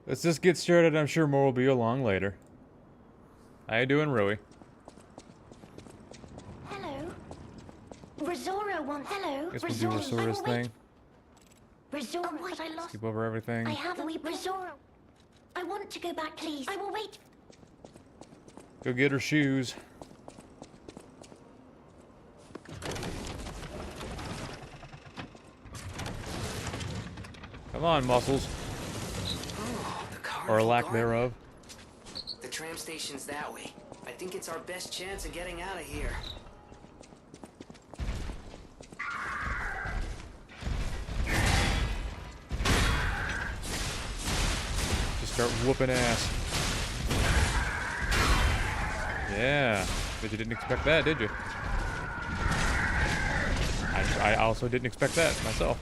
Let's just get started. I'm sure more will be along later. How you doing, Rui? Hello. Rosora wants. Hello. Guess we'll do Rosora's thing. Rosora, but I lost. Skip over everything. I have a wee Rosora. I want to go back, please. I will wait. Go get her shoes. Come on, muscles. Oh, the Or a Carnival lack Garden. thereof. The tram station's that way. I think it's our best chance of getting out of here. Just start whooping ass. Yeah. But you didn't expect that, did you? I also didn't expect that myself.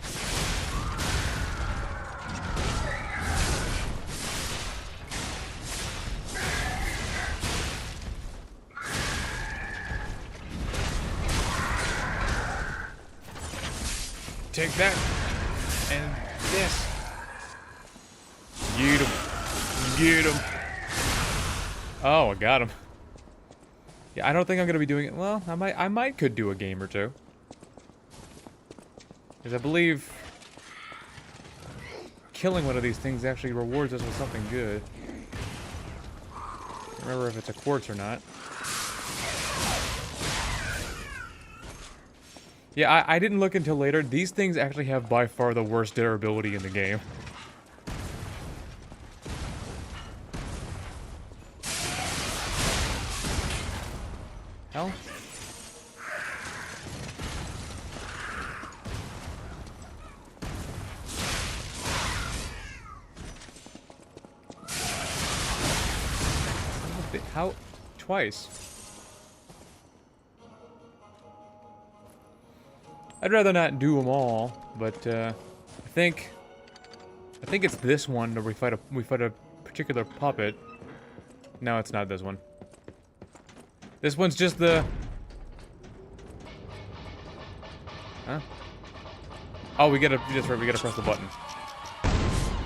Take that. And this. Get him. Get him. Oh, I got him. Yeah, I don't think I'm gonna be doing it. Well, I might could do a game or two. Because I believe killing one of these things actually rewards us with something good. Can't remember if it's a quartz or not. Yeah, I didn't look until later. These things actually have by far the worst durability in the game. Hell? How? Twice? I'd rather not do them all, but I think it's this one where we fight a particular puppet. No, it's not this one. This one's just the. Huh? Oh, we gotta. That's right. We gotta press the button.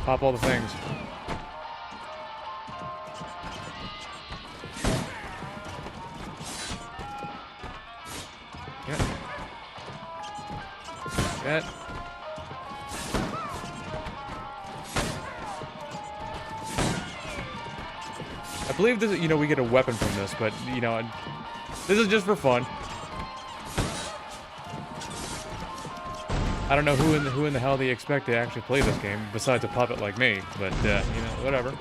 Pop all the things. That. I believe this. You know, we get a weapon from this, but you know, this is just for fun. I don't know who in the hell they expect to actually play this game besides a puppet like me, but you know, whatever.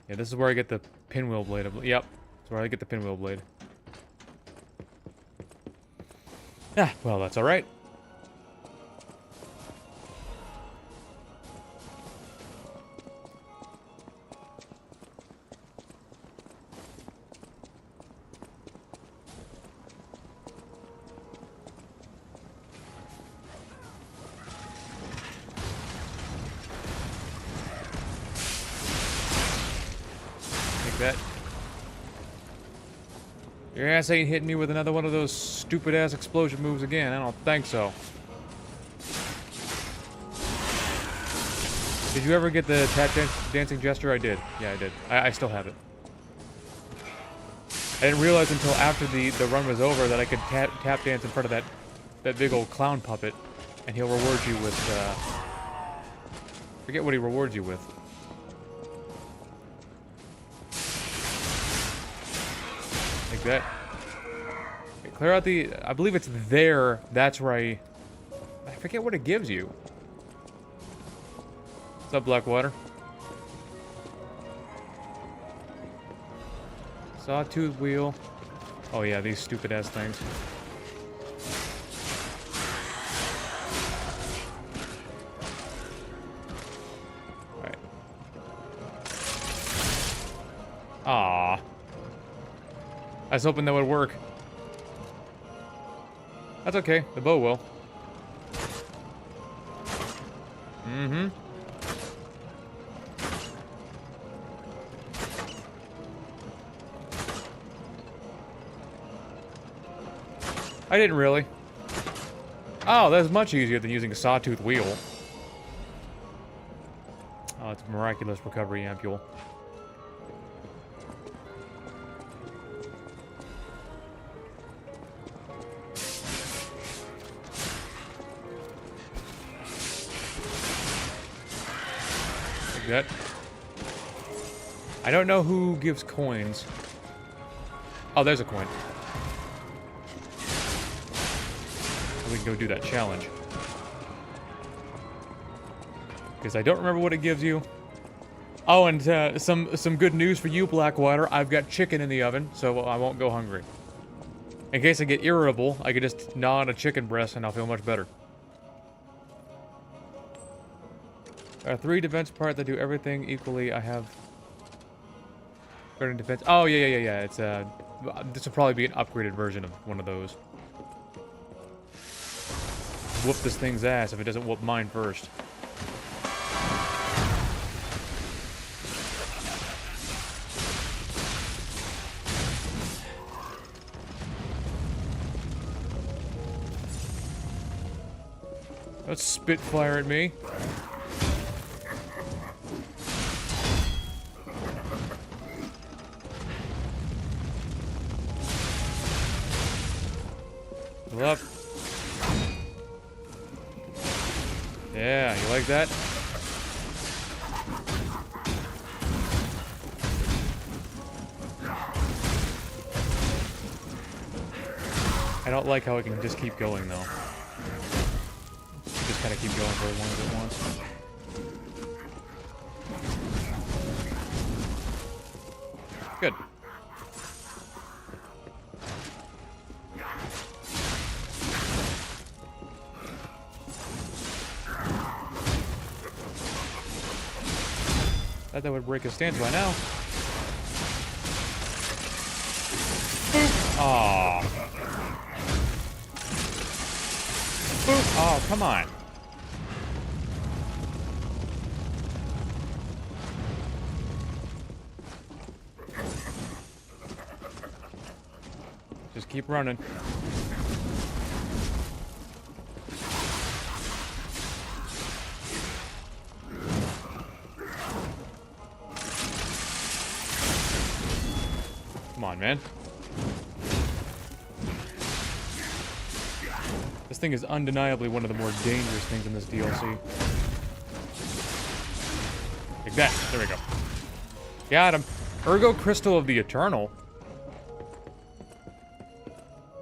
Yeah, this is where I get the pinwheel blade. Yep, that's where I get the pinwheel blade. Ah, well, that's all right. That. Your ass ain't hitting me with another one of those stupid-ass explosion moves again. I don't think so. Did you ever get the dancing gesture? I did. Yeah, I did. I still have it. I didn't realize until after the run was over that I could tap dance in front of that big old clown puppet, and he'll reward you with, forget what he rewards you with. Like that. Okay, clear out the. I believe it's there. That's where I forget what it gives you. What's up, Blackwater? Sawtooth wheel. Oh yeah, these stupid ass things. Alright. Ah. I was hoping that would work. That's okay. The bow will. Mm-hmm. I didn't really. Oh, that's much easier than using a sawtooth wheel. Oh, it's miraculous recovery ampule. Like that. I don't know who gives coins. Oh, there's a coin. We can go do that challenge. Because I don't remember what it gives you. Oh, and some good news for you, Blackwater. I've got chicken in the oven, so I won't go hungry. In case I get irritable, I can just gnaw on a chicken breast and I'll feel much better. There are 3 defense parts that do everything equally. I have... Guarding defense. Oh, yeah. It's, this will probably be an upgraded version of one of those. Whoop this thing's ass if it doesn't whoop mine first. Let's spitfire at me. Go up. Yeah, you like that? I don't like how I can just keep going though. Just kind of keep going for as long as it wants. Good. Thought that would break his stance by now. Aww. Oh, come on. Just keep running. Come on, man. This thing is undeniably one of the more dangerous things in this DLC. Like that. There we go. Got him. Ergo Crystal of the Eternal.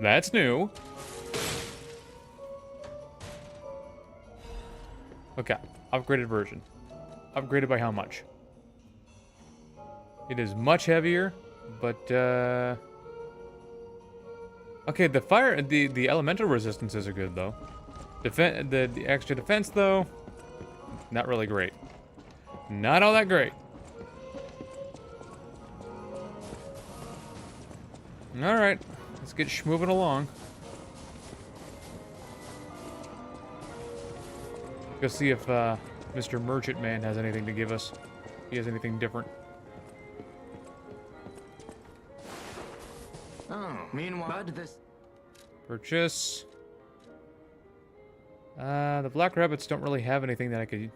That's new. Okay. Upgraded version. Upgraded by how much? It is much heavier, but, okay, the fire, the elemental resistances are good, though. The extra defense, though, not really great. Not all that great. Alright, let's get moving along. Go see if, Mr. Merchant Man has anything to give us. If he has anything different. Oh, meanwhile, this... Purchase. The Black Rabbits don't really have anything that I could...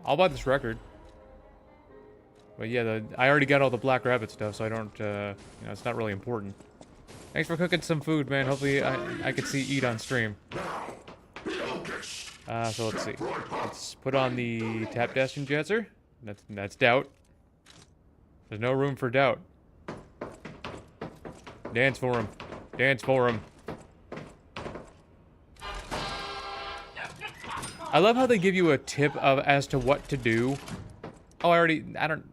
I'll buy this record. But yeah, I already got all the Black Rabbit stuff, so I don't, you know, it's not really important. Thanks for cooking some food, man. Hopefully I could see eat on stream. So let's see. Let's put on the Tap Dash Injector. That's doubt. There's no room for doubt. Dance for him. Dance for him. I love how they give you a tip as to what to do. Oh, I don't...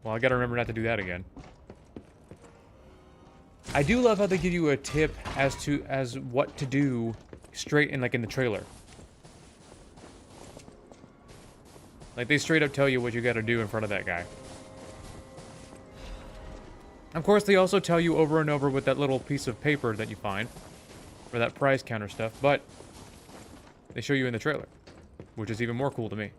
Well, I gotta remember not to do that again. I do love how they give you a tip as what to do straight in, like, in the trailer. Like, they straight up tell you what you gotta do in front of that guy. Of course, they also tell you over and over with that little piece of paper that you find. For that prize counter stuff, but... they show you in the trailer. Which is even more cool to me.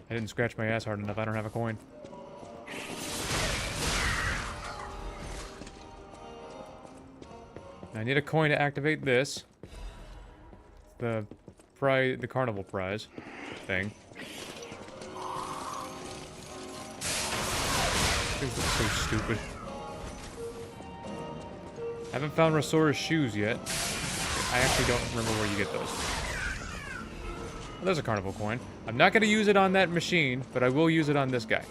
I didn't scratch my ass hard enough. I don't have a coin. I need a coin to activate this. The Carnival prize thing. Things look so stupid. I haven't found Rosora's shoes yet. I actually don't remember where you get those. Oh, there's a Carnival coin. I'm not going to use it on that machine, but I will use it on this guy.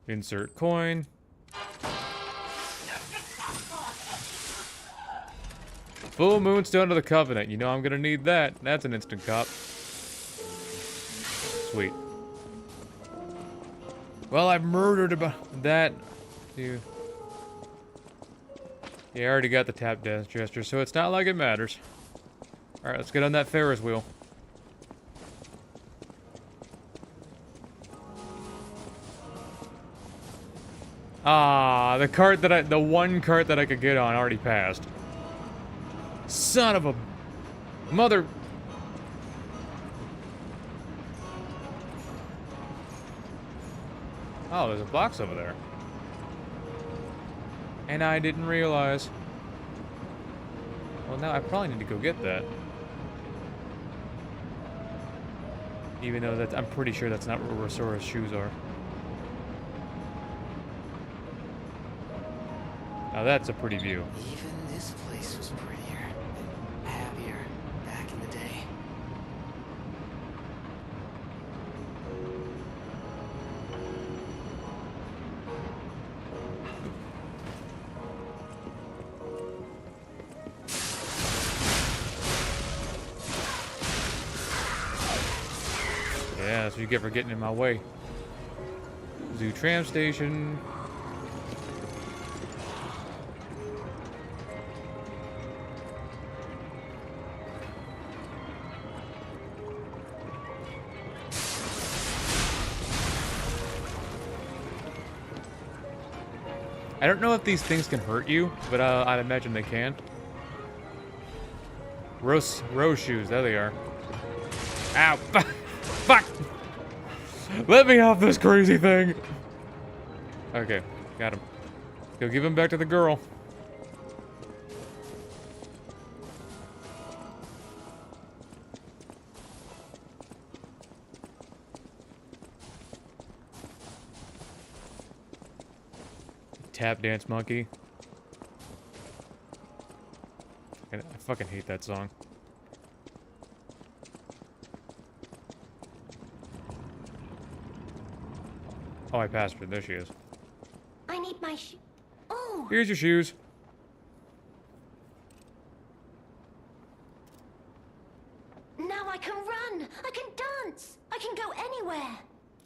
Insert coin. Full Moonstone of the Covenant. You know I'm gonna need that. That's an instant cop. Sweet. Well, I've murdered about that. Dude. Yeah, I already got the tap dance gesture, so it's not like it matters. Alright, let's get on that Ferris wheel. Ah, the one cart that I could get on already passed. Son of a mother. Oh, there's a box over there. And I didn't realize. Well, now I probably need to go get that. Even though I'm pretty sure that's not where Rosora's shoes are. Now that's a pretty view. Even this place was prettier and happier back in the day. Yeah, that's what you get for getting in my way. Zoo tram station. I don't know if these things can hurt you, but I'd imagine they can. Rose shoes, there they are. Ow! Fuck! Let me off this crazy thing! Okay, got him. Go give him back to the girl. Tap dance monkey. I fucking hate that song. Oh, I passed her. There she is. I need my Oh! Here's your shoes. Now I can run! I can dance! I can go anywhere!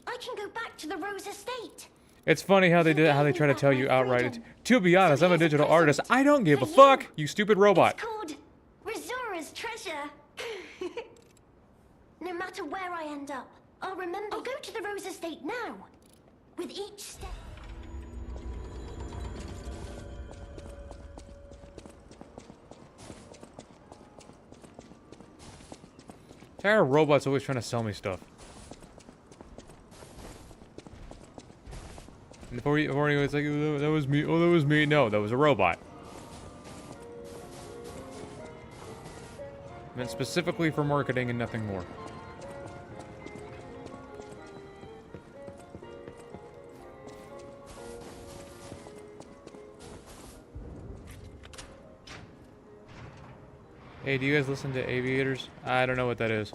I can go back to the Rose Estate! It's funny how they try to tell you outright. To be honest, I'm a digital artist. I don't give a fuck, you stupid robot. It's called Rosora's treasure. No matter where I end up, I'll remember. I'll go to the Rose Estate now. With each step. Tired of robots always trying to sell me stuff. And before it's like, oh, that was me. Oh, that was me. No, that was a robot. Meant specifically for marketing and nothing more. Hey, do you guys listen to Aviators? I don't know what that is.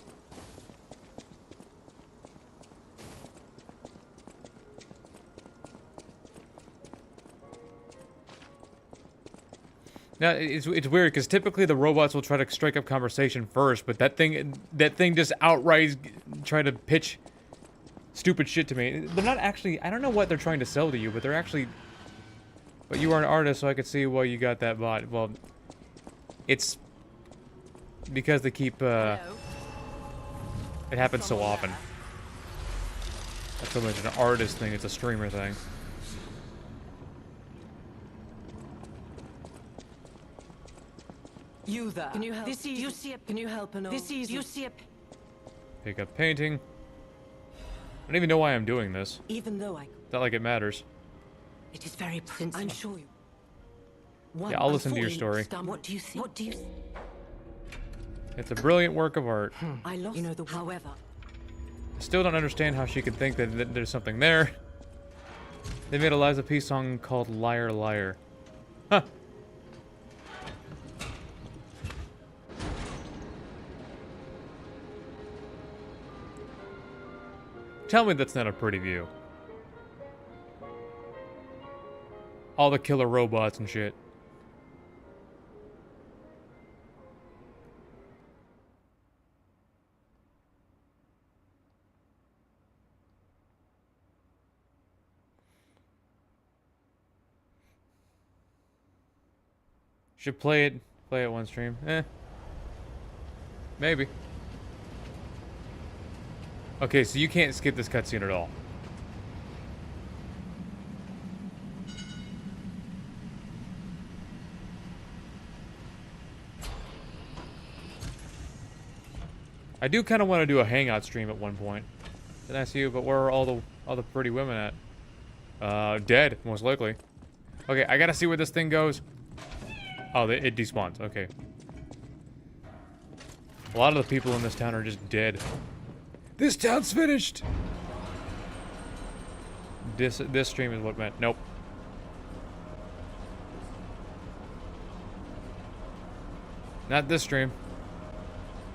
Now, it's weird because typically the robots will try to strike up conversation first, but that thing just outright try to pitch stupid shit to me. They're not actually, I don't know what they're trying to sell to you, but they're actually, but you are an artist, so I could see why you got that bot. Well, it's because they keep, it happens so often. Not so much an artist thing, it's a streamer thing. You there. Can you help? This is you see it. Can you help an old? This is you see it. Pick up painting. I don't even know why I'm doing this. Even though I. It's not like it matters. It is very princely. I'm sure you. Yeah, I'll listen to your story. What do you think? What do you? It's a brilliant work of art. I lost. You know the. However. I still don't understand how she could think that there's something there. They made a Liza P song called Liar Liar. Huh. Tell me that's not a pretty view. All the killer robots and shit. Should play it one stream. Maybe. Okay, so you can't skip this cutscene at all. I do kind of want to do a hangout stream at one point. Didn't I see you? But where are all the pretty women at? Dead, most likely. Okay, I gotta see where this thing goes. Oh, it despawns. Okay. A lot of the people in this town are just dead. This town's finished! This stream is what meant. Nope. Not this stream.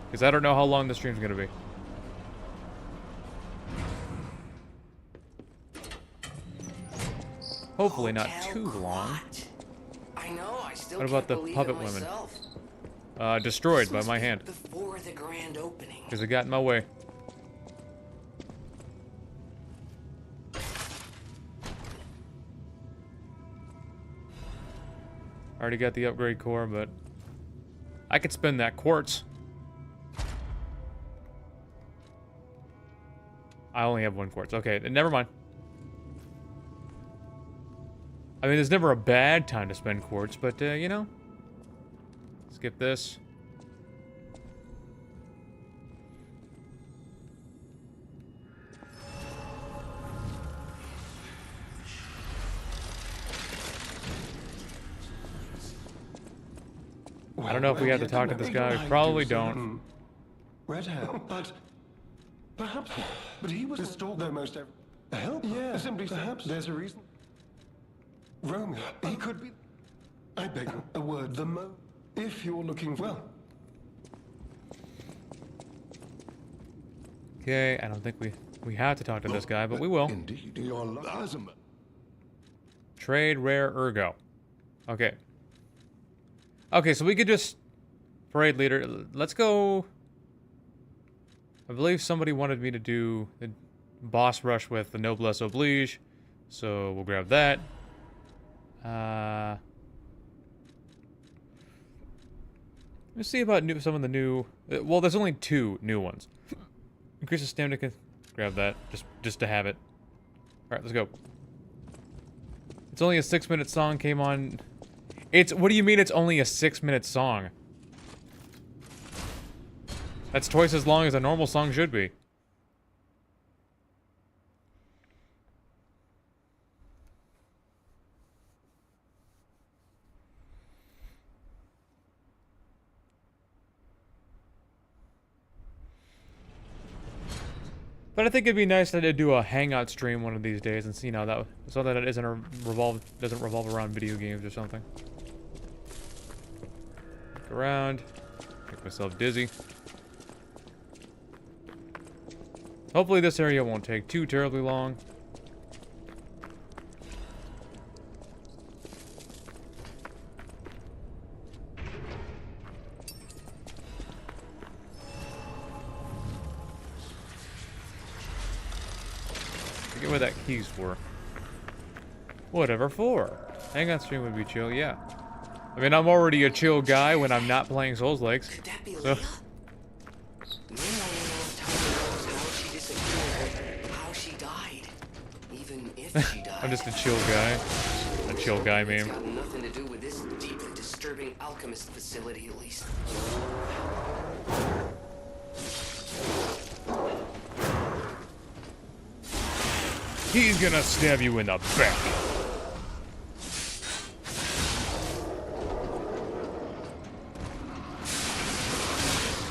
Because I don't know how long this stream's gonna be. Hopefully not too long. I know, I still What about can't the believe puppet it women? myself. Destroyed This by must my be hand. Before the grand opening. Because it got in my way. Already got the upgrade core, but I could spend that quartz. I only have one quartz. Okay, never mind. I mean, there's never a bad time to spend quartz, but, you know. Skip this. I don't know if we have to talk to this guy. We probably don't. Red hair, but perhaps, but he was stalked though most every. Help? Yeah, simply perhaps there's a reason. Romeo, he could be. I beg a word. If you're looking well. Okay, I don't think we have to talk to this guy, but we will. Indeed, you're lazim. Trade rare ergo. Okay. Okay, so we could just parade leader. Let's go. I believe somebody wanted me to do the boss rush with the noblesse oblige, so we'll grab that. Let's see about some of the new. Well, there's only 2 new ones. Increase the stamina. Grab that just to have it. All right, let's go. It's only a 6-minute song. Came on. What do you mean it's only a 6-minute song? That's twice as long as a normal song should be. But I think it'd be nice to do a hangout stream one of these days and see that so that it doesn't revolve around video games or something. Look around, make myself dizzy. Hopefully this area won't take too terribly long. Forget what that key's for. Whatever for. Hangout stream would be chill, yeah. I mean, I'm already a chill guy when I'm not playing Souls-likes. Could that be So. Leia? No one knows how she disappeared, how she died, even if she died. I'm just a chill guy. A chill guy It's meme. got nothing to do with this deeply disturbing neighboring alchemist facility at least. He's gonna stab you in the back.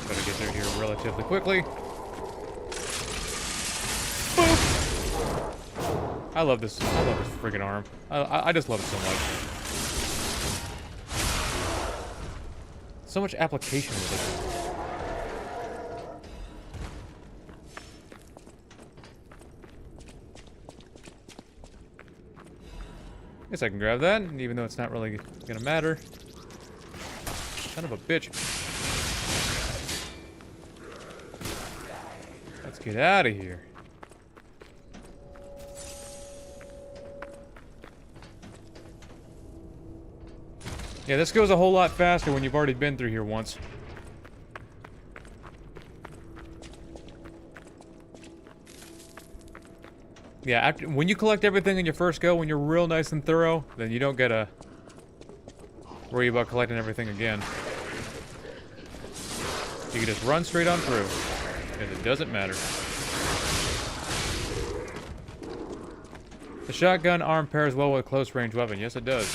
Better get through here relatively quickly. Boop! I love this friggin' arm. I just love it so much. So much application with it. Guess I can grab that, even though it's not really gonna matter. Son of a bitch. Let's get out of here. Yeah, this goes a whole lot faster when you've already been through here once. Yeah, when you collect everything in your first go, when you're real nice and thorough, then you don't gotta worry about collecting everything again. You can just run straight on through, because it doesn't matter. The shotgun arm pairs well with a close-range weapon. Yes, it does.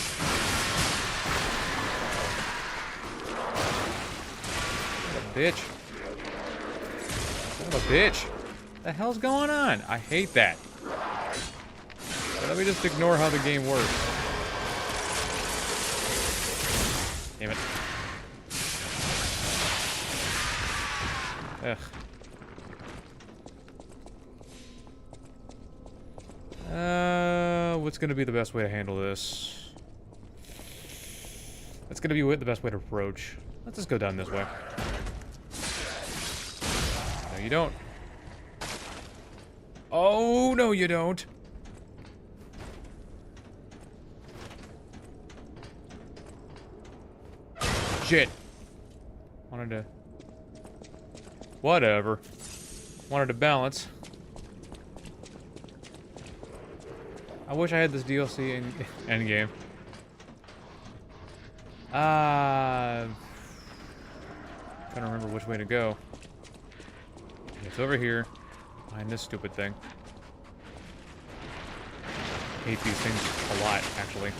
Bitch. Son of a bitch. What the hell's going on? I hate that. Let me just ignore how the game works. Damn it. Ugh. What's gonna be the best way to handle this? That's gonna be the best way to approach. Let's just go down this way. No, you don't. Oh, no, you don't. Shit. Wanted to... Whatever. Wanted to balance. I wish I had this DLC in endgame. Trying to remember which way to go. It's over here, behind this stupid thing. I hate these things a lot, actually.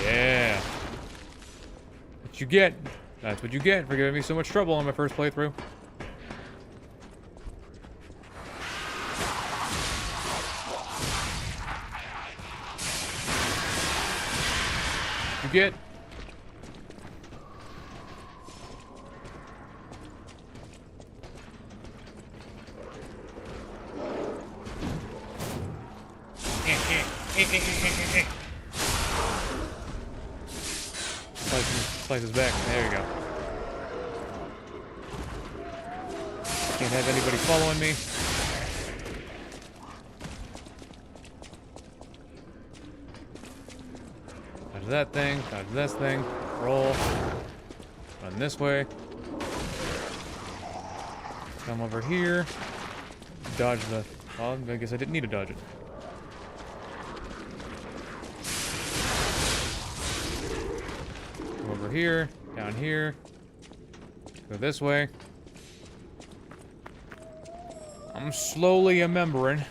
Yeah. What you get? That's what you get for giving me so much trouble on my first playthrough. You get? Slice his back. There you go. Can't have anybody following me. Dodge that thing. Dodge this thing. Roll. Run this way. Come over here. Dodge the... Well, I guess I didn't need to dodge it. Over here, down here, go this way. I'm slowly remembering.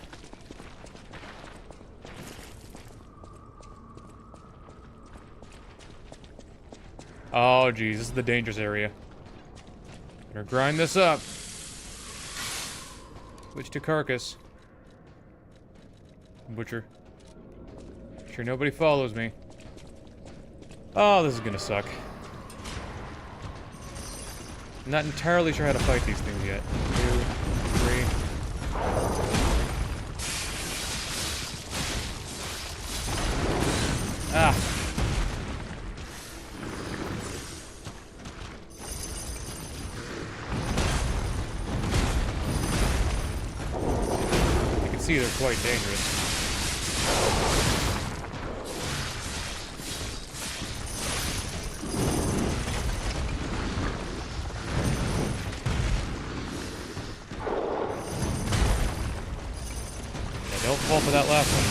Oh geez, this is the dangerous area. Better grind this up. Switch to carcass. Butcher. Sure nobody follows me. Oh, this is gonna suck. I'm not entirely sure how to fight these things yet. 2, 3. Ah. You can see they're quite dangerous. for that last one.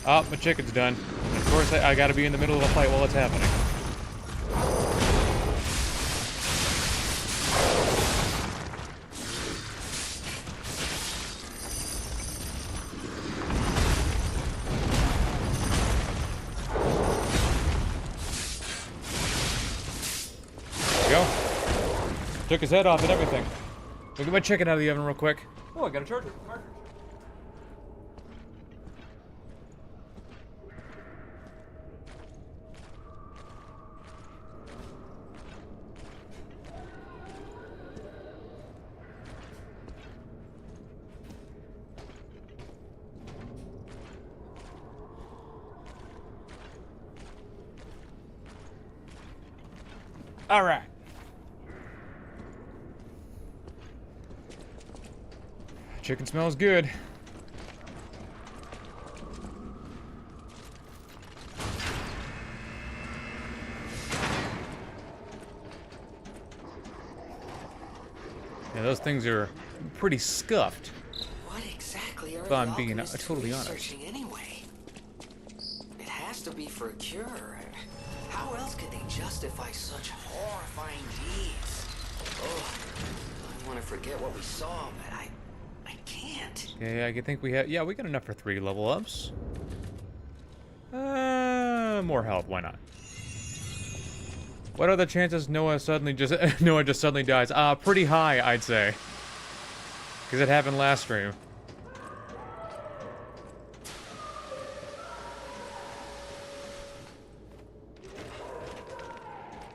Oh, my chicken's done. And of course, I gotta be in the middle of a fight while it's happening. Go. Took his head off and everything. Look at my chicken out of the oven real quick. Oh, I got a charger. All right. Chicken smells good. Yeah, those things are pretty scuffed. What exactly are If the I'm being alchemists totally honest. researching anyway? It has to be for a cure. How else could they justify such horrifying deeds? Oh, I want to forget what we saw, but I can't. Okay, I think we have. Yeah, we got enough for 3 level ups. More health. Why not? What are the chances Noah just suddenly dies? Pretty high, I'd say. Because it happened last stream.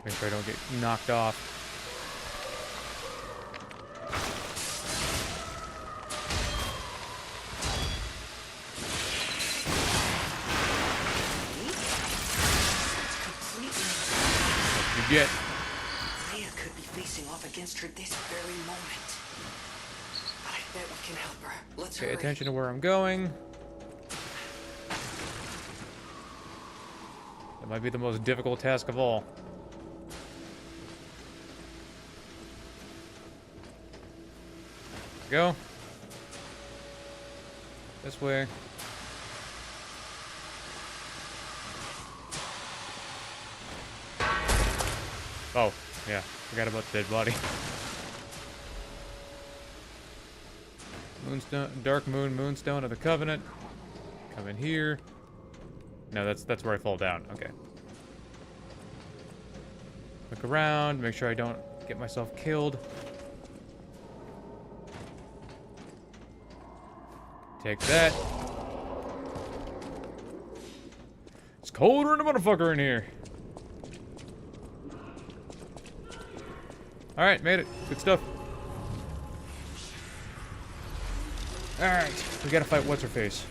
Make sure I don't get knocked off. You get. Leia could be facing off against her this very moment. I bet we can help her. Let's Pay hurry. attention to where I'm going. That might be the most difficult task of all. Go. This way. Oh, yeah. Forgot about the dead body. Moonstone, Dark Moon, Moonstone of the Covenant. Come in here. No, that's where I fall down. Okay. Look around, make sure I don't get myself killed. Take that. It's colder than a motherfucker in here. Alright, made it. Good stuff. Alright, we gotta fight what's-her-face.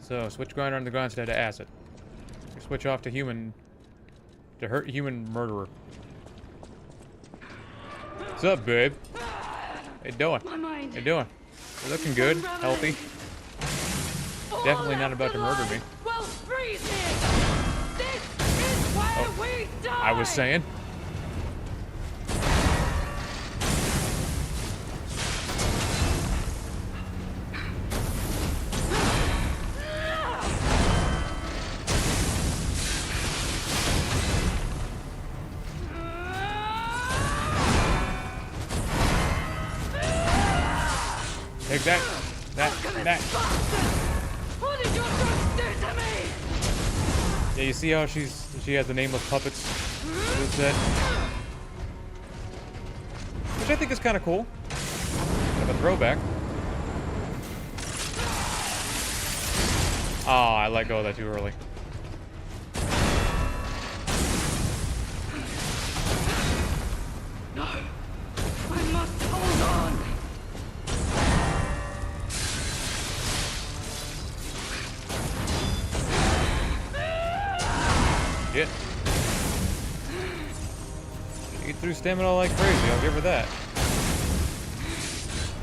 So, switch grinder on the ground instead of acid. Switch off to human... to hurt human murderer. What's up, babe? How you doing? How you doing? You're looking good, healthy. Definitely not about to murder me. I was saying. Take that. That. What did your son do to me? Yeah, you see how she has the nameless puppets? What is that? Which I think is kind of cool. Kind of a throwback. Oh, I let go of that too early. No, I must hold on. Shit. She get through stamina like crazy, I'll give her that.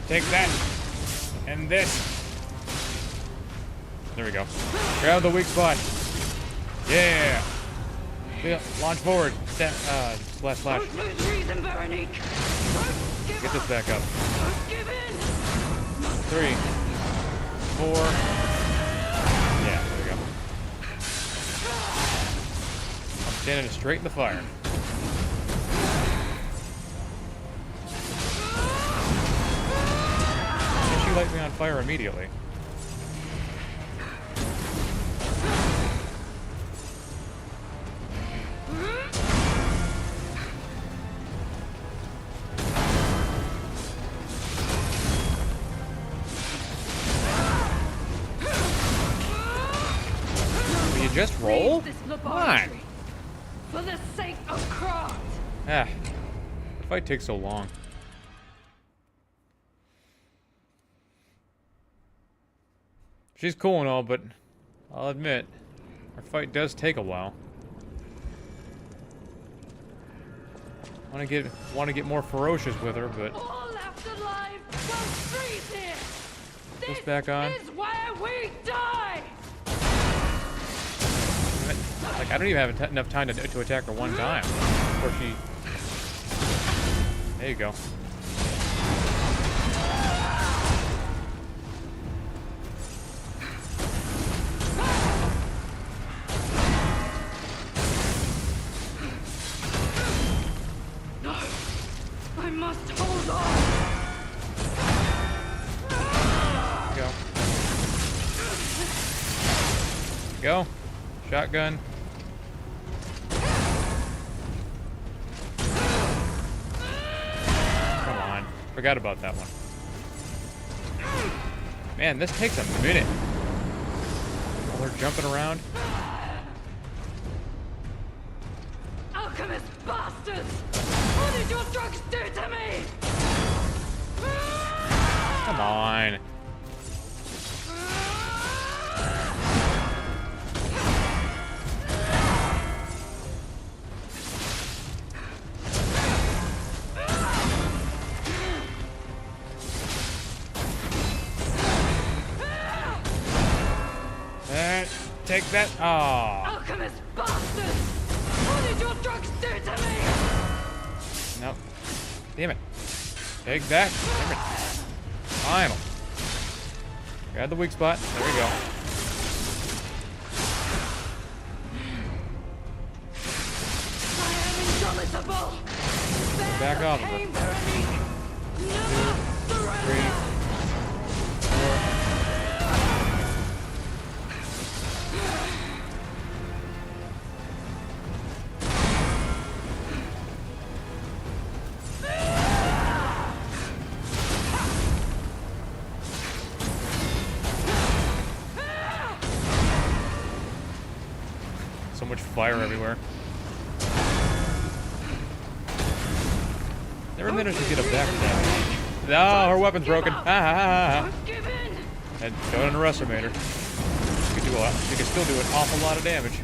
Take that. And this. There we go. Grab the weak spot. Yeah. Yeah. Launch forward. Slash. Don't lose reason, Véronique. Don't give Get this up. back up. Don't give in. 3, 4. Yeah, there we go. I'm standing straight in the fire. And she light me on fire immediately. Will you just roll? Leave this Come laboratory. on. For the sake of craft. Ah, the fight takes so long. She's cool and all, but I'll admit, our fight does take a while. Want to get more ferocious with her, but All left alive will freeze here. This back on. This is where we die. like I don't even have enough time to attack her one time before she. There you go. I must hold on. Go. Shotgun. Come on. Forgot about that one. Man, this takes a minute. While they're jumping around. Alchemist bastards! What did your drugs do to me? Come on. Take that. Oh. Alchemist bastards! What did your drugs do to me? Nope. Damn it. Take that. Damn it. Final. Grab the weak spot. There we go. I am indomitable. Back Bear off the of her. pain, Véronique. Never surrender. 3. So much fire everywhere. Never managed to get a back down. No, her weapon's broken. Ha ha ha Don't give in. ha. And don't underestimate her. She can do a lot. She can still do an awful lot of damage.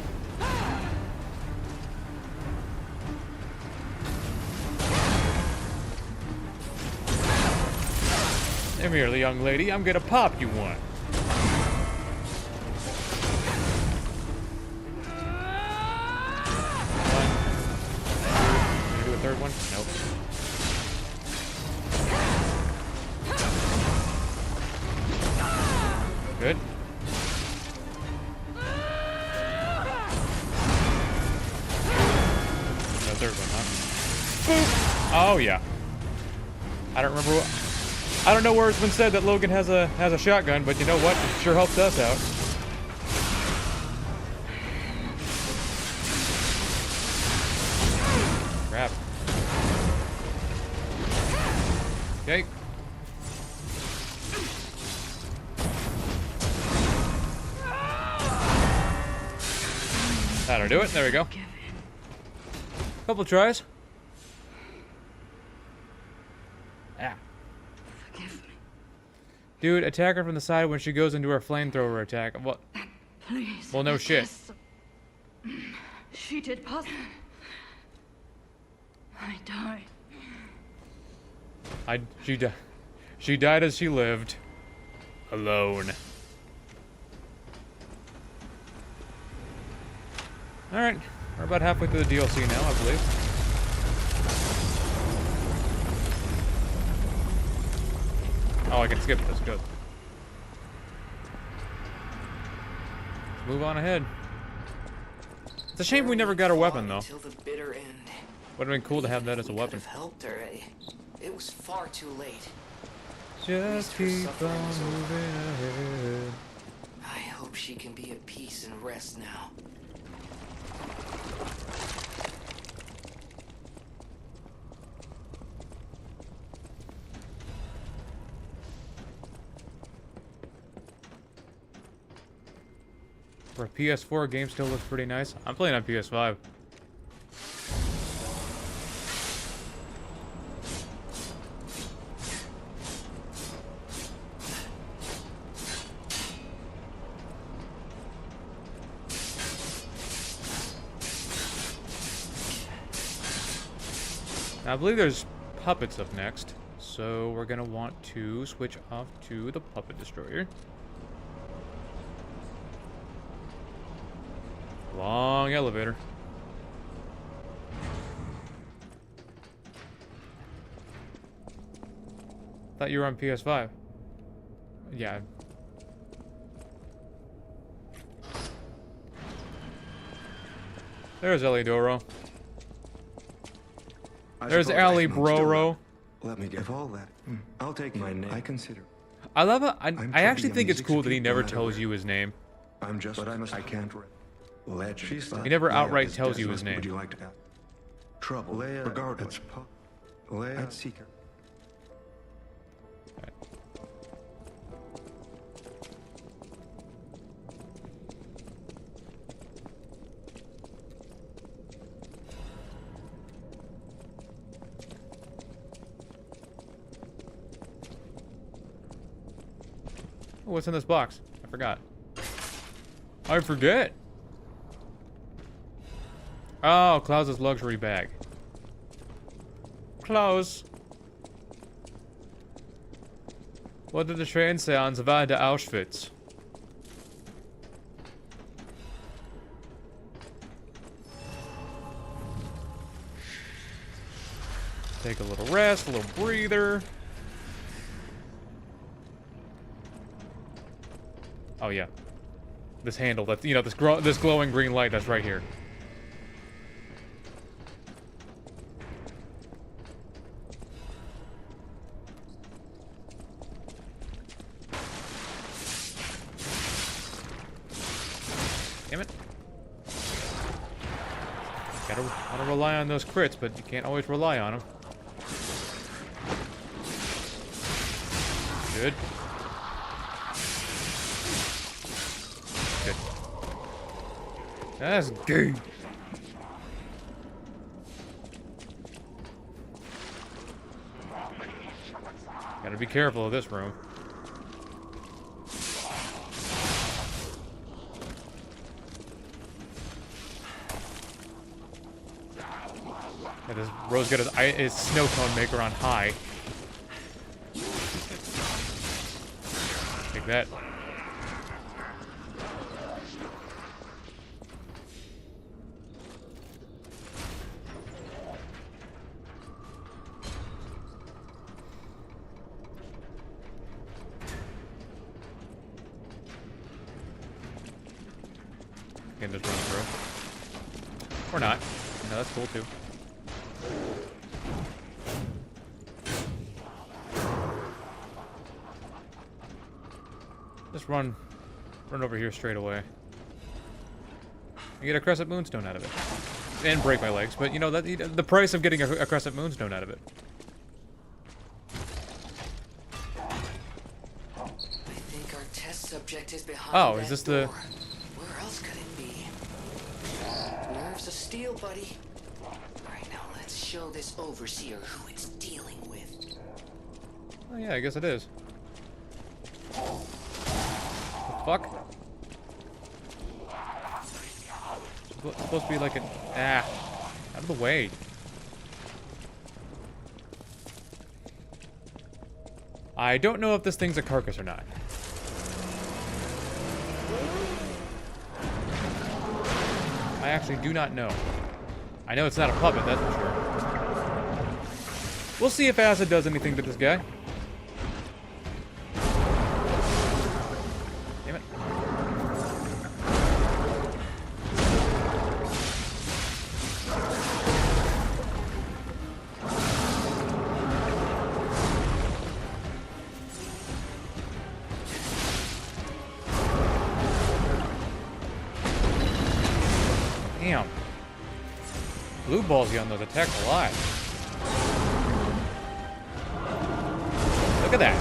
Come here, young lady. I'm gonna pop you one. Gonna do a third one? Nope. Good. No third one, huh? Boop. Oh yeah. I don't remember what. I don't know where it's been said that Logan has a shotgun, but you know what? It sure helps us out. Crap. Okay. That'll do it. There we go. Couple tries. Ah. Forgive me. Dude, attack her from the side when she goes into her flamethrower attack. What? Please. Well, no shit. She did pass. I died. She died as she lived. Alone. Alright. We're about halfway through the DLC now, I believe. Oh, I can skip this. Good. Let's move on ahead. It's a shame we never got a weapon, though. Until the bitter end. Would have been cool to have that as a We weapon. could have helped her. It was far too late. Just keep on moving ahead. I hope she can be at peace and rest now. For a PS4, game still looks pretty nice. I'm playing on PS5. Now, I believe there's puppets up next, so we're gonna want to switch off to the puppet destroyer. Long elevator. Thought you were on PS5. Yeah. There's Elidoro. There's Ali Broro. Let me give all that. I'll take my name. I consider. I love it. I trying actually to think it's music cool that he people never matter tells where- you his name. I'm just. But I can't. Legend. He never Leia outright is tells you dead. his name. Would you like to have trouble? Leia, regardless. Leia, I'd seek her. Oh, what's in this box? I forgot. I forget. Oh, Klaus's luxury bag. Klaus. What did the train say on the way to Auschwitz? Take a little rest, a little breather. Oh yeah, this handle. That's this glowing green light that's right here. Damn it! Gotta rely on those crits, but you can't always rely on them. Good. Good. That's gay. Gotta be careful of this room. Yeah, this Rose got his snow cone maker on high. Take that. Can just run through. Or not. No, that's cool too. Just run over here straight away. I get a Crescent Moonstone out of it. And break my legs, but you know, that the price of getting a Crescent Moonstone out of it. I think our test subject is behind Oh, that is this door. the... Where else could it be? Nerves of steel, buddy. Alright, now let's show this overseer who it's dealing with. Oh yeah, I guess it is. Fuck? It's supposed to be like an... Ah. Out of the way. I don't know if this thing's a carcass or not. I actually do not know. I know it's not a puppet, that's for sure. We'll see if acid does anything to this guy. Damn it. Damn. Blue ballsy on those attacks a lot. Look at that.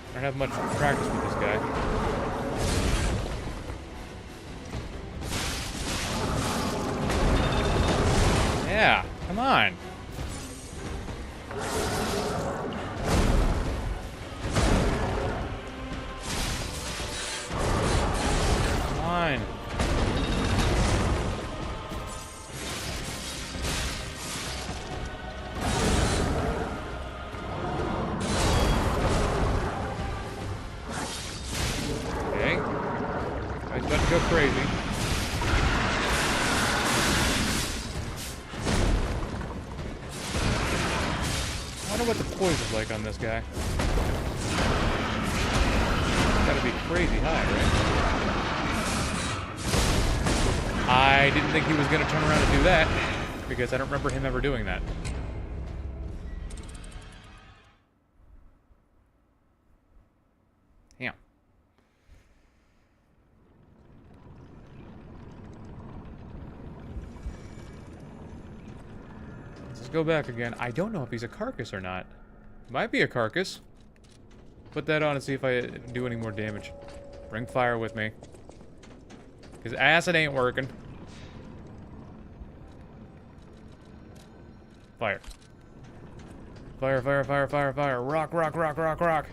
I don't have much practice with this guy. Yeah, come on. Fine. Okay. He's about to go crazy. I wonder what the poison's like on this guy. It's gotta be crazy high, right? I didn't think he was going to turn around and do that, because I don't remember him ever doing that. Damn. Let's go back again. I don't know if he's a carcass or not. Might be a carcass. Put that on and see if I do any more damage. Bring fire with me. Because acid ain't working. Fire. Fire, fire, fire, fire, fire. Rock, rock, rock, rock, rock.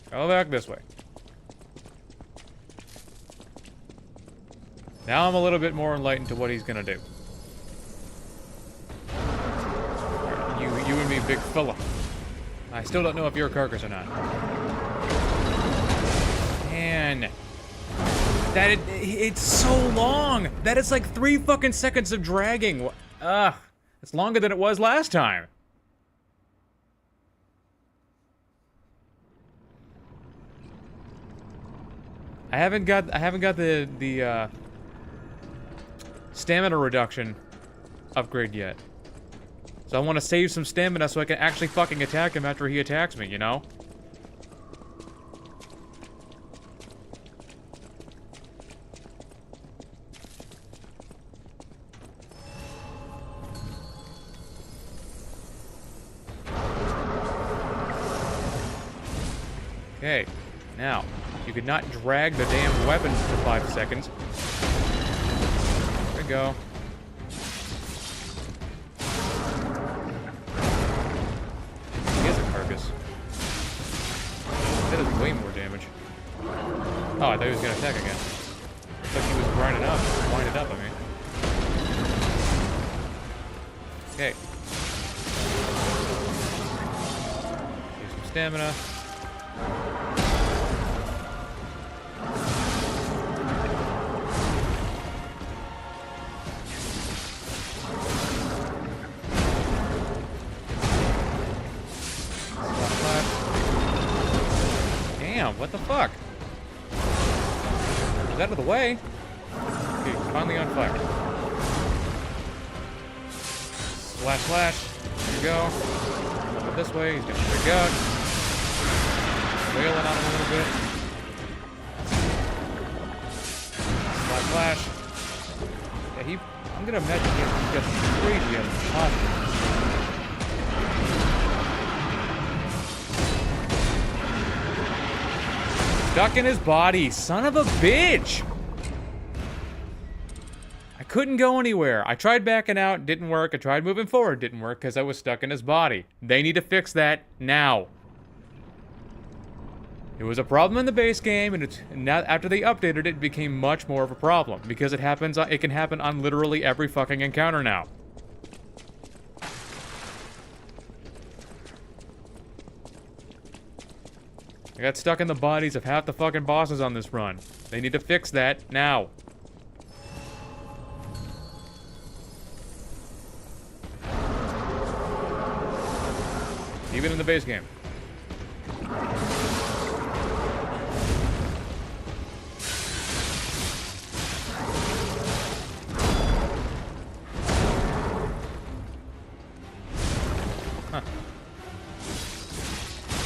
Go back this way. Now I'm a little bit more enlightened to what he's gonna do. You and me, big fella. I still don't know if you're a carcass or not. Man. It's so long! That is like 3 fucking seconds of dragging. Ugh. It's longer than it was last time. I haven't got the stamina reduction upgrade yet. So I want to save some stamina so I can actually fucking attack him after he attacks me, you know? Okay, now, you could not drag the damn weapons for 5 seconds. There we go. He is a carcass. That does way more damage. Oh, I thought he was gonna attack again. Looks like he was grinding up, winding up, I mean. Okay. Use some stamina. Damn, what the fuck? He's out of the way. Okay, he's finally on fire. Slash, slash. There you go. Over this way, he's gonna freak out. Wailing on him a little bit. Slash, slash. Yeah, I'm gonna imagine he gets crazy at his posture. Stuck in his body, son of a bitch! I couldn't go anywhere. I tried backing out, didn't work. I tried moving forward, didn't work because I was stuck in his body. They need to fix that now. It was a problem in the base game, and now after they updated it, it became much more of a problem because it can happen on literally every fucking encounter now. I got stuck in the bodies of half the fucking bosses on this run. They need to fix that now. Even in the base game. Huh.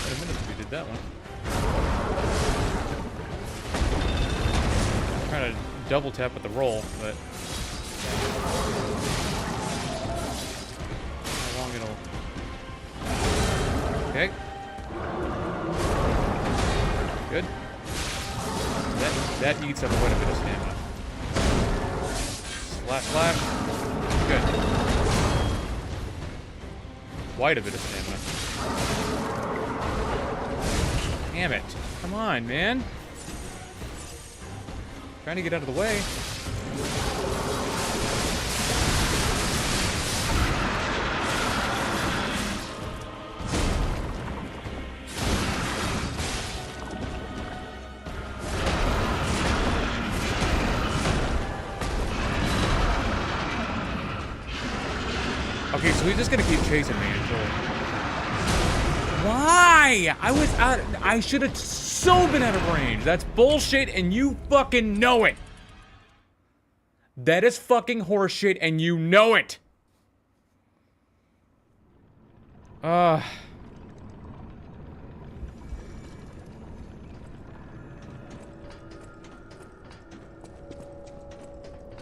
Wait a minute, we did that one. I'm trying to double tap with the roll, but how long it'll. Okay. Good. That eats up quite a bit of stamina. Slash, slash. Good. Quite a bit of stamina. Damn it. Come on, man. Trying to get out of the way. Okay, so he's just gonna keep chasing me until... Why? I was out... I should have so been out of range. That's bullshit and you fucking know it. That is fucking horseshit and you know it.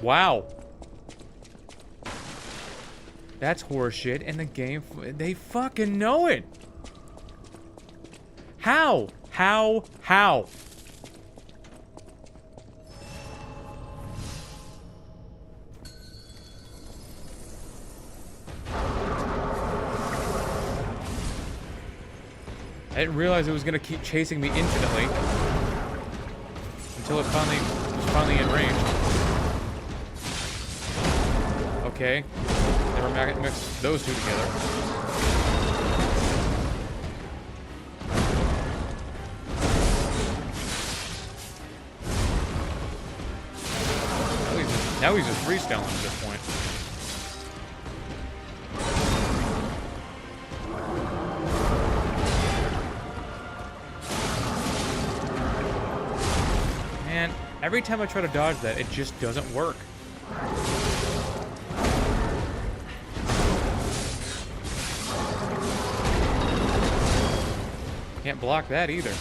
Wow. That's horseshit, and the game, they fucking know it. How? How? How? I didn't realize it was gonna keep chasing me infinitely until it was finally in range. Okay. Never mixed those two together. Now he's just freestyling at this point. Man, every time I try to dodge that, it just doesn't work. Can't block that either.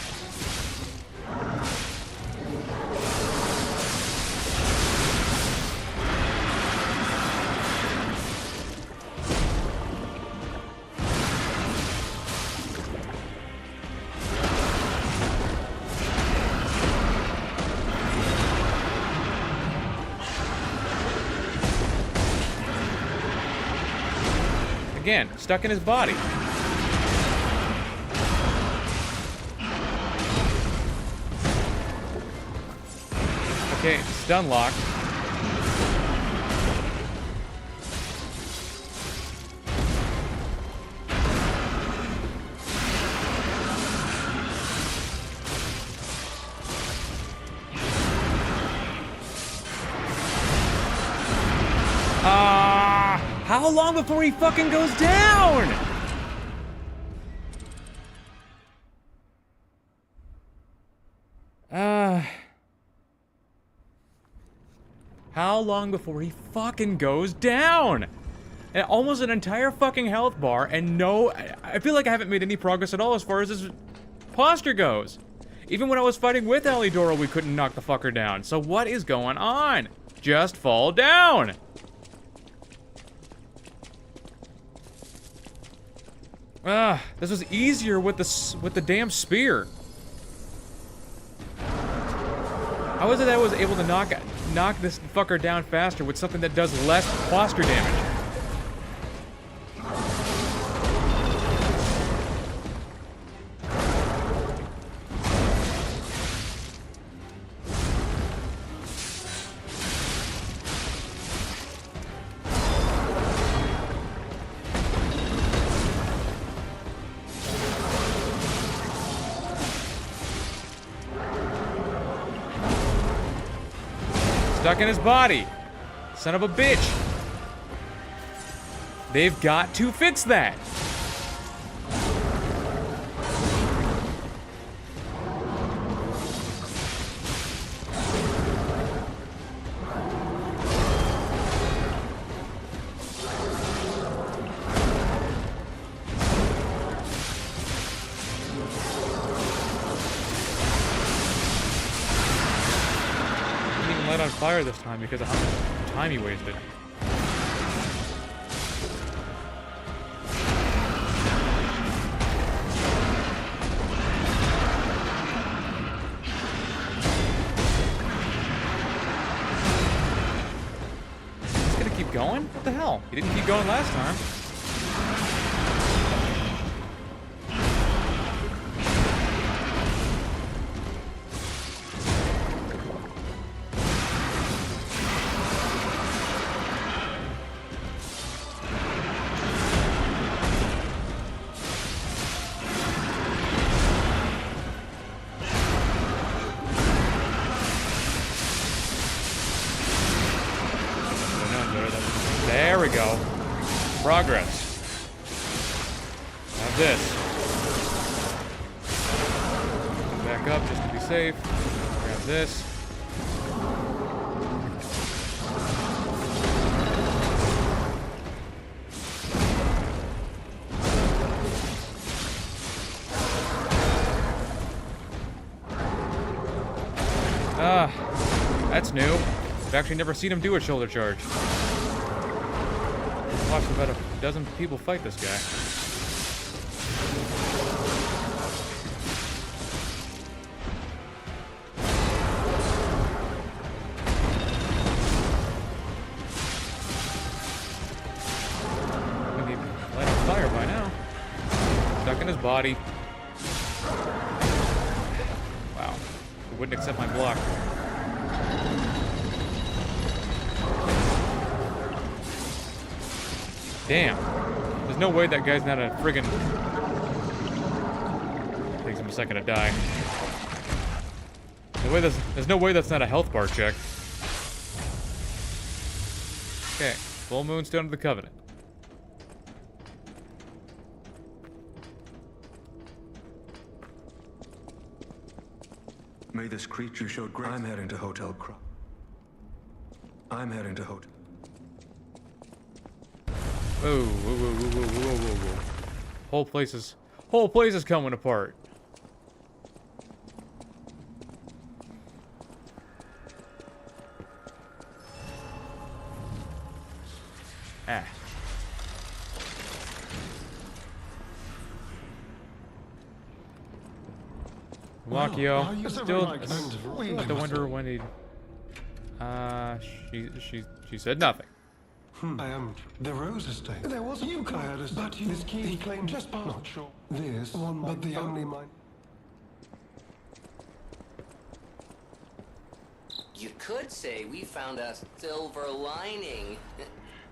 Again, stuck in his body. Okay, stun lock. How long before he fucking goes down? How long before he fucking goes down? And almost an entire fucking health bar, and no... I feel like I haven't made any progress at all as far as this posture goes. Even when I was fighting with Alidoro, we couldn't knock the fucker down. So what is going on? Just fall down! This was easier with the damn spear. How is it that I was able to knock this fucker down faster with something that does less posture damage? Stuck in his body. Son of a bitch. They've got to fix that. On fire this time because of how much time he wasted. He's gonna keep going? What the hell? He didn't keep going last time. There we go. Progress. Have this. Back up just to be safe. Grab this. Ah, that's new. I've actually never seen him do a shoulder charge. I've watched about a dozen people fight this guy. Maybe light on fire by now. Stuck in his body. Wow. He wouldn't accept my block. Damn. There's no way that guy's not a friggin'... Takes him a second to die. There's no way that's not a health bar check. Okay. Full moon stone of the covenant. May this creature show great. I'm heading to Hotel Crow. I'm heading to Hotel. Whoa, whoa, whoa, whoa, whoa, whoa, whoa, whoa. Whole place is coming apart. Ah. Wakio, still have to wonder when he'd... She said nothing. I am the Rose Estate. There was a but this key he claimed just part. Not sure. This one, but the only mine. You could say we found a silver lining.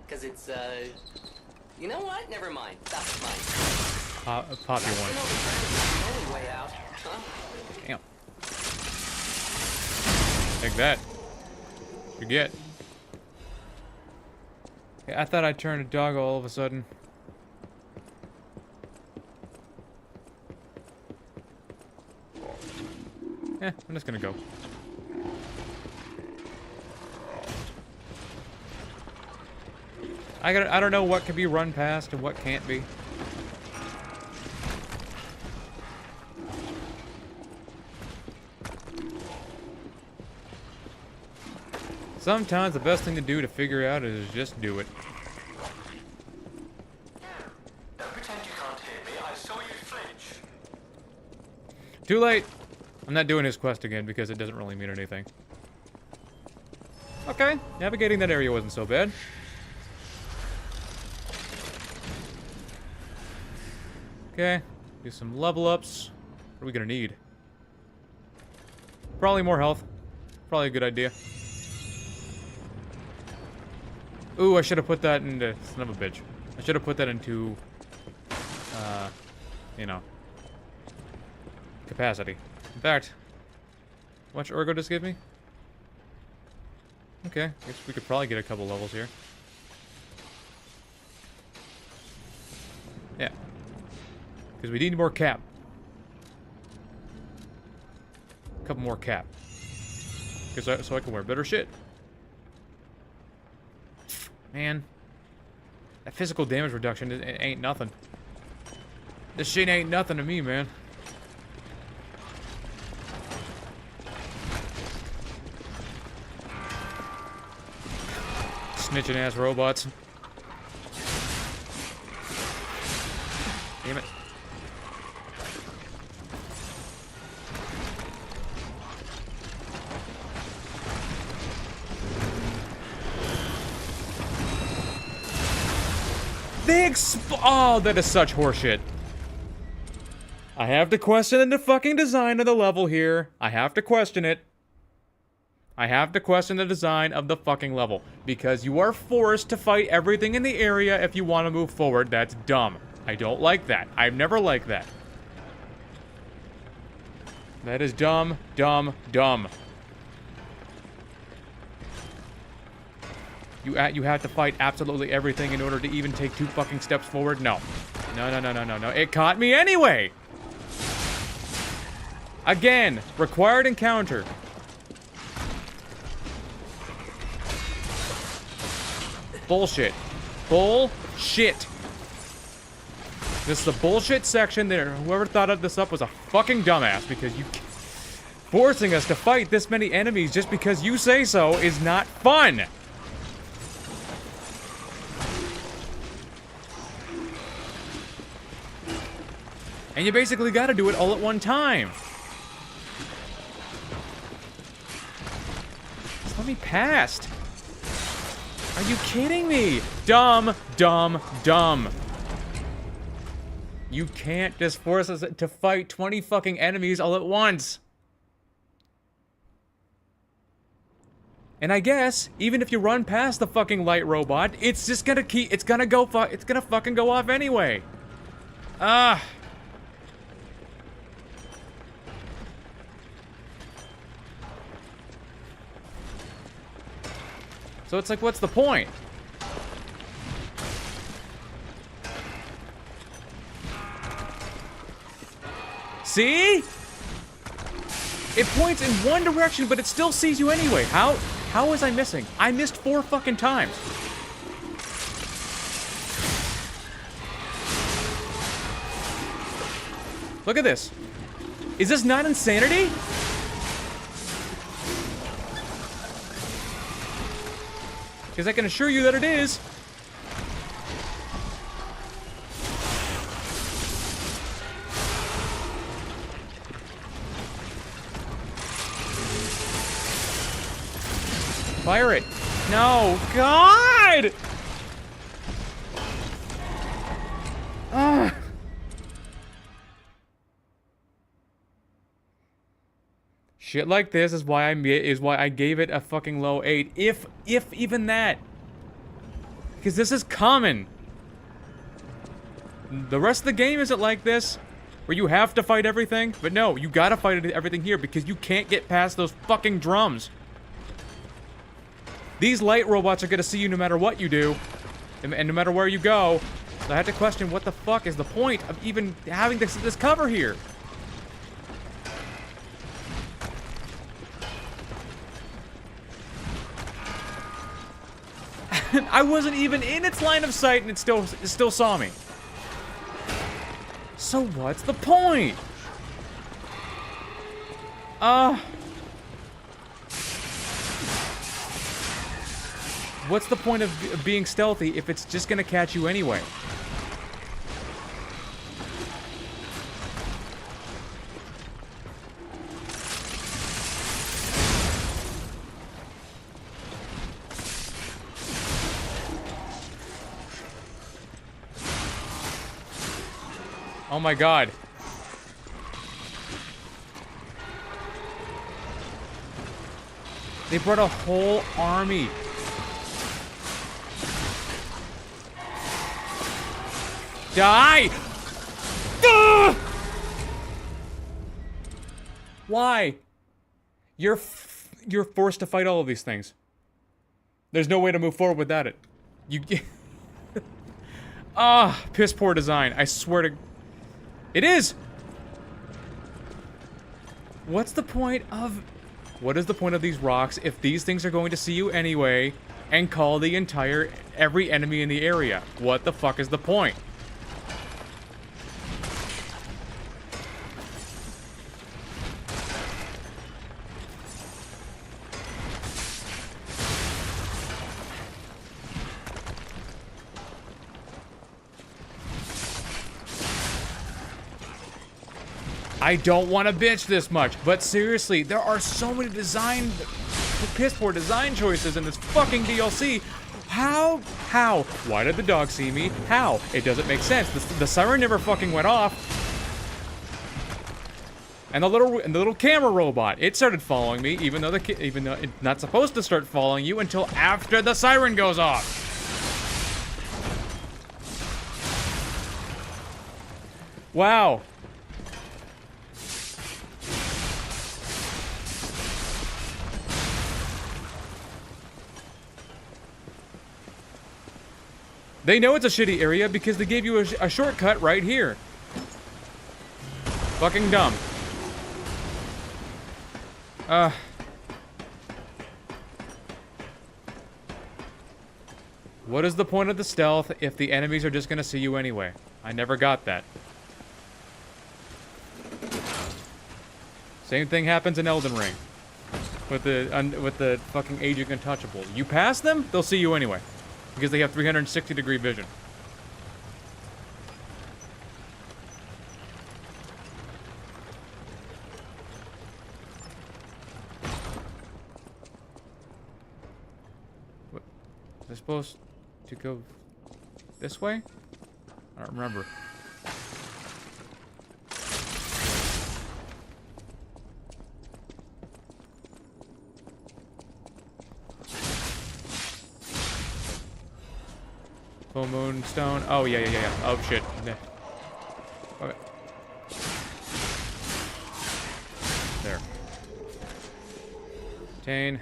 Because it's, you know what? Never mind. That's mine. Pop your one. The only way out, huh? Damn. Take that. You get. Yeah, I thought I'd turn a dog all of a sudden. I'm just gonna go. I don't know what can be run past and what can't be. Sometimes the best thing to do to figure out is just do it. Don't pretend you can't hear me. I saw you flinch. Too late. I'm not doing his quest again because it doesn't really mean anything. Okay, navigating that area wasn't so bad. Okay, do some level ups. What are we gonna need? Probably more health. Probably a good idea. Ooh, I should have put that into... Son of a bitch. I should have put that into... you know... capacity. In fact... How much Orgo just give me? Okay, guess we could probably get a couple levels here. Yeah. Because we need more cap. A couple more cap. So I can wear better shit. Man. That physical damage reduction it ain't nothing. This shit ain't nothing to me, man. Snitching ass robots. Damn it. Oh, that is such horseshit. I have to question the fucking design of the level here. I have to question it. I have to question the design of the fucking level. Because you are forced to fight everything in the area if you want to move forward. That's dumb. I don't like that. I've never liked that. That is dumb, dumb, dumb. You have to fight absolutely everything in order to even take 2 fucking steps forward? No. No, no, no, no, no, no. It caught me anyway! Again, required encounter. Bullshit. Bullshit. This is the bullshit section there. Whoever thought of this up was a fucking dumbass because you... Forcing us to fight this many enemies just because you say so is not fun! And you basically gotta do it all at one time. Just let me past. Are you kidding me? Dumb, dumb, dumb. You can't just force us to fight 20 fucking enemies all at once. And I guess, even if you run past the fucking light robot, it's just gonna it's gonna fucking go off anyway. Ah. So it's like, what's the point? See? It points in one direction, but it still sees you anyway. How was I missing? I missed 4 fucking times. Look at this. Is this not insanity? Because I can assure you that it is. Fire it. No. God! Ugh. Shit like this is why I gave it a fucking low 8. If even that. Because this is common. The rest of the game isn't like this, where you have to fight everything. But no, you gotta fight everything here because you can't get past those fucking drums. These light robots are gonna see you no matter what you do, and no matter where you go. So I had to question what the fuck is the point of even having this cover here. I wasn't even in its line of sight and it still saw me. So what's the point? What's the point of being stealthy if it's just gonna catch you anyway? Oh my god. They brought a whole army. Die! Ugh! Why? You're forced to fight all of these things. There's no way to move forward without it. You... Ah, piss poor design. I swear to... It is! What's the point of... What is the point of these rocks if these things are going to see you anyway and call the entire... every enemy in the area? What the fuck is the point? I don't want to bitch this much, but seriously, there are so many piss poor design choices in this fucking DLC. How? Why did the dog see me? How? It doesn't make sense. The siren never fucking went off. And the little camera robot, it started following me, even though it's not supposed to start following you until after the siren goes off. Wow. They know it's a shitty area because they gave you a shortcut right here. Fucking dumb. What is the point of the stealth if the enemies are just gonna see you anyway? I never got that. Same thing happens in Elden Ring. With the fucking aging untouchable. You pass them, they'll see you anyway. Because they have 360-degree vision. What? Is I supposed to go this way? I don't remember. Full moon stone. Oh, yeah. Oh, shit. Okay. There. Obtain.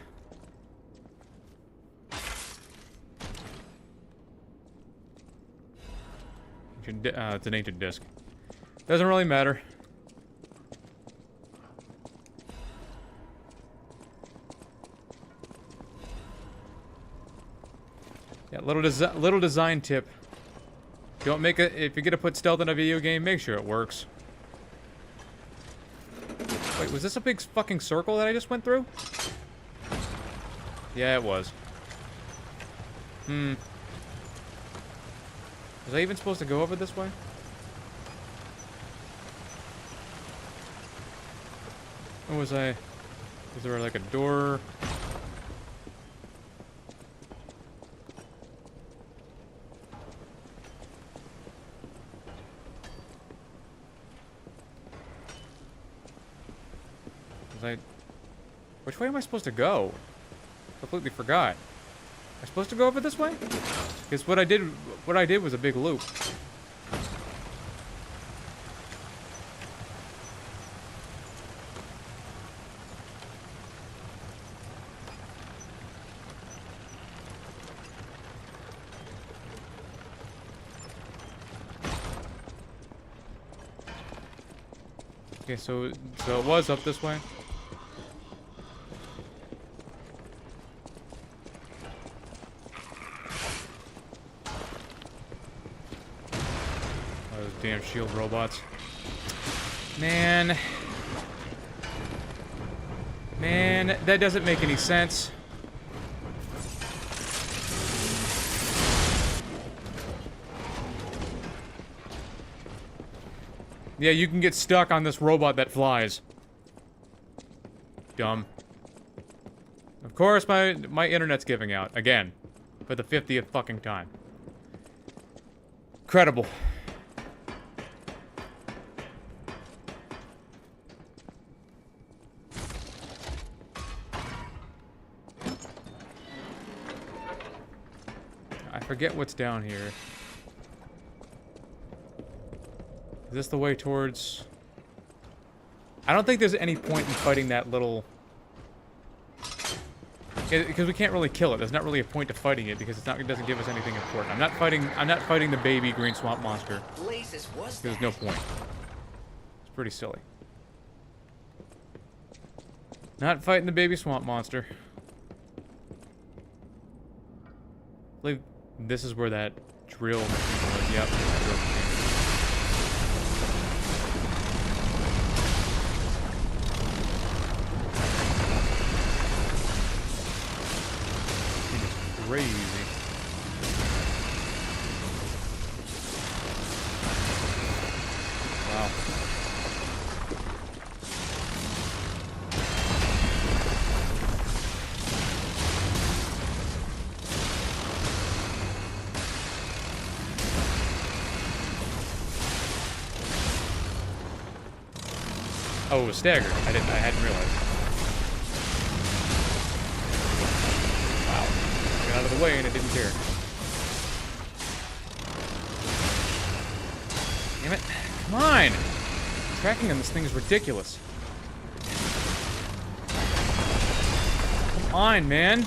It's an ancient disc. Doesn't really matter. Yeah, little design tip. Don't make it if you're gonna put stealth in a video game, make sure it works. Wait, was this a big fucking circle that I just went through? Yeah, it was. Was I even supposed to go over this way? Or was there like a door? Which way am I supposed to go? Completely forgot. Am I supposed to go over this way? Because what I did was a big loop. Okay, so it was up this way. Damn shield robots. Man, that doesn't make any sense. Yeah, you can get stuck on this robot that flies. Dumb. Of course, my internet's giving out again for the 50th fucking time. Incredible. I forget what's down here. Is this the way towards... I don't think there's any point in fighting that little... Because we can't really kill it. There's not really a point to fighting it because it doesn't give us anything important. I'm not fighting the baby green swamp monster. Blazes was that? There's no point. It's pretty silly. Not fighting the baby swamp monster. I believe this is where that drill machine was. Yep. Drill machine. Crazy. Wow. Oh, it was staggered. I hadn't realized. Out of the way and it didn't care. Damn it. Come on! Tracking on this thing is ridiculous. Come on, man.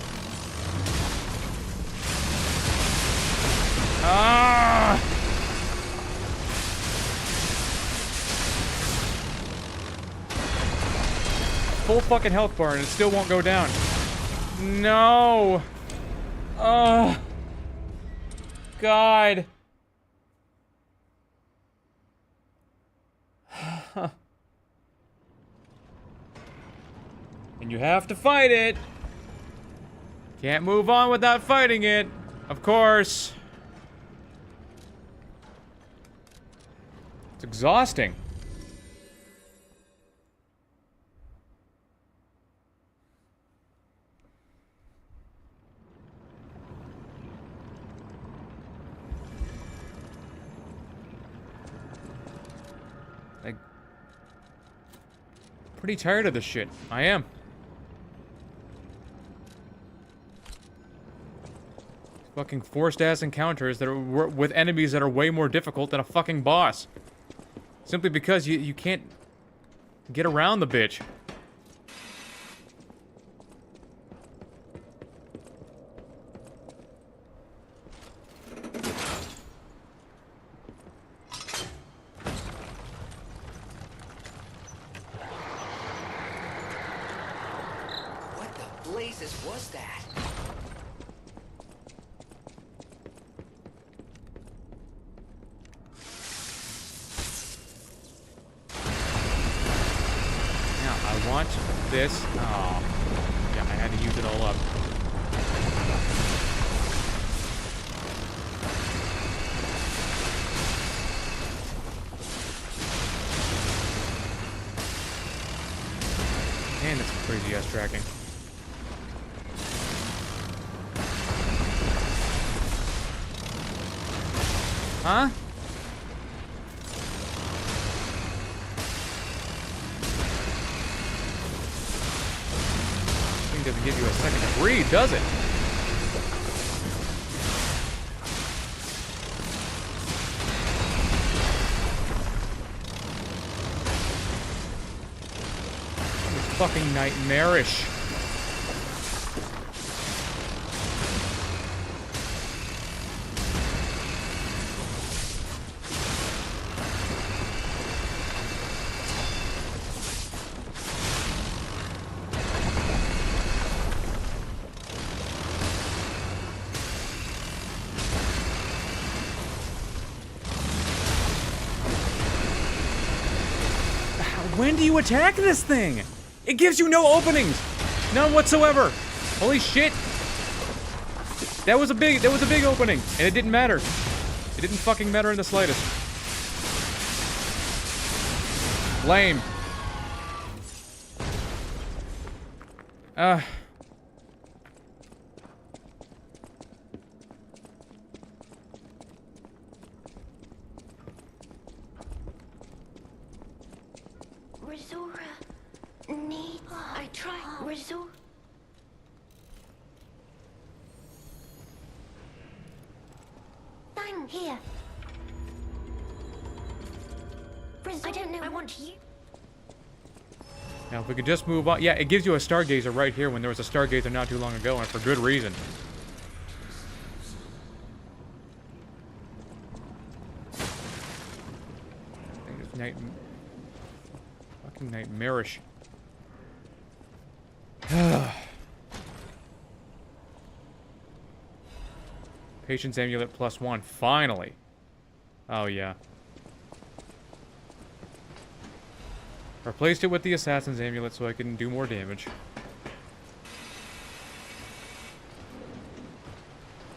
Ah! Full fucking health bar and it still won't go down. No! Oh, God. And you have to fight it. Can't move on without fighting it, of course. It's exhausting. Like, pretty tired of this shit. I am. Fucking forced ass encounters that are with enemies that are way more difficult than a fucking boss. Simply because you can't get around the bitch. Was that? Now, I want this. Oh. Yeah, I had to use it all up. Man, that's some crazy ass tracking. Huh? Thing doesn't give you a second to breathe, does it? It's fucking nightmarish. When do you attack this thing? It gives you no openings. None whatsoever. Holy shit. That was a big opening. And it didn't matter. It didn't fucking matter in the slightest. Lame. I try. Resort. Thank here. I don't know. I want you. Now, if we could just move on. Yeah, it gives you a Stargazer right here when there was a Stargazer not too long ago, and for good reason. I think it's fucking nightmarish. Patience amulet +1. Finally. Oh, yeah. Replaced it with the assassin's amulet so I can do more damage.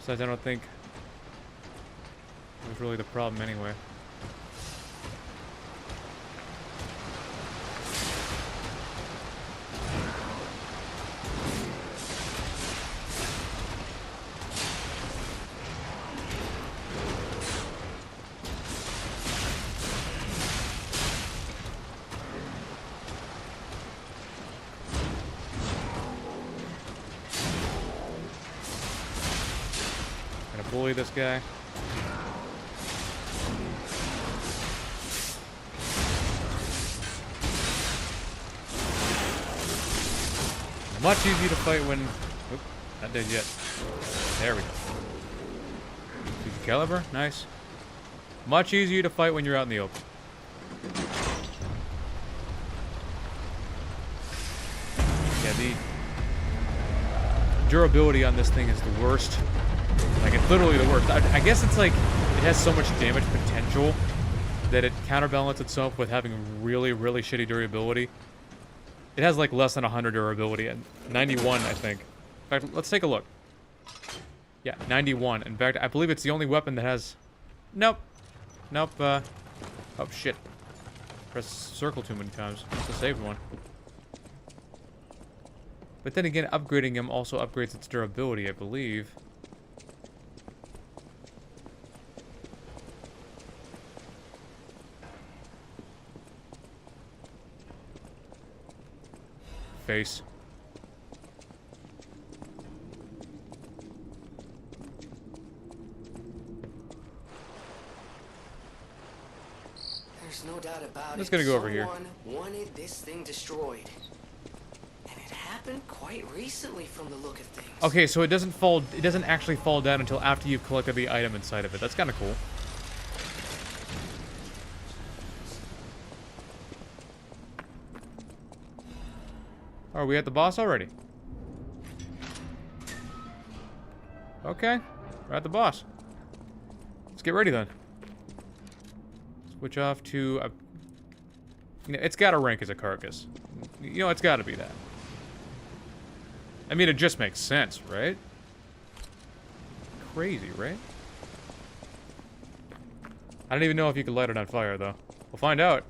Besides, I don't think it was really the problem anyway. Bully this guy. Much easier to fight when... Oop, not dead yet. There we go. Caliber, nice. Much easier to fight when you're out in the open. Yeah, the durability on this thing is the worst. Like, it's literally the worst. I guess it's like, it has so much damage potential that it counterbalances itself with having really, really shitty durability. It has like less than 100 durability, and 91, I think. In fact, let's take a look. Yeah, 91. In fact, I believe it's the only weapon that has... Nope. Nope, oh, shit. Press circle too many times. It's a saved one. But then again, upgrading him also upgrades its durability, I believe. Face. There's no doubt about it. I'm just gonna go over here. Someone wanted this thing destroyed. And it happened quite recently from the look of things. Okay, so it doesn't actually fall down until after you've collected the item inside of it. That's kind of cool. Are we at the boss already? Okay, we're at the boss. Let's get ready then. Switch off to... you know, it's got to rank as a carcass. You know, it's got to be that. I mean, it just makes sense, right? Crazy, right? I don't even know if you can light it on fire, though. We'll find out.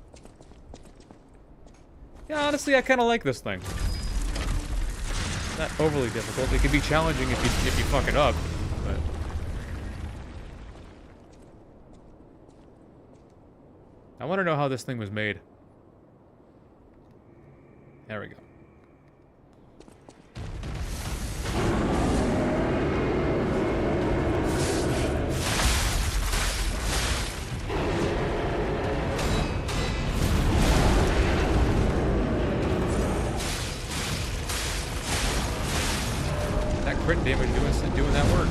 Yeah, honestly, I kind of like this thing. Not overly difficult. It can be challenging if you fuck it up, but... I want to know how this thing was made. There we go. Crit damage doing that work.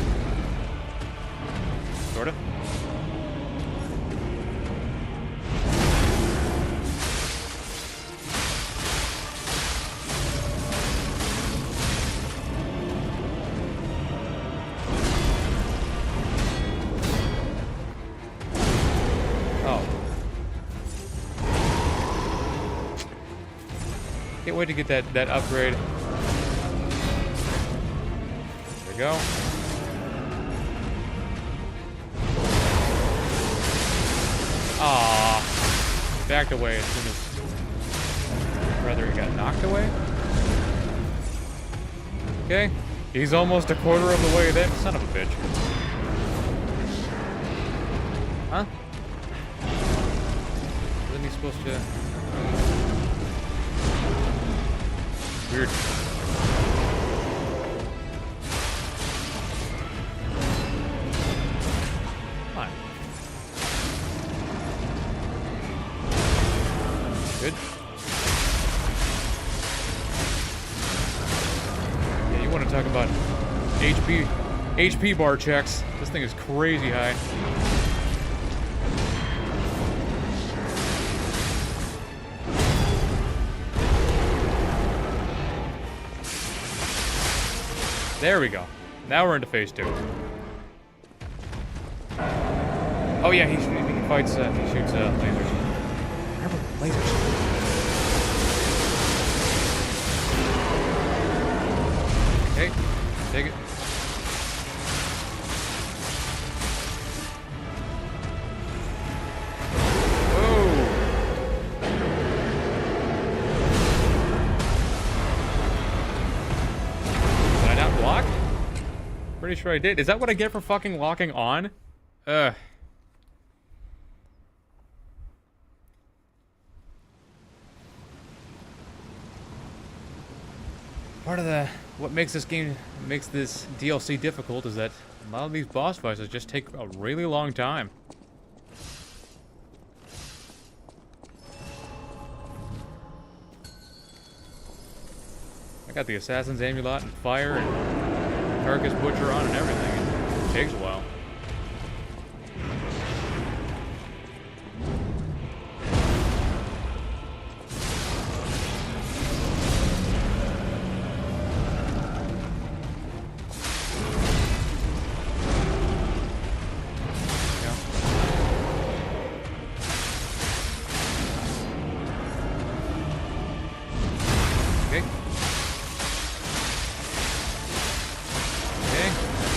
Sort of. Oh. Can't wait to get that upgrade. Go. Ah, backed away as soon as brother got knocked away. Okay, he's almost a quarter of the way there. Son of a bitch. Huh? Wasn't he supposed to? Weird. Good. want to talk about HP bar checks. This thing is crazy high. There we go. Now we're into phase 2. Oh yeah, he fights. He shoots lasers. Remember lasers? Okay, take it. Pretty sure I did. Is that what I get for fucking locking on? Ugh. Part of what makes this DLC difficult is that a lot of these boss fights just take a really long time. I got the Assassin's Amulet and fire and Carcass Butcher on and everything. It takes a while.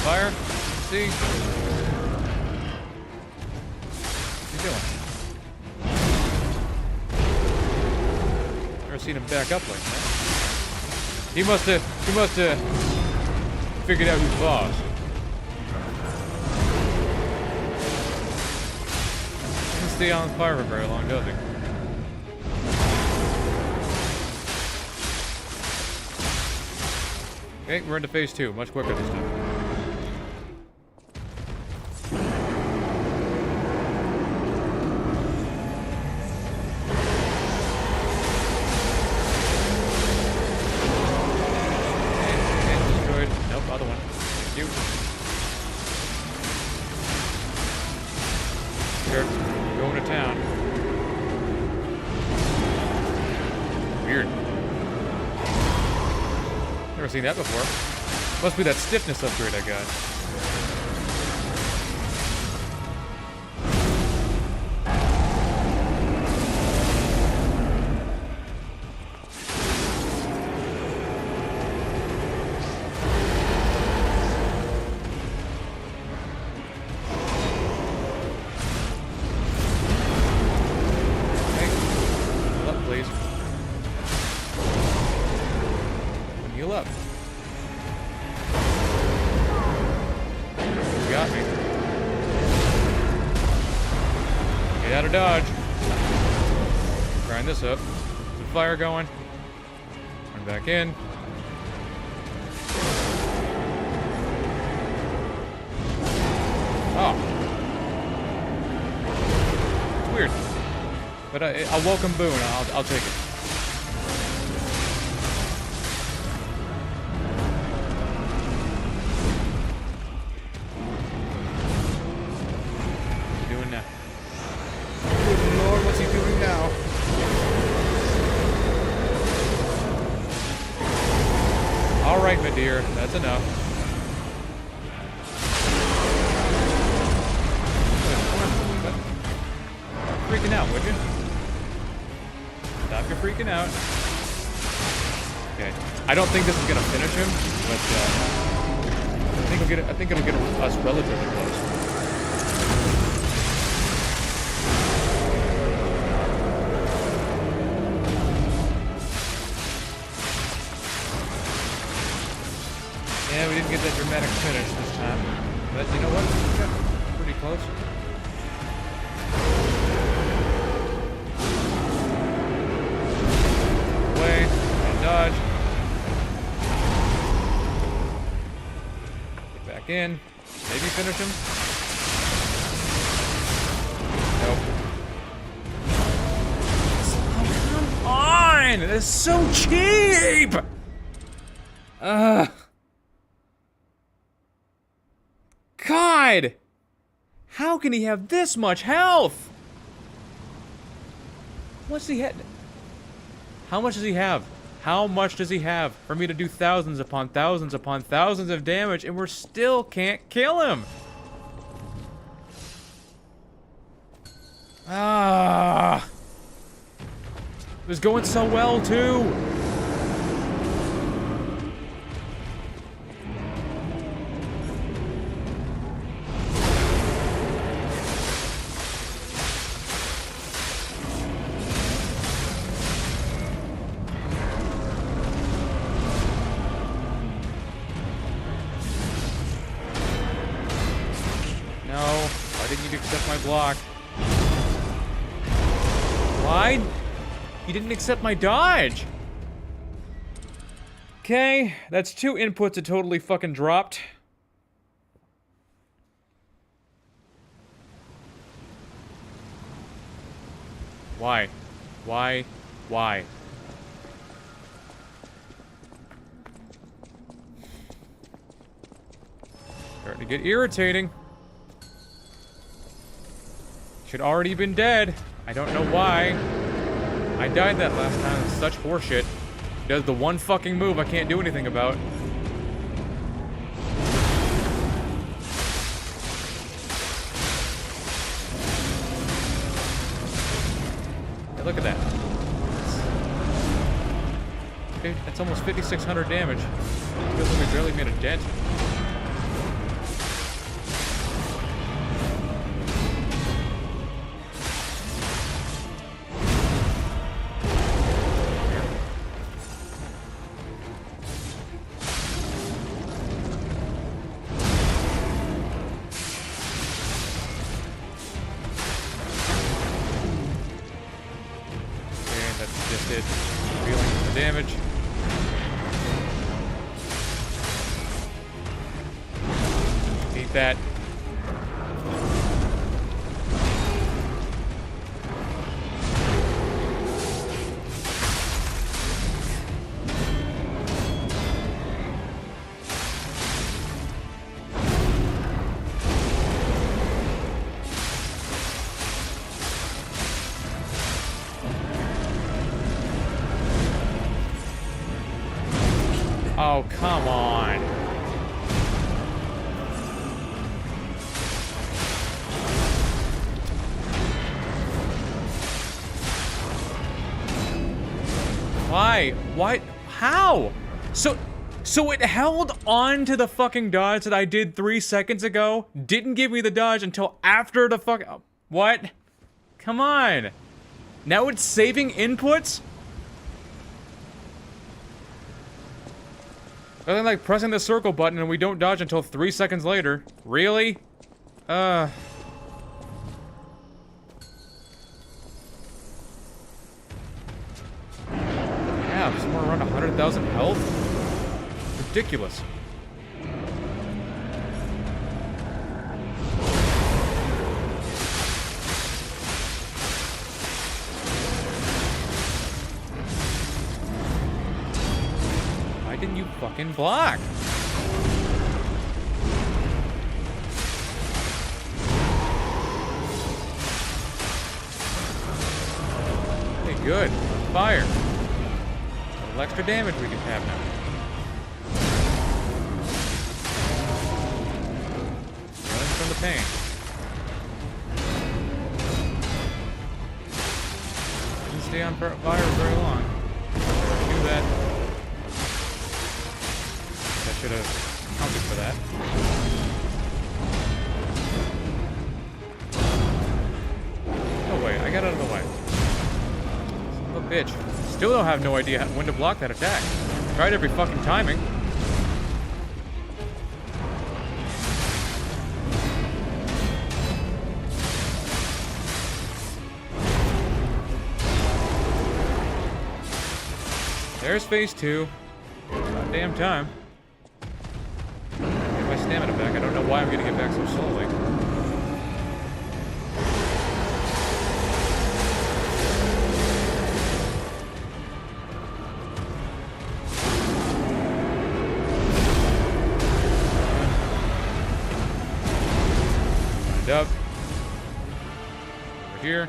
Fire. See? What's he doing? Never seen him back up like that. He must have figured out who's boss. He doesn't stay on fire for very long, does he? Okay, we're into phase 2, much quicker this time. Going to town. Weird. Never seen that before. Must be that stiffness upgrade I got. Heal up. You got me. Get out of dodge. Grind this up. Some fire going. Run back in. Oh. It's weird. But a welcome boon. I'll take it. Alright, my dear, that's enough. Stop freaking out, would you? Stop your freaking out. Okay. I don't think this is gonna finish him, but I think it'll get us relatively close. Yeah, we didn't get that dramatic finish this time. But you know what? We got pretty close. Away. And dodge. Get back in. Maybe finish him. Nope. Oh, come on! That's so cheap! Ugh. God! How can he have this much health? What's he had? How much does he have? How much does he have for me to do thousands upon thousands upon thousands of damage and we still can't kill him? Ah! It was going so well, too! No, why didn't you accept my block? Why? You didn't accept my dodge! Okay, that's 2 inputs that totally fucking dropped. Why? Why? Why? Starting to get irritating. Should already been dead. I don't know why. I died that last time. It's such horseshit. Does the one fucking move I can't do anything about. Hey, look at that. That's almost 5,600 damage. Feels like we barely made a dent. Damage. Eat that. Oh, come on. Why? Why? How? So it held on to the fucking dodge that I did 3 seconds ago? Didn't give me the dodge until after the fuck... What? Come on. Now it's saving inputs? Nothing like pressing the circle button and we don't dodge until 3 seconds later. Really? Yeah, somewhere around 100,000 health? Ridiculous. Why didn't you fucking block? Okay, good. Fire. A little extra damage we can have now. Running from the pain. Didn't stay on fire very long. Do that. I should have counted for that. Oh wait, I got out of the way. Son of a bitch. Still don't have no idea when to block that attack. Tried every fucking timing. There's phase 2. About damn time. Get my stamina back. I don't know why I'm gonna get back so slowly. here.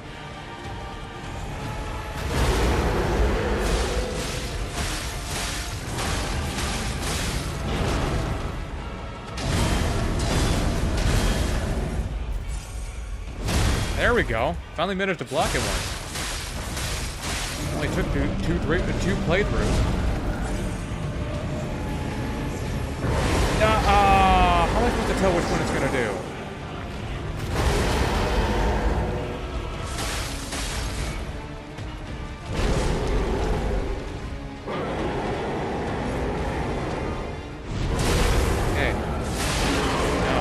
There we go. Finally managed to block it once. Only took two playthroughs. How am I supposed to tell which one it's gonna do? Okay. No.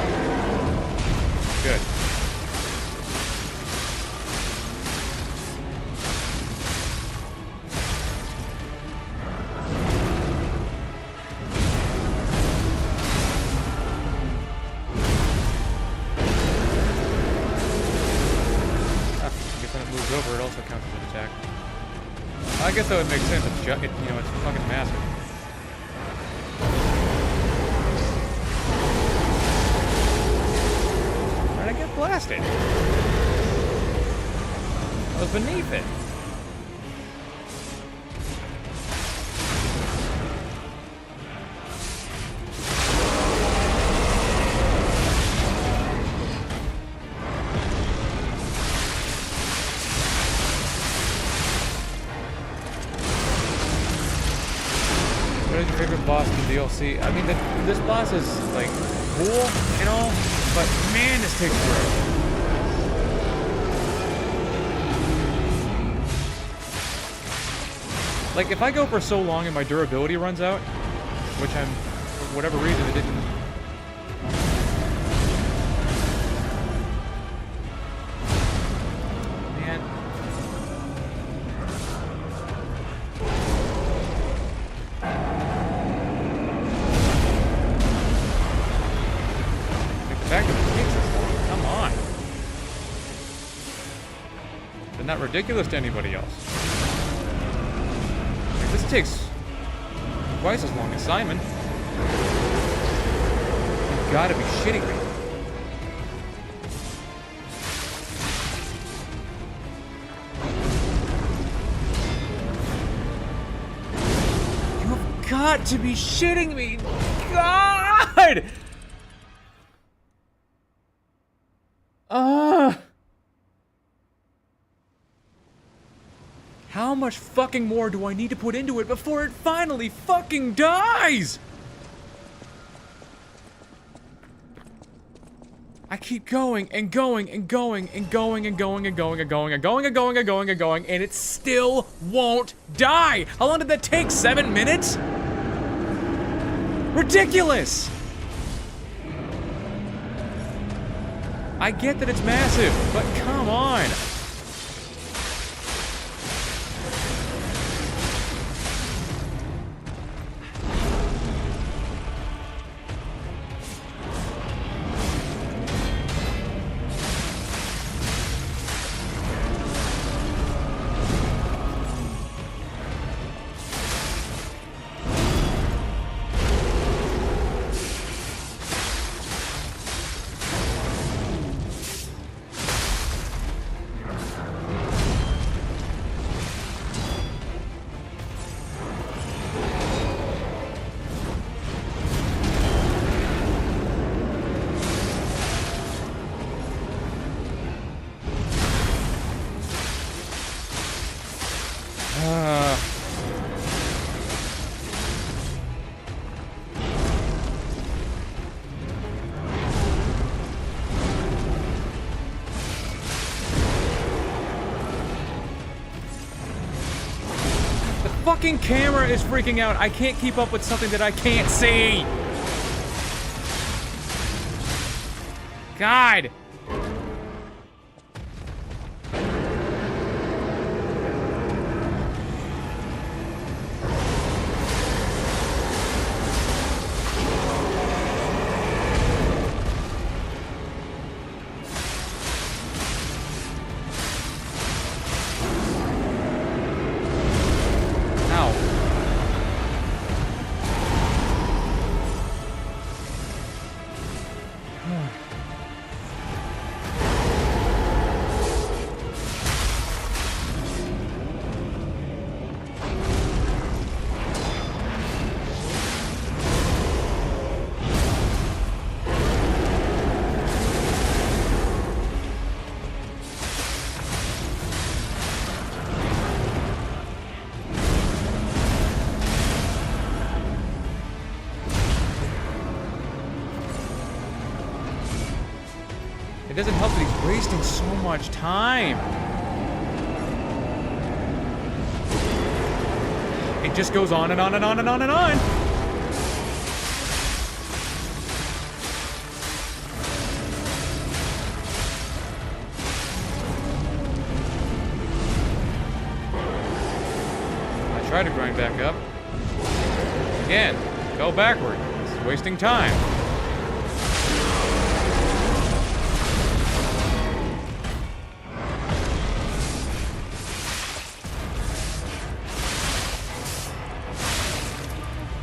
Good. Over, it also counts as an attack. I guess that would make sense. It's you know, it's fucking massive. How did I get blasted? I was beneath it. What is your favorite boss in the DLC? I mean, this boss is, like, cool and all, but man, this takes forever. Like, if I go for so long and my durability runs out, which for whatever reason, it didn't... Not ridiculous to anybody else. Like, this takes twice as long as Simon. You gotta be shitting me. You've got to be shitting me. God! How much fucking more do I need to put into it before it finally fucking dies? I keep going and going and going and going and going and going and going and going and going and going and going, and it still won't die. How long did that take? 7 minutes? Ridiculous! I get that it's massive, but come on. Fucking camera is freaking out. I can't keep up with something that I can't see. God. doesn't help that he's wasting so much time. It just goes on and on and on and on and on. I try to grind back up. Again, go backward. This is wasting time.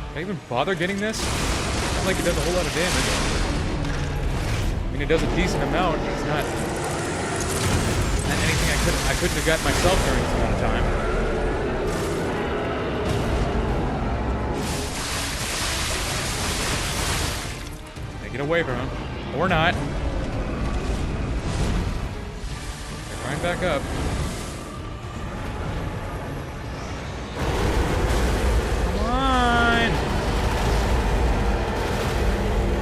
Can I even bother getting this? It's not like it does a whole lot of damage. I mean, it does a decent amount, but it's not anything I couldn't have got myself during this amount of time. Okay, get away from him. Or not. Okay, grind back up.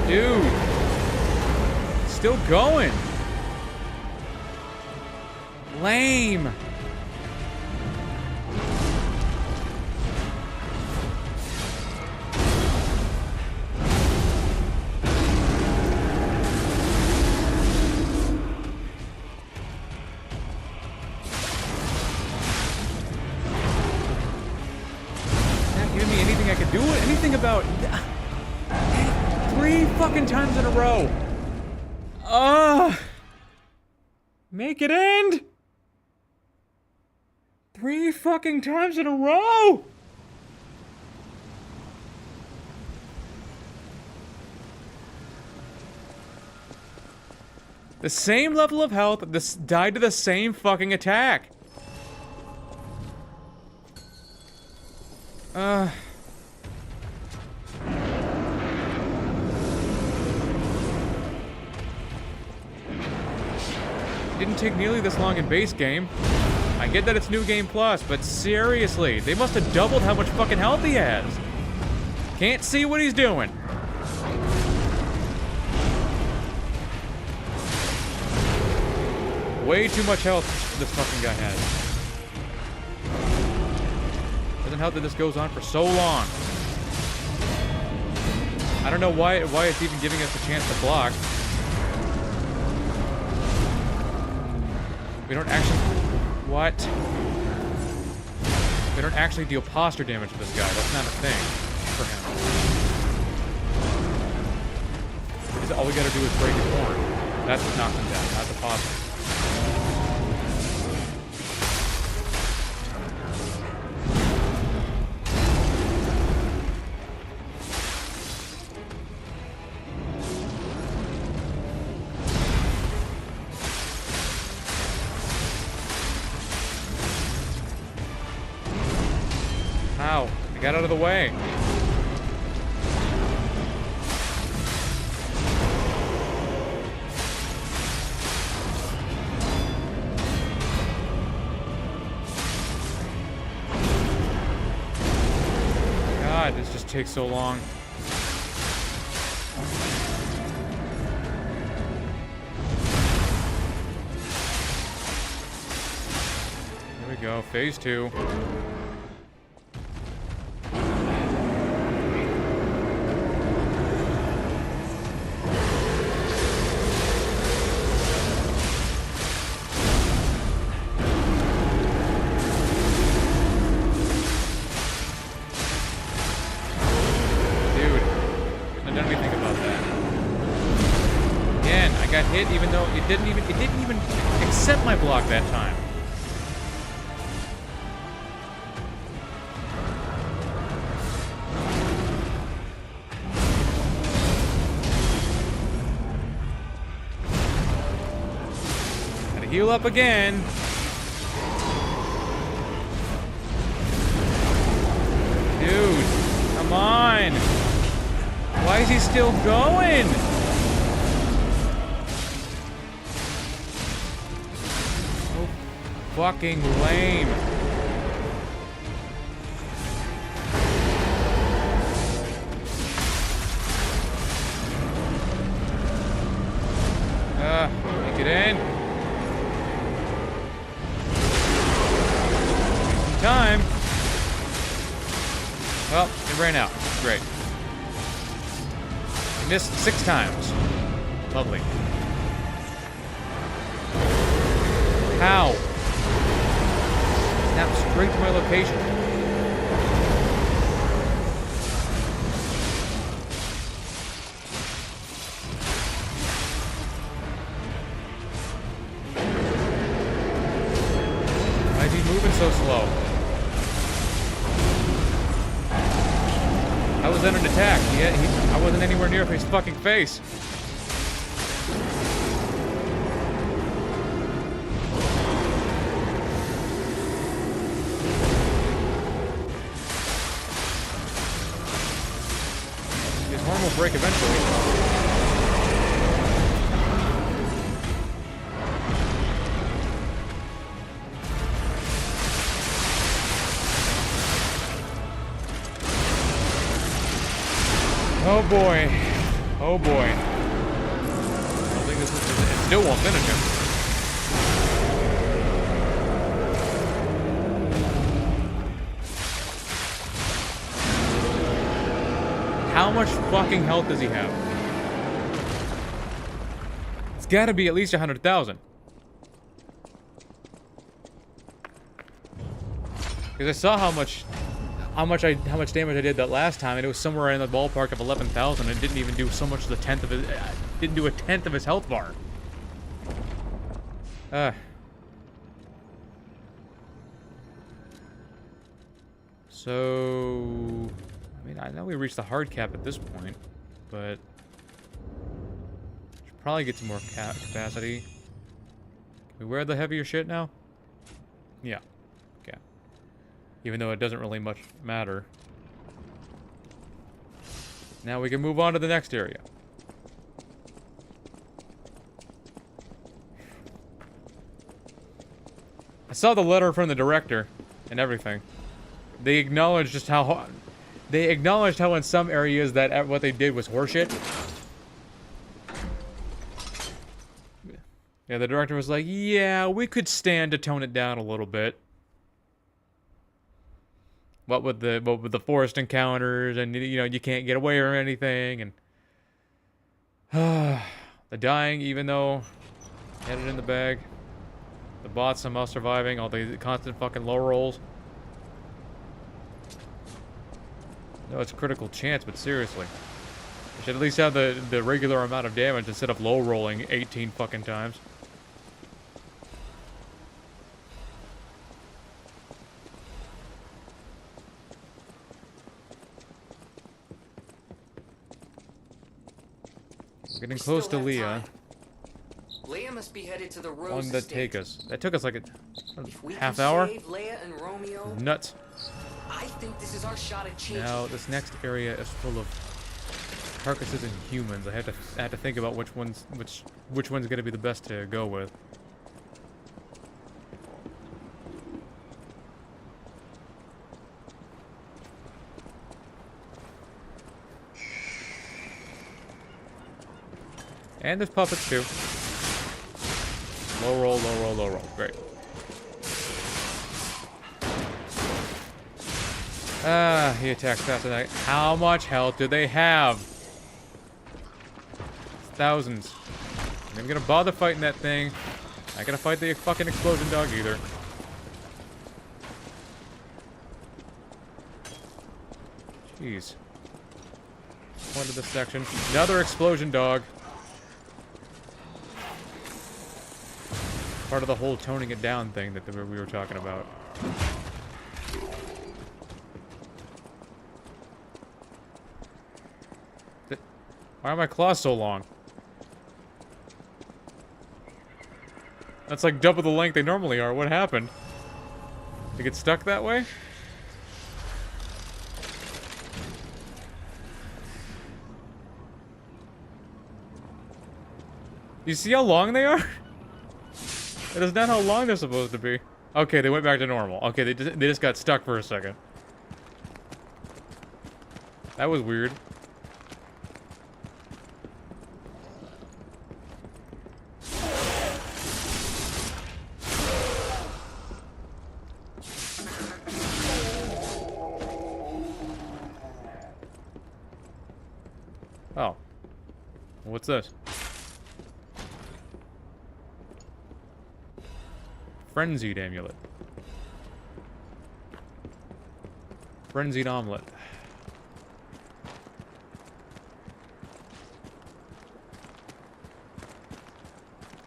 Dude, still going. Lame. Not giving me anything I could do. Anything about. 3 fucking times in a row. Make it end. 3 fucking times in a row. The same level of health, this died to the same fucking attack. Didn't take nearly this long in base game. I get that it's New Game Plus, but seriously, they must have doubled how much fucking health he has. Can't see what he's doing. Way too much health this fucking guy has. Doesn't help that this goes on for so long. I don't know why it's even giving us a chance to block. We don't actually... What? We don't actually deal posture damage to this guy. That's not a thing for him. All we gotta do is break his horn. That's what knocks him down, not the posture. Ow, I got out of the way. God, this just takes so long. Here we go, phase 2. Hit, even though it didn't even accept my block that time. Gotta heal up again. Dude, come on. Why is he still going? Fucking lame. Make it ran out. Great. Missed 6 times. Lovely. How? Snap straight to my location. Why is he moving so slow? I was under an attack. I wasn't anywhere near his fucking face. His horn will break eventually. Oh boy. Oh boy. I don't think this is, it still won't finish him. How much fucking health does he have? It's gotta be at least 100,000. Because I saw how much damage I did that last time, and it was somewhere in the ballpark of 11,000. It didn't even do so much as a tenth of his. Didn't do a tenth of his health bar. So, I mean, I know we reached the hard cap at this point, but should probably get some more capacity. Can we wear the heavier shit now? Yeah. Okay. Even though it doesn't really much matter. Now we can move on to the next area. I saw the letter from the director and everything. They acknowledged just how in some areas that what they did was horseshit. Yeah, the director was like, "Yeah, we could stand to tone it down a little bit." What with the forest encounters, and you know you can't get away or anything, and the dying, even though had it in the bag, the bots somehow surviving, all the constant fucking low rolls. No, it's a critical chance, but seriously, you should at least have the regular amount of damage instead of low rolling 18 fucking times. We're getting close to Leia. Leia must be headed to the Rose How long did that Estate. take us? That took us like a If we half can hour? save Leia and Romeo, Nuts. I think this is our shot at changing. Now this next area is full of carcasses and humans. I have to think about which one's gonna be the best to go with. And there's puppets too. Low roll, low roll, low roll. Great. He attacks faster than I... How much health do they have? Thousands. I'm not gonna bother fighting that thing. Not gonna fight the fucking explosion dog either. Jeez. Point of this section. Another explosion dog. Part of the whole toning it down thing that we were talking about. Why are my claws so long? That's like double the length they normally are. What happened? They get stuck that way? You see how long they are? That is not how long they're supposed to be. Okay, they went back to normal. Okay, they just got stuck for a second. That was weird. Oh. What's this? Frenzied amulet. Frenzied omelet.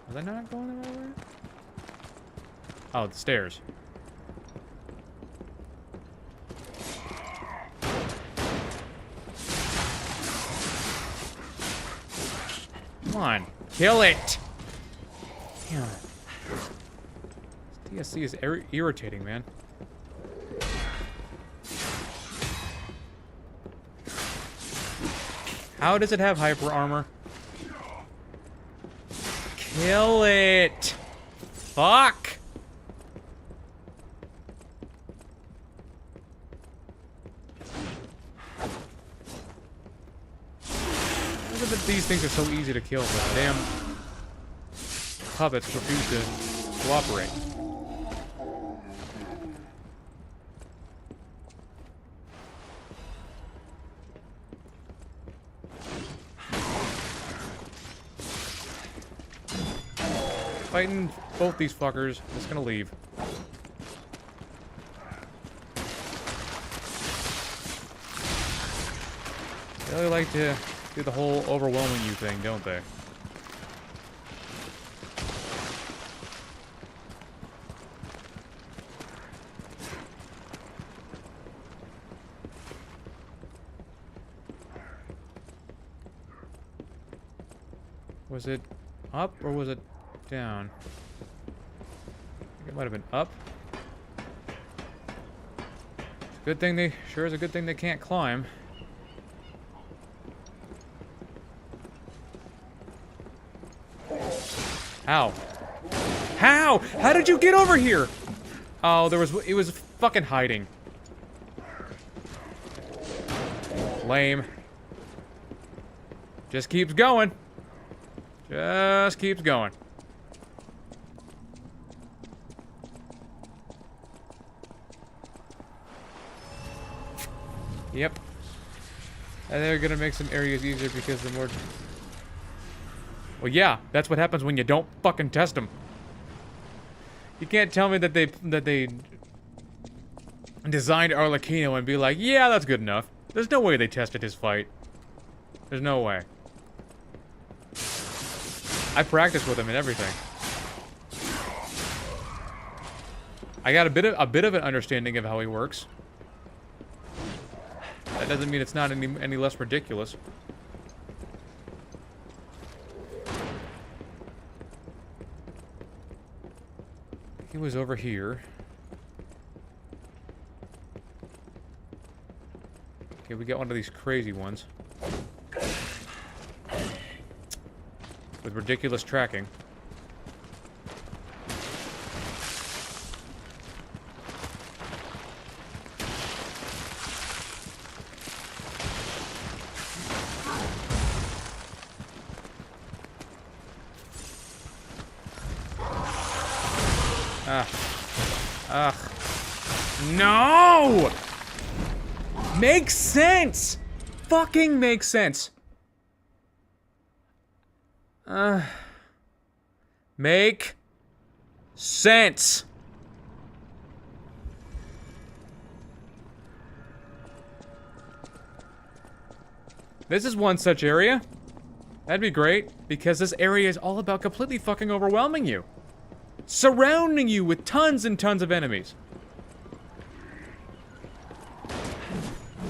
Was I not going the right way? Oh, the stairs. Come on, kill it! Damn it. This DSC is irritating, man. How does it have hyper armor? Kill it! Fuck! Look at that these things are so easy to kill, but the damn puppets refuse to cooperate. Fighting both these fuckers. I'm just gonna leave. They really like to do the whole overwhelming you thing, don't they? Was it up or was it down? I think it might have been up. It's a good thing they, sure is a good thing they can't climb. How? How? How did you get over here? Oh, it was fucking hiding. Lame. Just keeps going. Just keeps going. Yep. And they're gonna make some areas easier because the more... Well, yeah, that's what happens when you don't fucking test them. You can't tell me that they designed Arlecchino and be like, yeah, that's good enough. There's no way they tested his fight. There's no way. I practiced with him and everything. I got a bit of an understanding of how he works. That doesn't mean it's not any less ridiculous. He was over here. Okay, we got one of these crazy ones. With ridiculous tracking. Ugh. No! Makes sense! Fucking makes sense. Make sense. This is one such area. That'd be great, because this area is all about completely fucking overwhelming you. Surrounding you with tons and tons of enemies.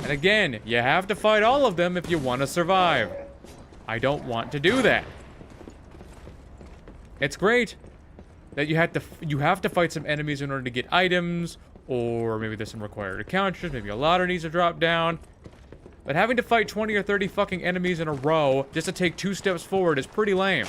And again, you have to fight all of them if you want to survive. I don't want to do that. It's great that you have to fight some enemies in order to get items, or maybe there's some required encounters, maybe a ladder needs to drop down. But having to fight 20 or 30 fucking enemies in a row just to take 2 steps forward is pretty lame.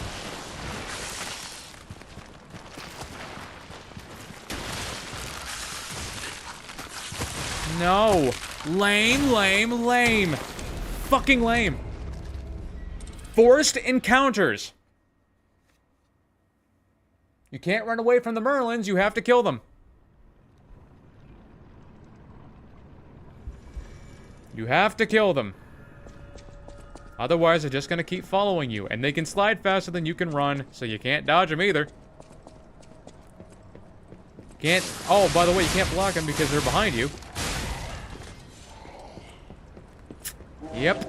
No. Lame, lame, lame. Fucking lame. Forced encounters. You can't run away from the Merlins, you have to kill them. You have to kill them. Otherwise, they're just gonna keep following you. And they can slide faster than you can run, so you can't dodge them either. Can't... Oh, by the way, you can't block them because they're behind you. Yep.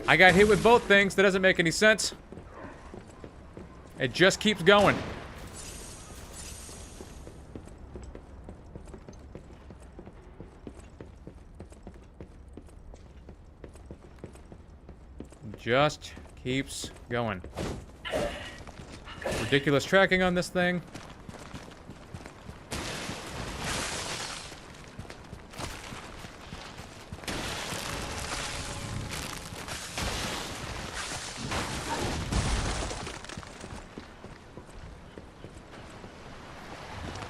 I got hit with both things. That doesn't make any sense. It just keeps going. Just keeps going. Ridiculous tracking on this thing.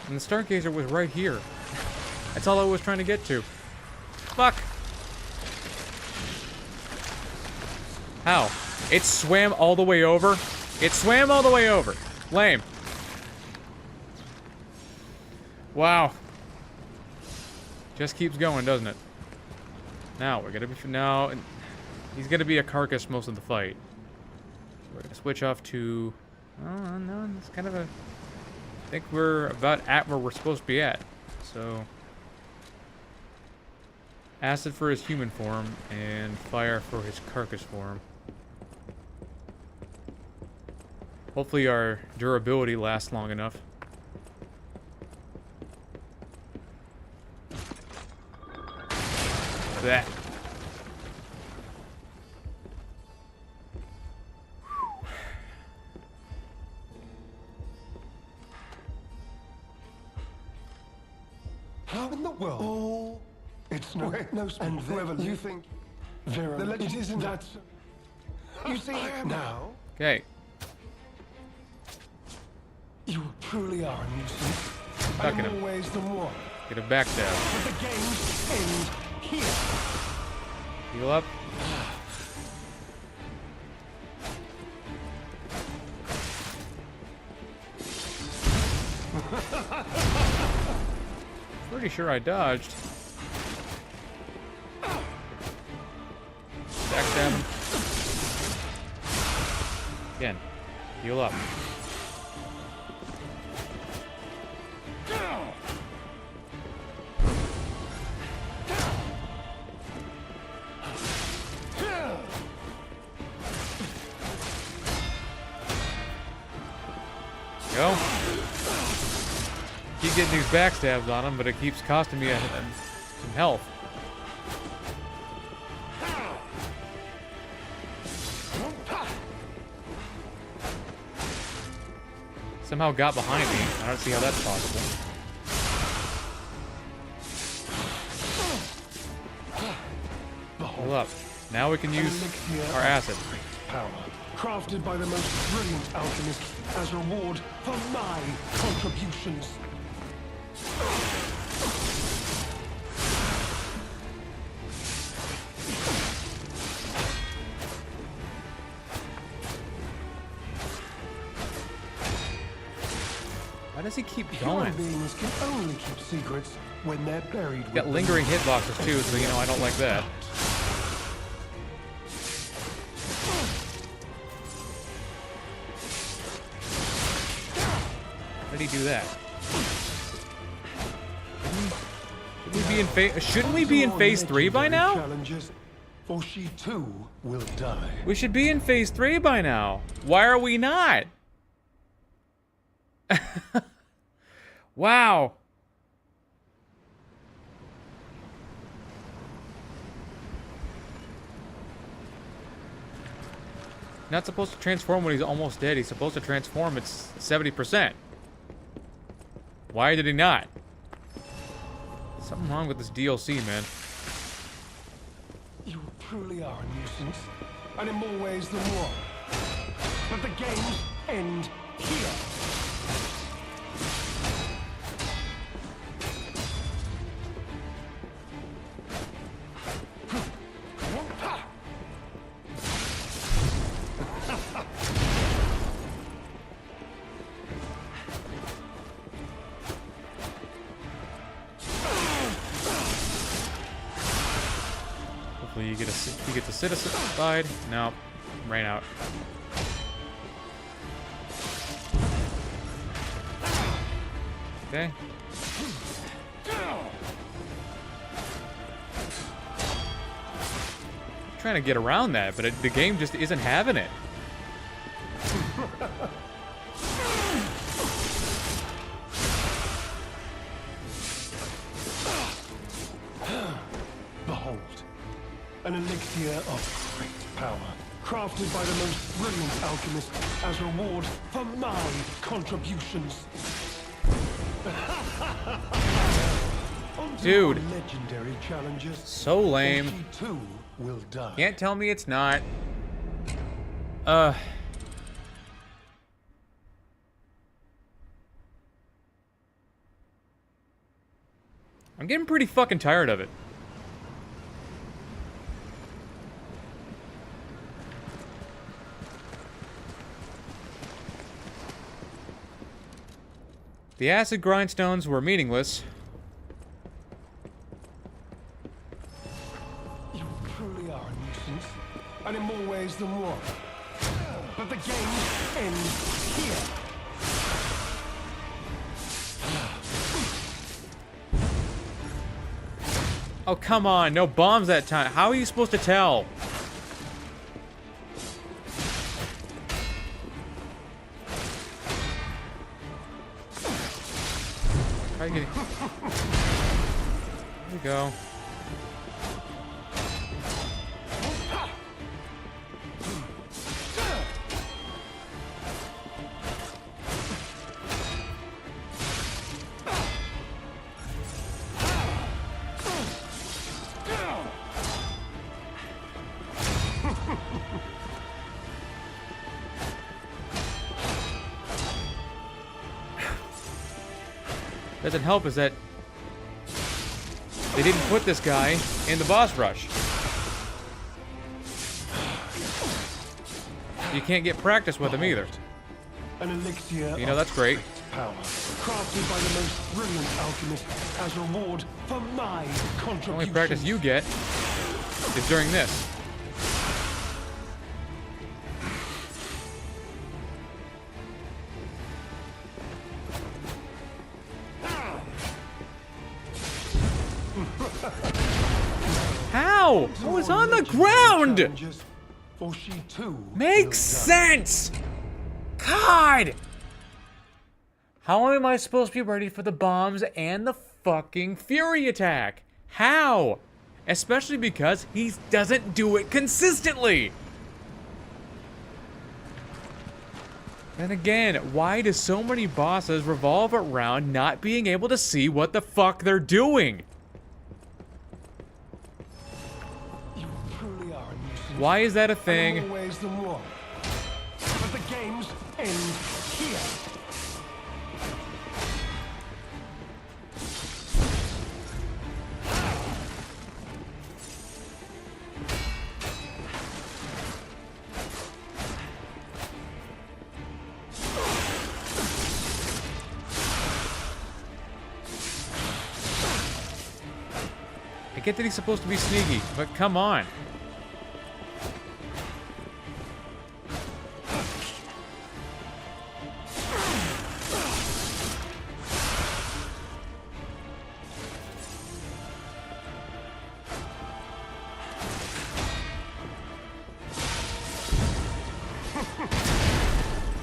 And the Stargazer was right here. That's all I was trying to get to. Fuck! How? It swam all the way over? It swam all the way over. Lame. Wow. Just keeps going, doesn't it? Now, we're gonna be... Now, he's gonna be a carcass most of the fight. So we're gonna switch off to... Oh, no, it's kind of a... I think we're about at where we're supposed to be at. So... Acid for his human form, and fire for his carcass form. Hopefully our durability lasts long enough. That. How in the world? Oh, it's no, and whoever you think, Véronique, it isn't that. You see now. Okay. You truly are a nuisance. Stuck in In him. more ways than one. Get a backstab. But the games end here. Heal up. Pretty sure I dodged. Backstab him. Again. Heal up. Go. Keep getting these backstabs on him, but it keeps costing me some health. Somehow got behind me. I don't see how that's possible. Hold up. Now we can use our acid. Power, crafted by the most brilliant alchemist as reward for my contributions. Why does he keep Human going? beings can only keep secrets when they're buried with Got lingering hitboxes too, so you know I don't like that. How did he do that? Shouldn't we be in phase 3 by now? Challenges, or she too will die. We should be in phase 3 by now. Why are we not? Wow. Not supposed to transform when he's almost dead. He's supposed to transform at 70%. Why did he not? Something wrong with this DLC, man. You truly are a nuisance, and in more ways than one. But the games end here. Hopefully you get to sit aside. No, ran out. Okay. Trying to get around that, but the game just isn't having it. Behold, an elixir of great power, crafted by the most brilliant alchemist as reward for my contributions. Dude. Legendary challenges. So lame. Or she too will die. Can't tell me it's not. I'm getting pretty fucking tired of it. The acid grindstones were meaningless. You truly are a nuisance, and in more ways than one. But the game ends here. Oh, come on. No bombs that time. How are you supposed to tell? Try getting... There we go. Doesn't help is that they didn't put this guy in the boss rush. You can't get practice with him either. An elixir You know, that's great. power, crafted by the most brilliant alchemist as reward for my contributions. The only practice you get is during this. How? I was on the ground! For she too Makes sense! God! How am I supposed to be ready for the bombs and the fucking fury attack? How? Especially because he doesn't do it consistently! And again, why do so many bosses revolve around not being able to see what the fuck they're doing? Why is that a thing? In more ways than one. But the games end here. I get that he's supposed to be sneaky, but come on.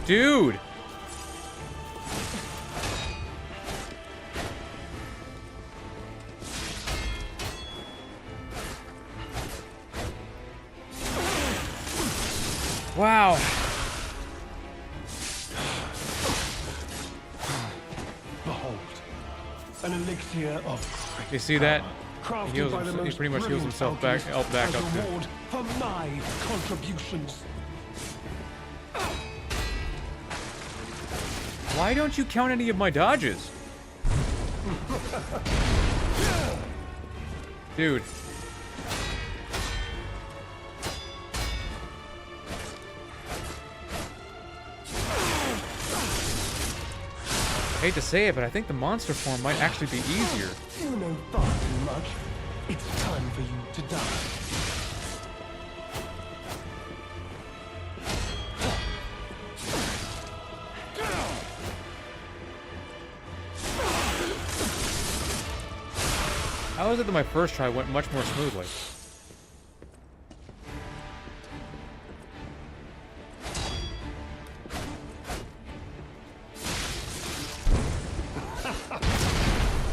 Dude! Wow. Behold, an elixir of You see that? crafted He heals by the himself, he most pretty much heals brilliant himself back, alchemist back as up to. reward for my contributions. Why don't you count any of my dodges? Dude. I hate to say it, but I think the monster form might actually be easier. You know far too much. It's time for you to die. How is it that my first try went much more smoothly?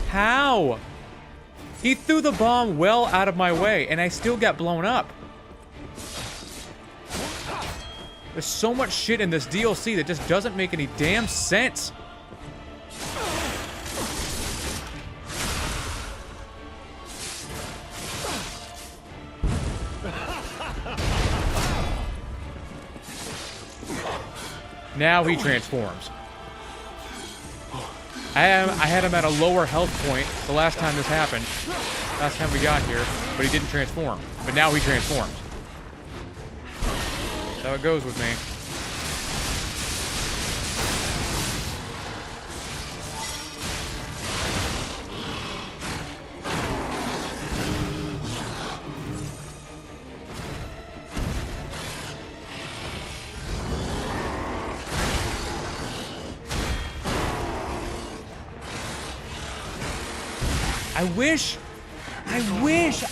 How? He threw the bomb well out of my way, and I still got blown up. There's so much shit in this DLC that just doesn't make any damn sense. Now he transforms. I had him at a lower health point the last time this happened. Last time we got here, but he didn't transform. But now he transforms. That's how it goes with me.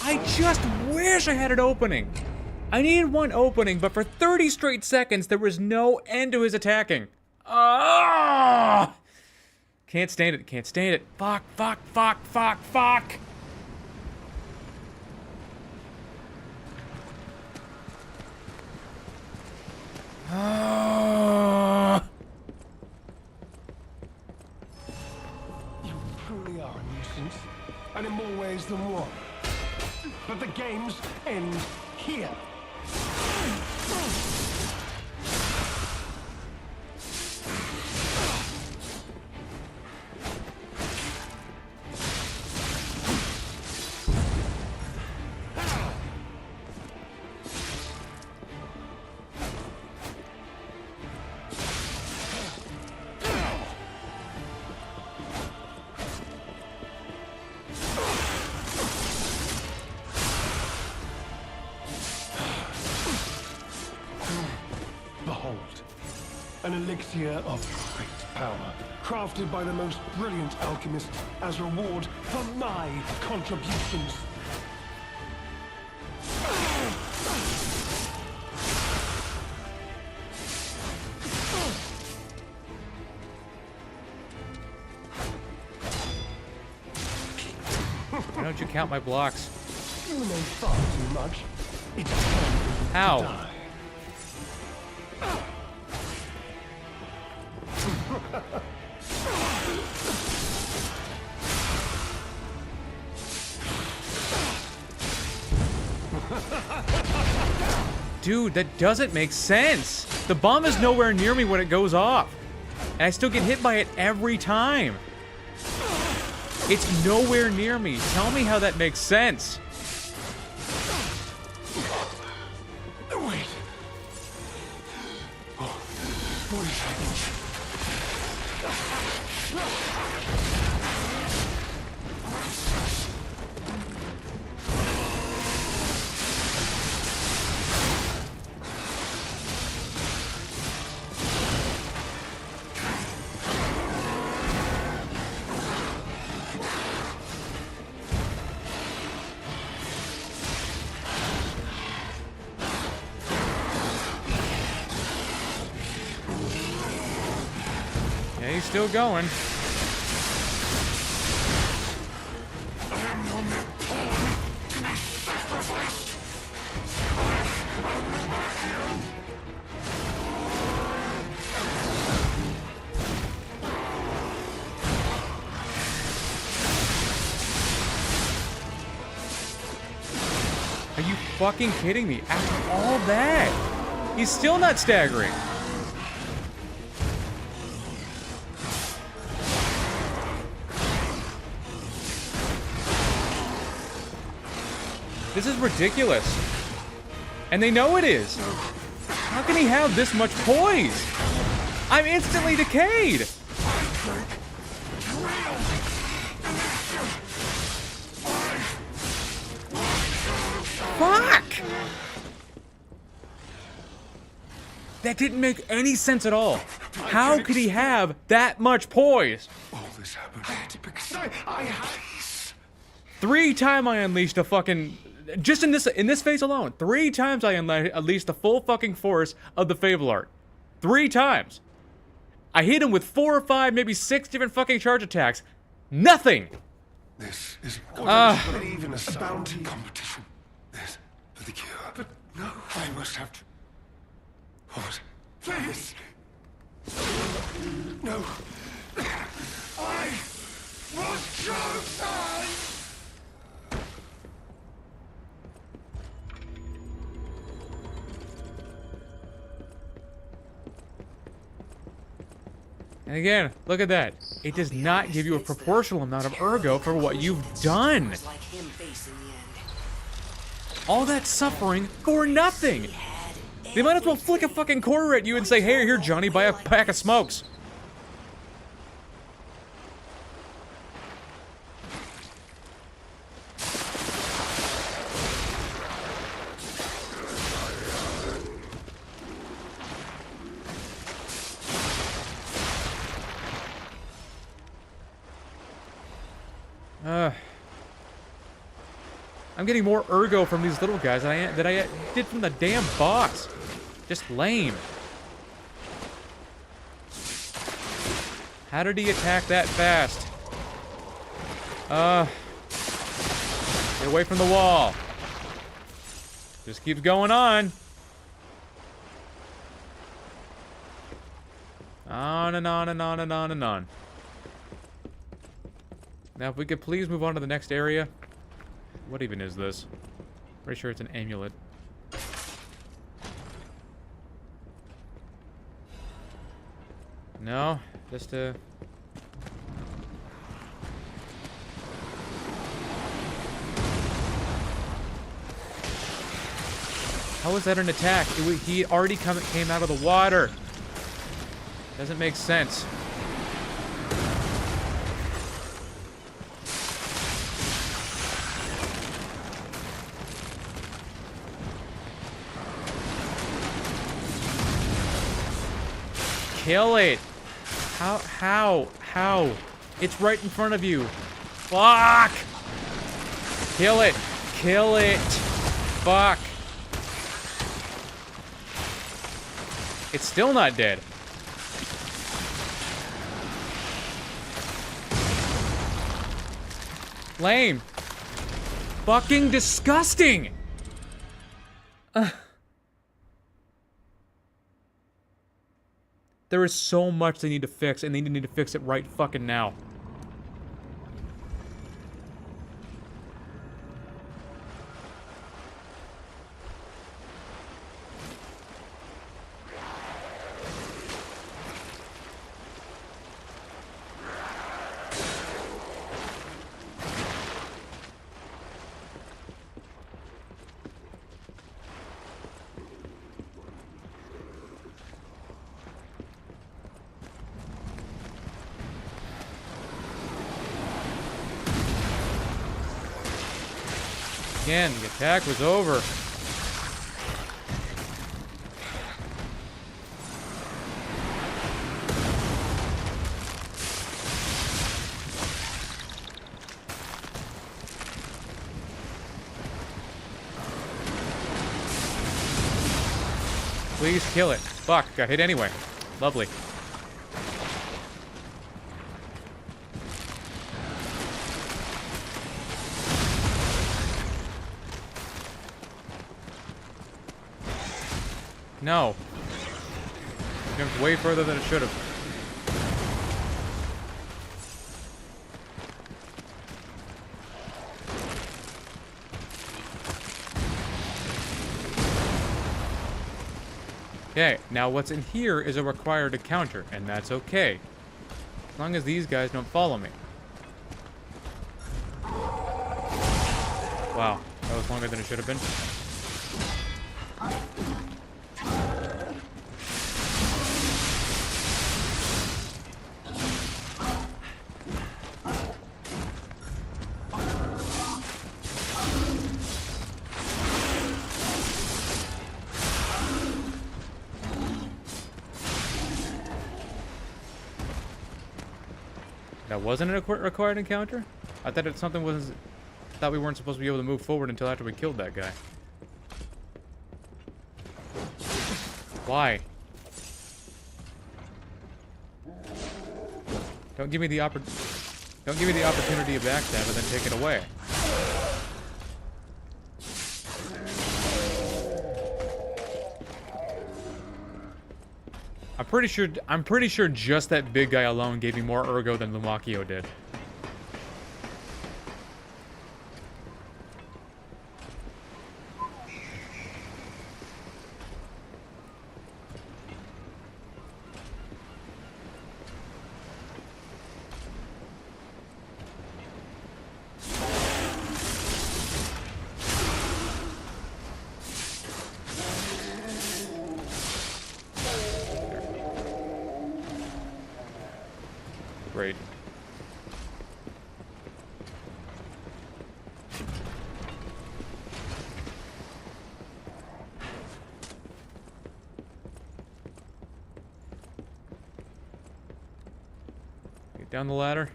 I just wish I had an opening. I needed one opening, but for 30 straight seconds, there was no end to his attacking. Ah! Can't stand it, can't stand it. Fuck, fuck, fuck, fuck, fuck. Ah! You truly are a nuisance, and in more ways than one. But the games end here. An elixir of great power, crafted by the most brilliant alchemist as reward for my contributions. Why don't you count my blocks? You know far too much. It's time to How? die. Dude, that doesn't make sense. The bomb is nowhere near me when it goes off. And I still get hit by it every time. It's nowhere near me. Tell me how that makes sense. Wait. What is happening? Yeah, he's still going. Are you fucking kidding me? After all that, he's still not staggering. This is ridiculous. And they know it is. How can he have this much poise? I'm instantly decayed. Fuck! That didn't make any sense at all. How could he have that much poise? All this happened because I had... 3 times I unleashed a fucking... Just in this phase alone, 3 times I unleashed the full fucking force of the Fable Art. 3 times. I hit him with 4 or 5, maybe 6 different fucking charge attacks. Nothing! This is not even a bounty competition. This for the cure. But no, I must have to. What? Please! No! I was chosen! And again, look at that. It does not give you a proportional amount of ergo for what you've done. All that suffering for nothing. They might as well flick a fucking quarter at you and say, hey, here, Johnny, buy a pack of smokes. I'm getting more ergo from these little guys than I did from the damn boss. Just lame. How did he attack that fast? Get away from the wall. Just keeps going on. On and on and on and on and on. Now, if we could please move on to the next area. What even is this? Pretty sure it's an amulet. No, just a... How was that an attack? He already came out of the water. Doesn't make sense. Kill it! How? It's right in front of you. Fuck! Kill it! Kill it! Fuck! It's still not dead. Lame. Fucking disgusting! There is so much they need to fix, and they need to fix it right fucking now. Again, the attack was over. Please kill it. Fuck, got hit anyway. Lovely. No. It jumped way further than it should have. Okay, now what's in here is a required encounter, and that's okay. As long as these guys don't follow me. Wow, that was longer than it should have been. That wasn't a required encounter? I thought something was thought we weren't supposed to be able to move forward until after we killed that guy. Why? Don't give me the opportunity to backstab and then take it away. I'm pretty sure just that big guy alone gave me more ergo than Lumakio did. Great. Get down the ladder.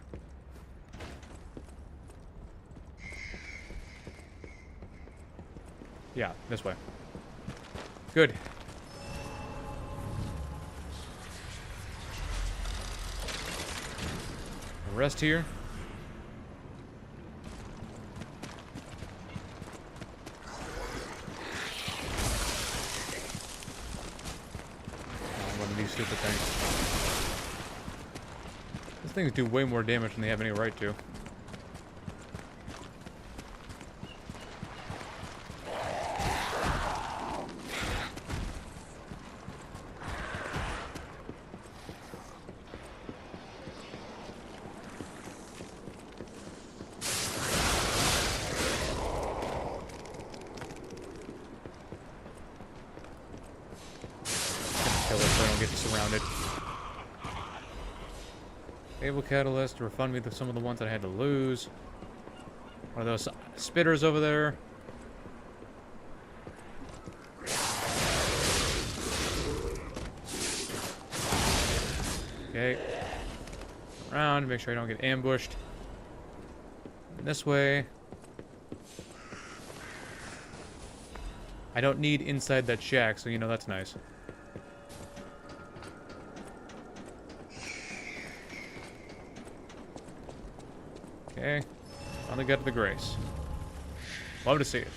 Yeah, this way. Good. Rest here. Oh, one of these stupid things. These things do way more damage than they have any right to. Kill it so I don't get surrounded. Able catalyst to refund me some of the ones that I had to lose. One of those spitters over there. Okay. Around, make sure I don't get ambushed. And this way. I don't need inside that shack, so you know that's nice. Okay. Finally got to the Grace. Love to see it.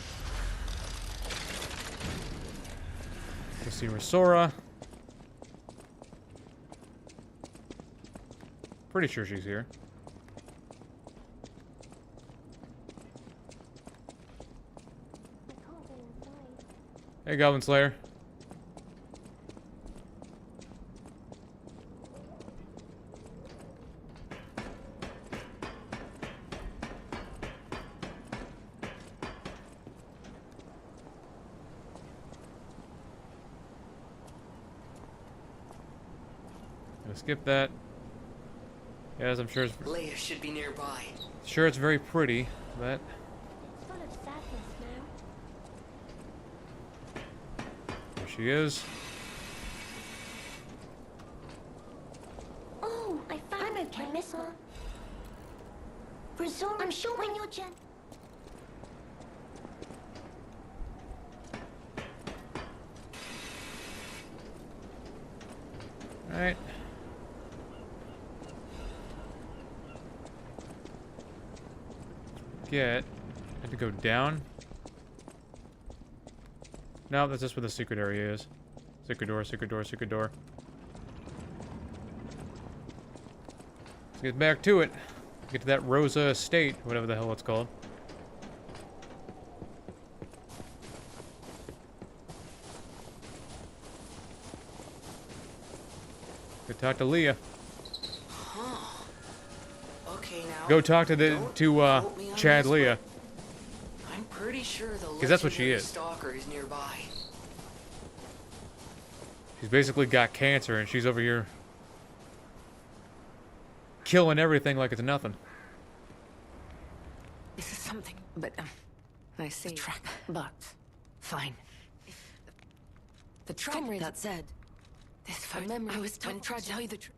Let's see Rosora. Pretty sure she's here. Hey, Goblin Slayer. Gonna skip that. Yes, I'm sure it's... Leia should be nearby. Sure, it's very pretty, but... It's full of sadness now. There she is. Oh, I found okay, Miss Ma. Rosora, I'm sure when you're gen... Alright. Get... I have to go down? No, that's just where the secret area is. Secret door, secret door, secret door. Let's get back to it. Get to that Rosa estate, whatever the hell it's called. Go talk to Leia. Huh. Okay, now. Go talk to quote me on Chad this, Leia. but I'm pretty sure the 'Cause that's what she legendary is. stalker is nearby. She's basically got cancer and she's over here killing everything like it's nothing. This is something, but I see. The track, but fine. The track. That said, this phone. Memory. I was told. Tried to tell you the truth.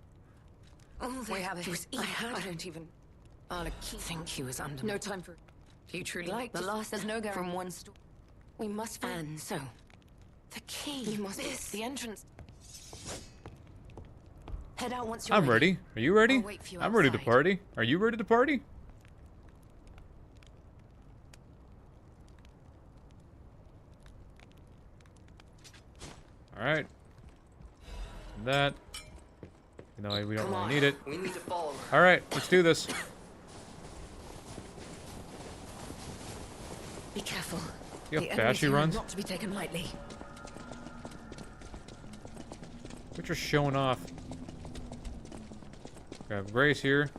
Oh, we have it. Was I don't even. Arlecchino. Think he was under. No time for. Do you truly like the last? There's no going from one store. We must find. And so, the key. You must. The entrance. Head out once you're I'm ready. Are you ready? I'll wait for you I'm ready to outside. party. Are you ready to party? Alright. That. No, we don't Come really on. need it. We need to follow her. Alright, let's do this. Be careful. See how The fast enemy's she here, runs? not to be taken lightly. We're just showing off. We have Grace here.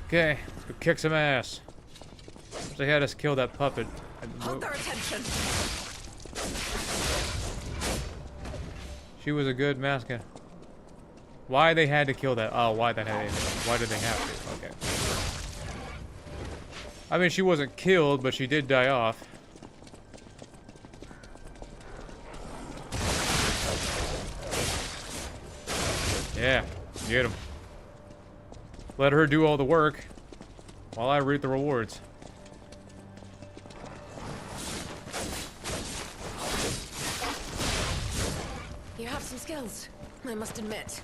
Okay, let's go kick some ass. They had us kill that puppet. Hold their attention. She was a good mascot. Why they had to kill that? Oh, why that had? Why did they have to? Okay. I mean, she wasn't killed, but she did die off. Yeah, get him. Let her do all the work while I reap the rewards. You have some skills, I must admit.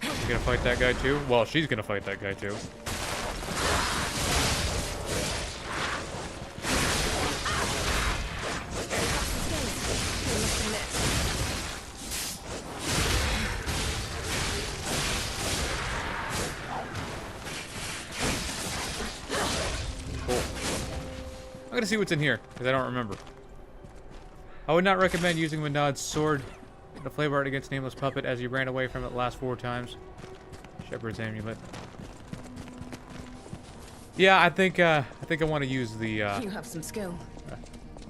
You gonna fight that guy too? Well, she's gonna fight that guy too. Cool. I'm gonna see what's in here, because I don't remember. I would not recommend using Menad's sword, the flavor art against Nameless Puppet, as he ran away from it last 4 times. Shepherd's amulet. Yeah, I think I want to use the. You have some skill.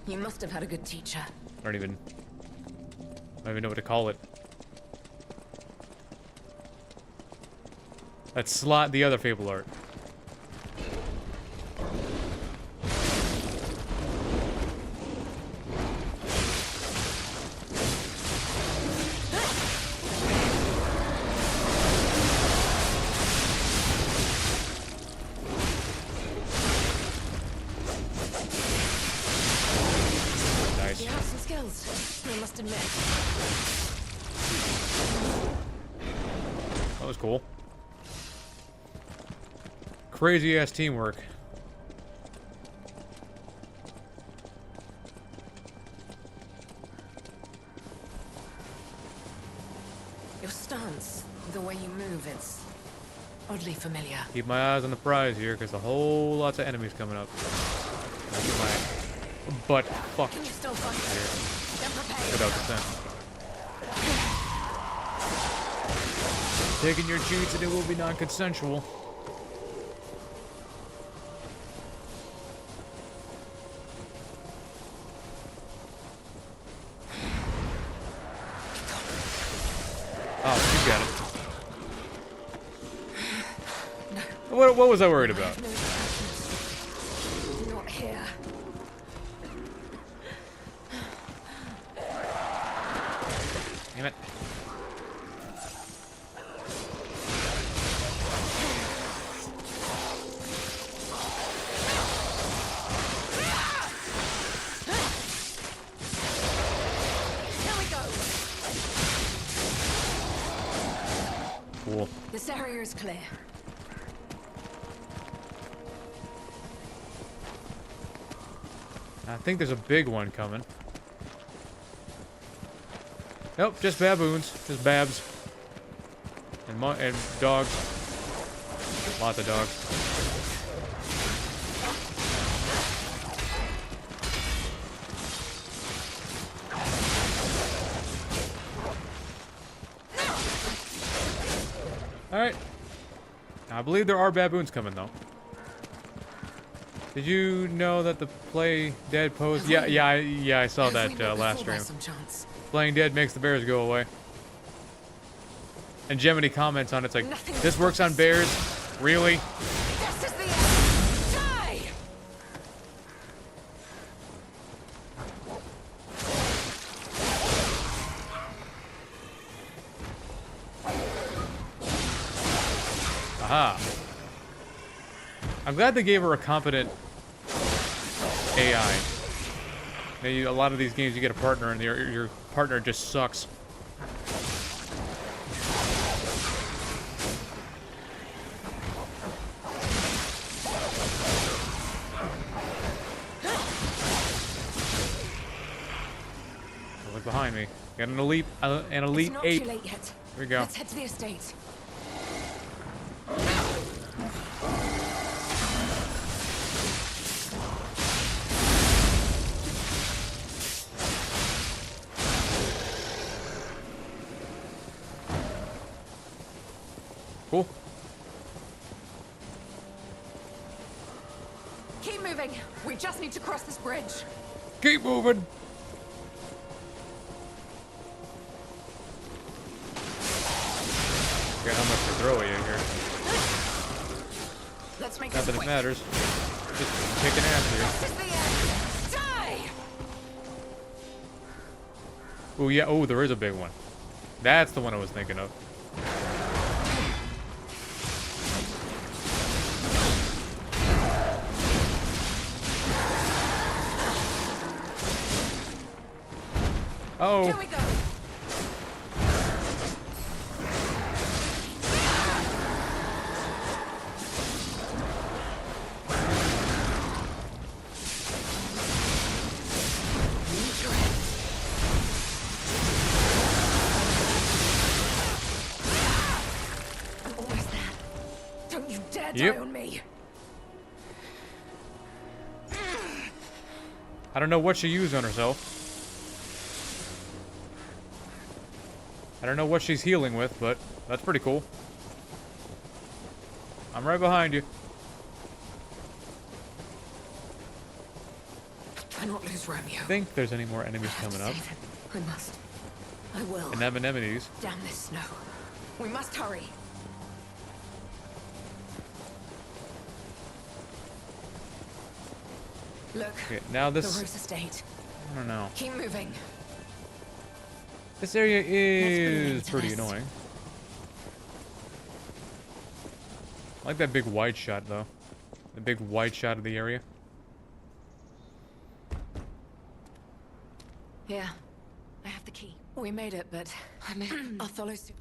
You must have had a good teacher. I don't even know what to call it. Let's slot the other Fable art. Nice. You have some skills, I must admit. That was cool. Crazy ass teamwork. Your stance, the way you move, it's oddly familiar. Keep my eyes on the prize here, because a whole lots of enemies coming up. I'll get my butt fucked Can you still fight? Then prepare. without consent. Taking your cheats and it will be non-consensual. Oh, you got it. What was I worried about? Not here. Damn it. Here we go. Cool. This area is clear. I think there's a big one coming. Nope, just baboons. Just babs. And dogs. Lots of dogs. Alright. I believe there are baboons coming, though. Did you know that the Play Dead pose? Yeah, I saw that last stream. Playing dead makes the bears go away. And Gemini comments on it, it's like, this works on bears? Really? This Aha. I'm glad they gave her a competent AI. Maybe a lot of these games you get a partner and your partner just sucks. Look behind me. Got an elite It's not ape. too late yet. Here we go. Let's head to the estate. Cool. Keep moving. We just need to cross this bridge. Keep moving. Got how much to throw at you here. Let's make Not this that it quick. matters. Just kicking ass here. This is the end. Die! Oh yeah. Oh, there is a big one. That's the one I was thinking of. Oh. Here we go. I'm almost there. Don't you dare Yep. die on me. I don't know what she used on herself. I don't know what she's healing with, but that's pretty cool. I'm right behind you. Do not lose Romeo. I think there's any more enemies coming up. Save him. I must. I will. Anemones. Damn this snow. We must hurry. Look. Okay, now The this. Rose Estate. I don't know. Keep moving. This area is into pretty this. annoying. I like that big wide shot, though. The big wide shot of the area. Yeah. I have the key. We made it, but I'll follow suit.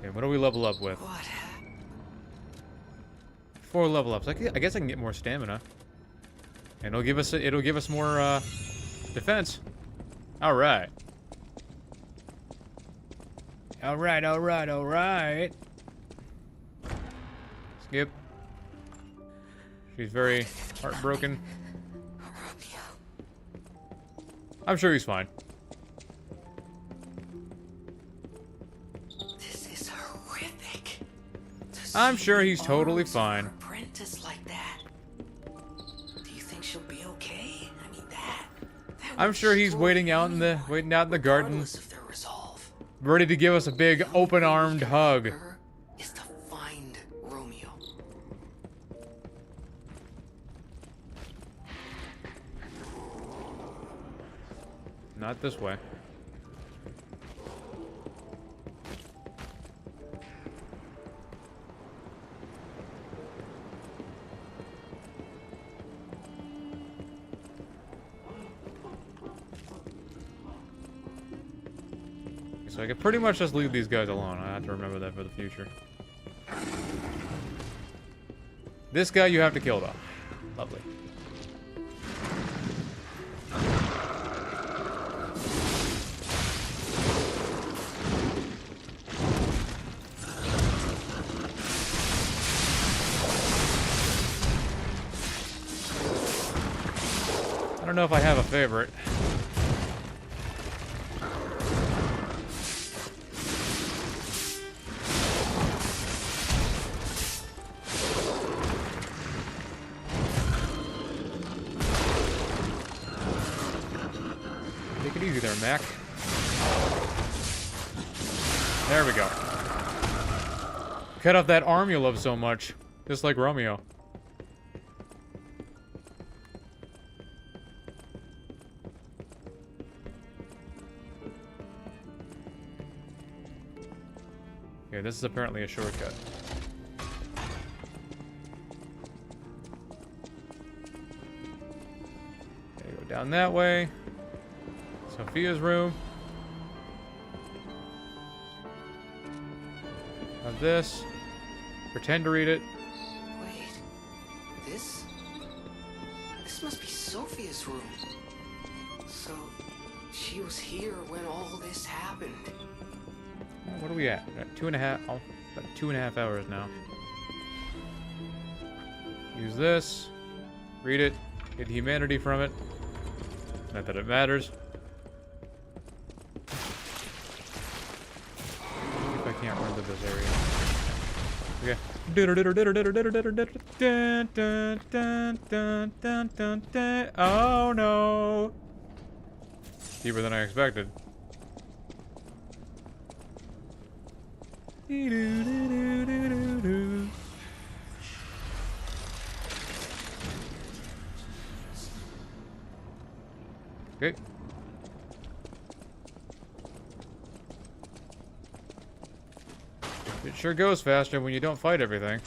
Okay, what do we level up with? What? 4 level ups. I guess I can get more stamina. And it'll give us more defense. All right. All right, all right, all right. Skip. She's very heartbroken. I'm sure he's fine. This is horrific. I'm sure he's totally fine. Apprentice like that. Do you think she'll be okay? I mean that I'm would sure he's destroy waiting out in the garden, regardless of their resolve. ready to give us a big open-armed hug. Her is to find Romeo. Not this way. So I can pretty much just leave these guys alone. I have to remember that for the future. This guy you have to kill, though. Lovely. I don't know if I have a favorite. Take it easy there, Mac. There we go. Cut off that arm you love so much. Just like Romeo. Okay, this is apparently a shortcut. Okay, go down that way. Sophia's room. Have this. Pretend to read it. Wait, this must be Sophia's room. So, she was here when all this happened. What are we at? We're at 2.5. Oh, about 2.5 hours now. Use this. Read it. Get humanity from it. Not that it matters. If I can't run to this area. Okay. Oh no! Deeper than I expected. Okay. It sure goes faster when you don't fight everything.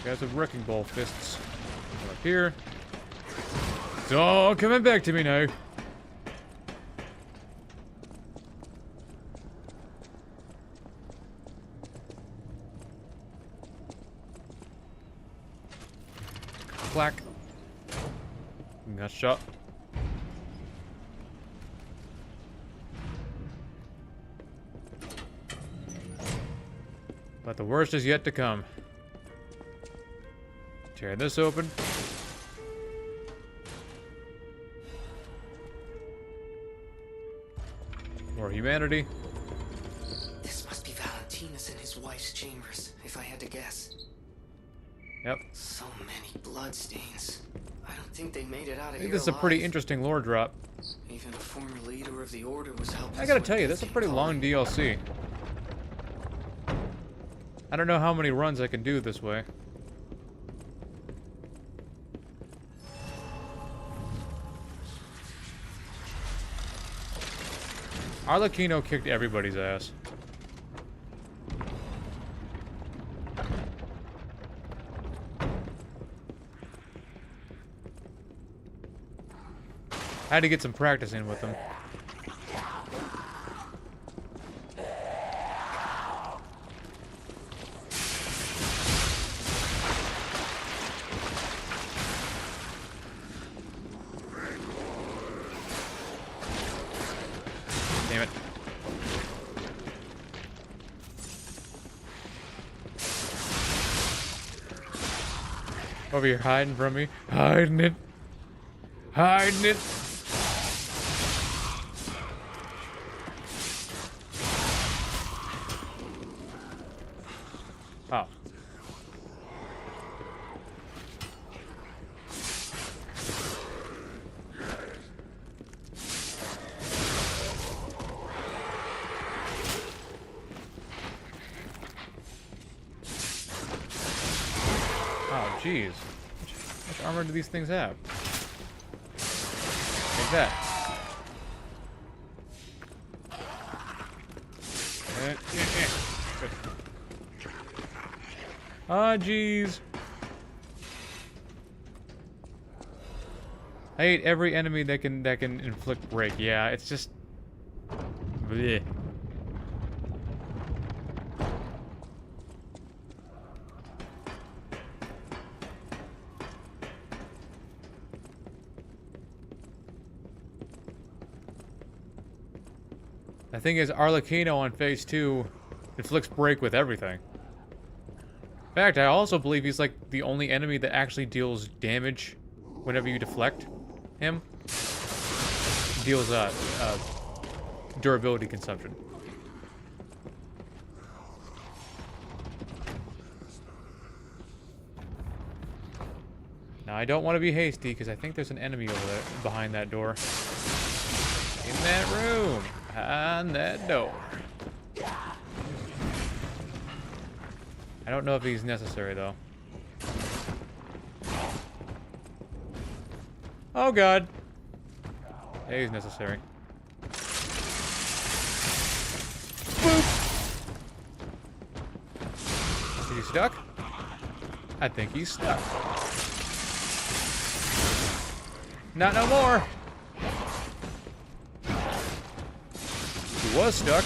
Guys with wrecking ball fists. Up here. It's all coming back to me now. Clack. Got shot. But the worst is yet to come. Tear this open. More humanity. This must be Valentinus and his wife's chambers, if I had to guess. Yep. So many bloodstains. I don't think they made it out of I here think this is a pretty alive. interesting lore drop. Even a former leader of the Order was helpless. I gotta when tell you, this that's a came pretty calling. long DLC. I don't know how many runs I can do this way. Arlecchino kicked everybody's ass. I had to get some practice in with them. Damn it. Over here hiding from me. Hiding it. Hiding it. Oh. Oh, jeez. How much armor do these things have? Like that. Good. Ah, jeez. I hate every enemy that can inflict break. Yeah, it's just. Bleh. The thing is, Arlecchino on phase 2 inflicts break with everything. In fact, I also believe he's like the only enemy that actually deals damage whenever you deflect him. Deals durability consumption. Now I don't want to be hasty because I think there's an enemy over there behind that door. In that room. Behind that door. I don't know if he's necessary though. Oh god. A is necessary. Boop. Is he stuck? I think he's stuck. Not no more. He was stuck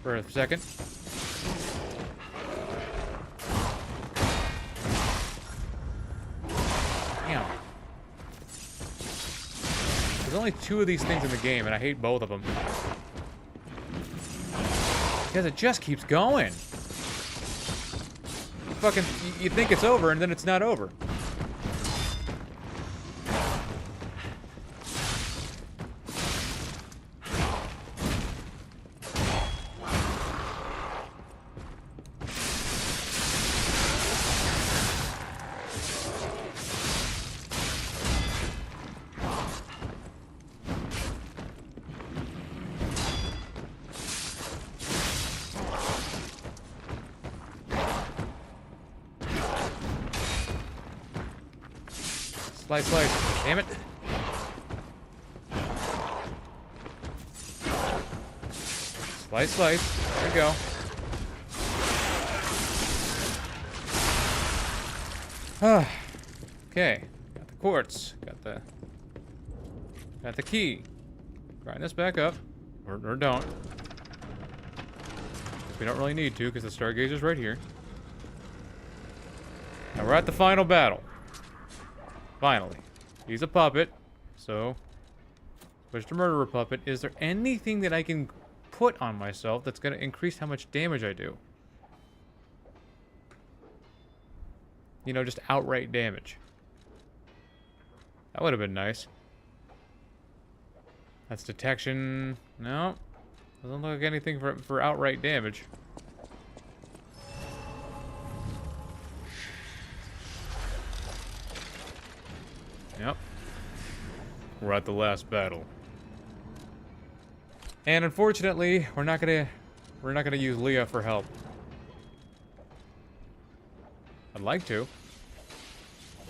for a second. Damn. There's only 2 of these things in the game, and I hate both of them. Because it just keeps going. Fucking, you think it's over, and then it's not over. Slice, slice. Damn it. Slice, slice. There we go. Okay. Got the quartz. Got the key. Grind this back up. Or don't. We don't really need to because the stargazer's right here. Now we're at the final battle. Finally. He's a puppet, so switch to murderer puppet. Is there anything that I can put on myself that's going to increase how much damage I do? You know, just outright damage. That would have been nice. That's detection. No. Doesn't look like anything for outright damage. Yep. We're at the last battle. And unfortunately, we're not gonna use Leia for help. I'd like to.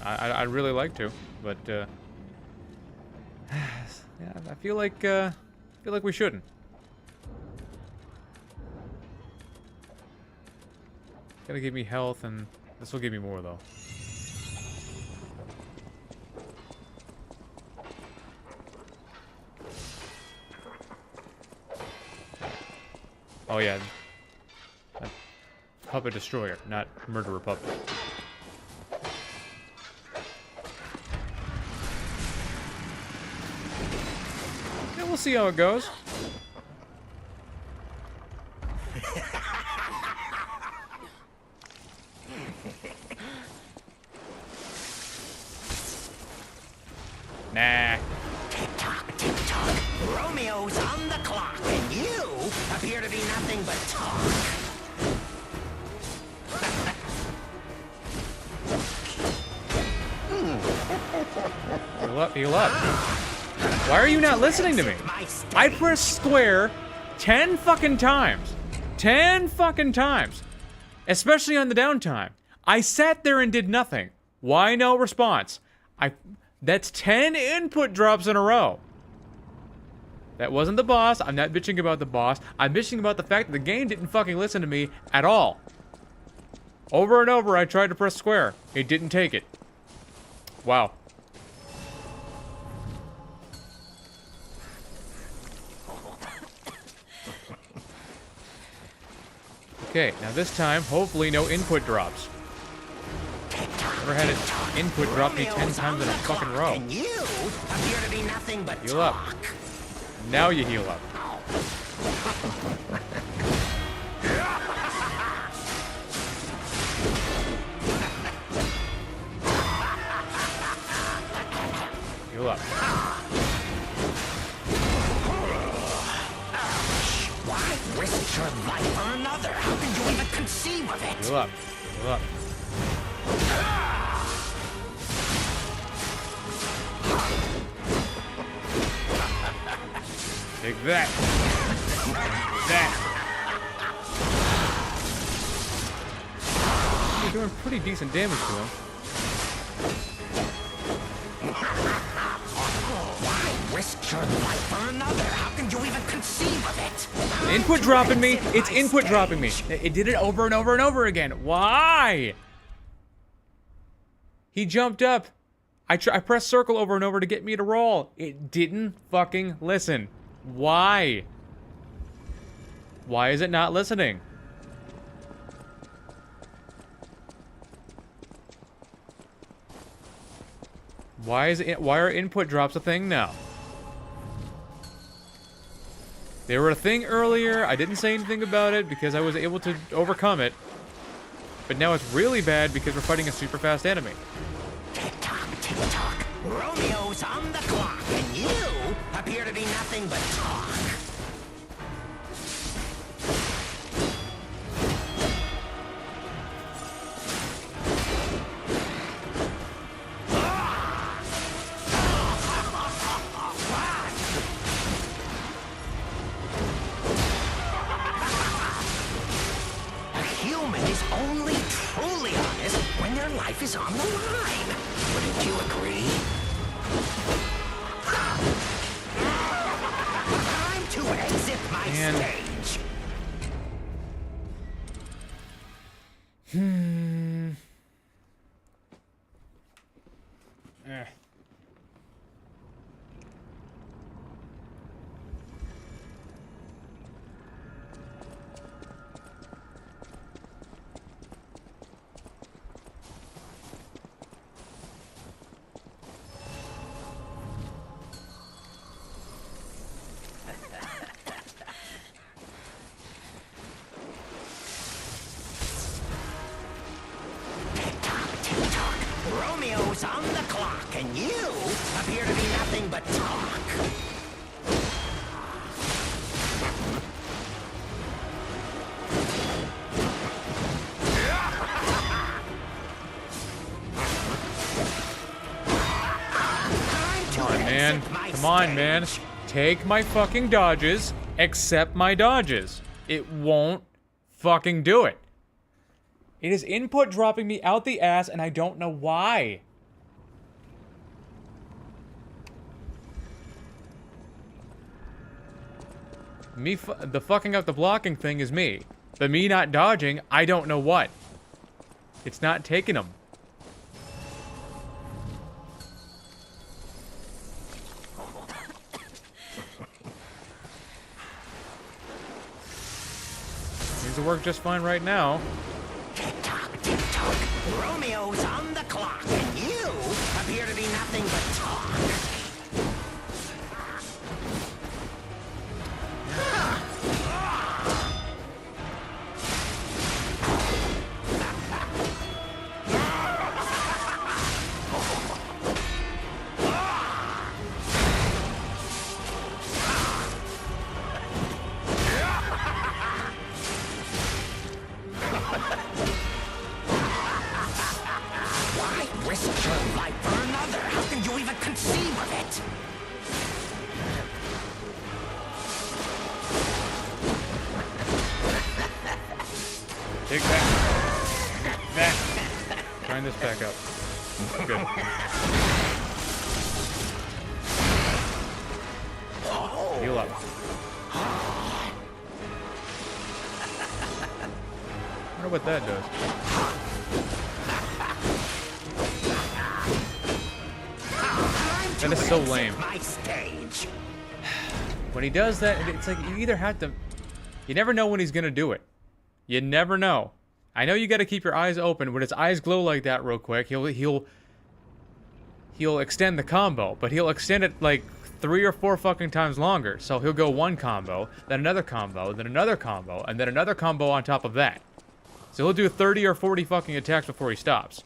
I'd really like to, but yeah, I feel like we shouldn't. Gotta give me health, and this will give me more though. Oh yeah, puppet destroyer, not murderer puppet. Yeah, we'll see how it goes. Nah. Tick-tock, tick-tock. Romeo's on the clock, and you appear to be nothing but talk. Heal up, heal up. Why are you not listening to me? I pressed square 10 fucking times. 10 fucking times. Especially on the downtime. I sat there and did nothing. Why no response? That's 10 input drops in a row. That wasn't the boss. I'm not bitching about the boss. I'm bitching about the fact that the game didn't fucking listen to me at all. Over and over, I tried to press square. It didn't take it. Wow. Okay, now this time, hopefully no input drops. Never had an input drop me 10 times in a fucking row. And you appear to be nothing but Heal up. Now you heal up. Heal up. Why risk your life for another? How can you even conceive of it? Heal up. Heal up. Take that. That. You're doing pretty decent damage to him. risked your life for another? How can you even conceive of it? Input dropping me. It's input dropping me. It did it over and over and over again. Why? He jumped up. I pressed circle over and over to get me to roll. It didn't fucking listen. Why? Why is it not listening? Why are input drops a thing now? They were a thing earlier. I didn't say anything about it because I was able to overcome it. But now it's really bad because we're fighting a super fast enemy. Tick-tock, tick-tock. Romeo's on the clock, and you appear to be nothing but talk. Life is on the line. Wouldn't you agree? Time to exit my stage. Romeo's on the clock, and you appear to be nothing but talk. Come on, man. Come on, man. Take my fucking dodges. Accept my dodges. It won't fucking do it. It is input dropping me out the ass, and I don't know why. The fucking up the blocking thing is me. The me not dodging, I don't know what. It's not taking them. Seems to work just fine right now. Tick-tock, tick-tock. Romeo's on the clock, and you appear to be nothing but talk. Take that. That. Trying this back up. Good. Heal up. I wonder what that does. That is so lame. When he does that, it's like you either have to... You never know when he's gonna do it. You never know. I know you gotta keep your eyes open. When his eyes glow like that real quick, he'll extend the combo, but he'll extend it like 3 or 4 fucking times longer. So he'll go one combo, then another combo, then another combo, and then another combo on top of that. So he'll do 30 or 40 fucking attacks before he stops.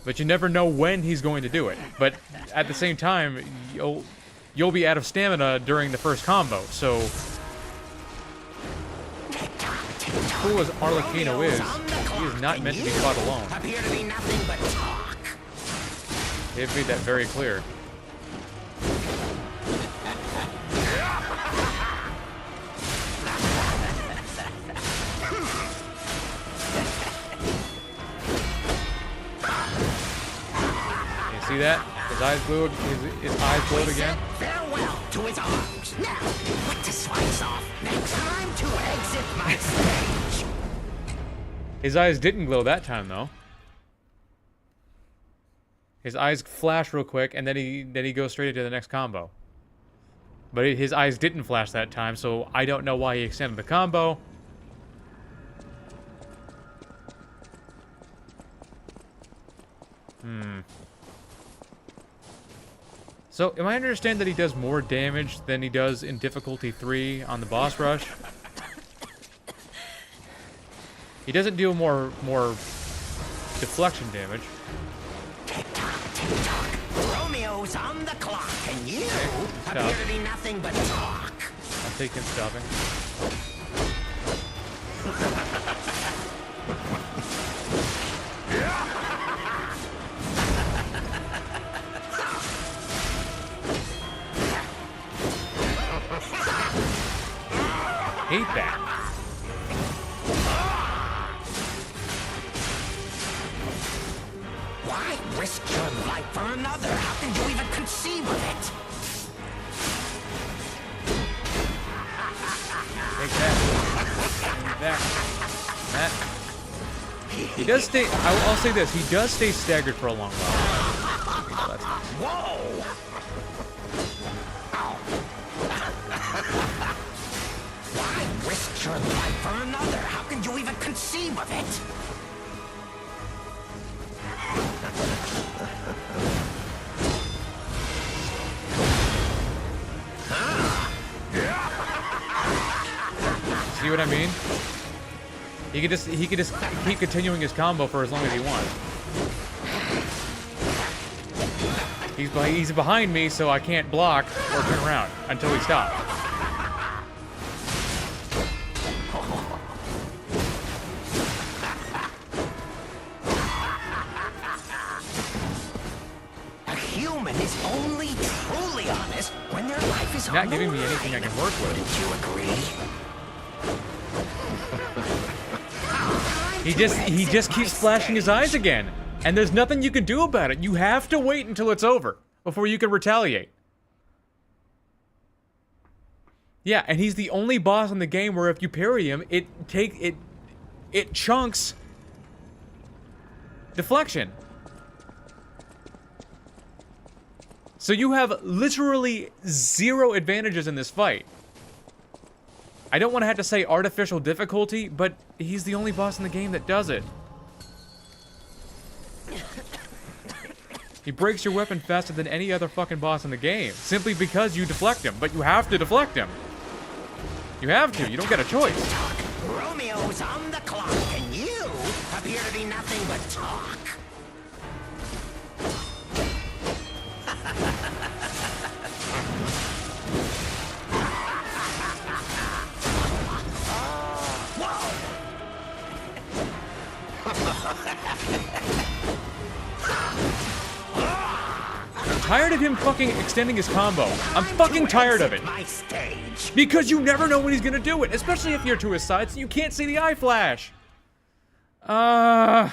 But you never know when he's going to do it. But at the same time, you'll be out of stamina during the first combo, so... As cool as Arlecchino is, he is not meant to be fought alone. They've made that very clear. You see that? His eyes glowed. His eyes glowed again. Farewell to his arms. Now, what to slice off? Next time to exit my stage. His eyes didn't glow that time, though. His eyes flash real quick, and then he goes straight into the next combo. But his eyes didn't flash that time, so I don't know why he extended the combo. So, am I understand that he does more damage than he does in difficulty 3 on the boss rush? He doesn't deal more deflection damage. Tick-tock, tick-tock. Romeo's on the clock, and you Okay, appear to be nothing but talk. I'll take him stopping. Hate that. Why risk your life for another? How can you even conceive of it? Take that. That. He does stay. I'll say this. He does stay staggered for a long while. So that's nice. Whoa! Why risk your life for another? How can you even conceive of it? See what I mean? He could just keep continuing his combo for as long as he wants. He's behind me, so I can't block or turn around until he stops. A human is only truly honest when their life is Not on giving the me anything I line. can work with. Wouldn't you agree? He just keeps flashing his eyes again, and there's nothing you can do about it. You have to wait until it's over before you can retaliate. Yeah, and he's the only boss in the game where if you parry him, it chunks deflection. So you have literally 0 advantages in this fight. I don't want to have to say artificial difficulty, but he's the only boss in the game that does it. He breaks your weapon faster than any other fucking boss in the game, simply because you deflect him, but you have to deflect him. You have to, you don't get a choice. Romeo's on the clock, and you appear to be nothing but talk. I'm tired of him fucking extending his combo. I'm fucking tired of it. My stage. Because you never know when he's gonna do it, especially if you're to his side, so you can't see the eye flash. Oh,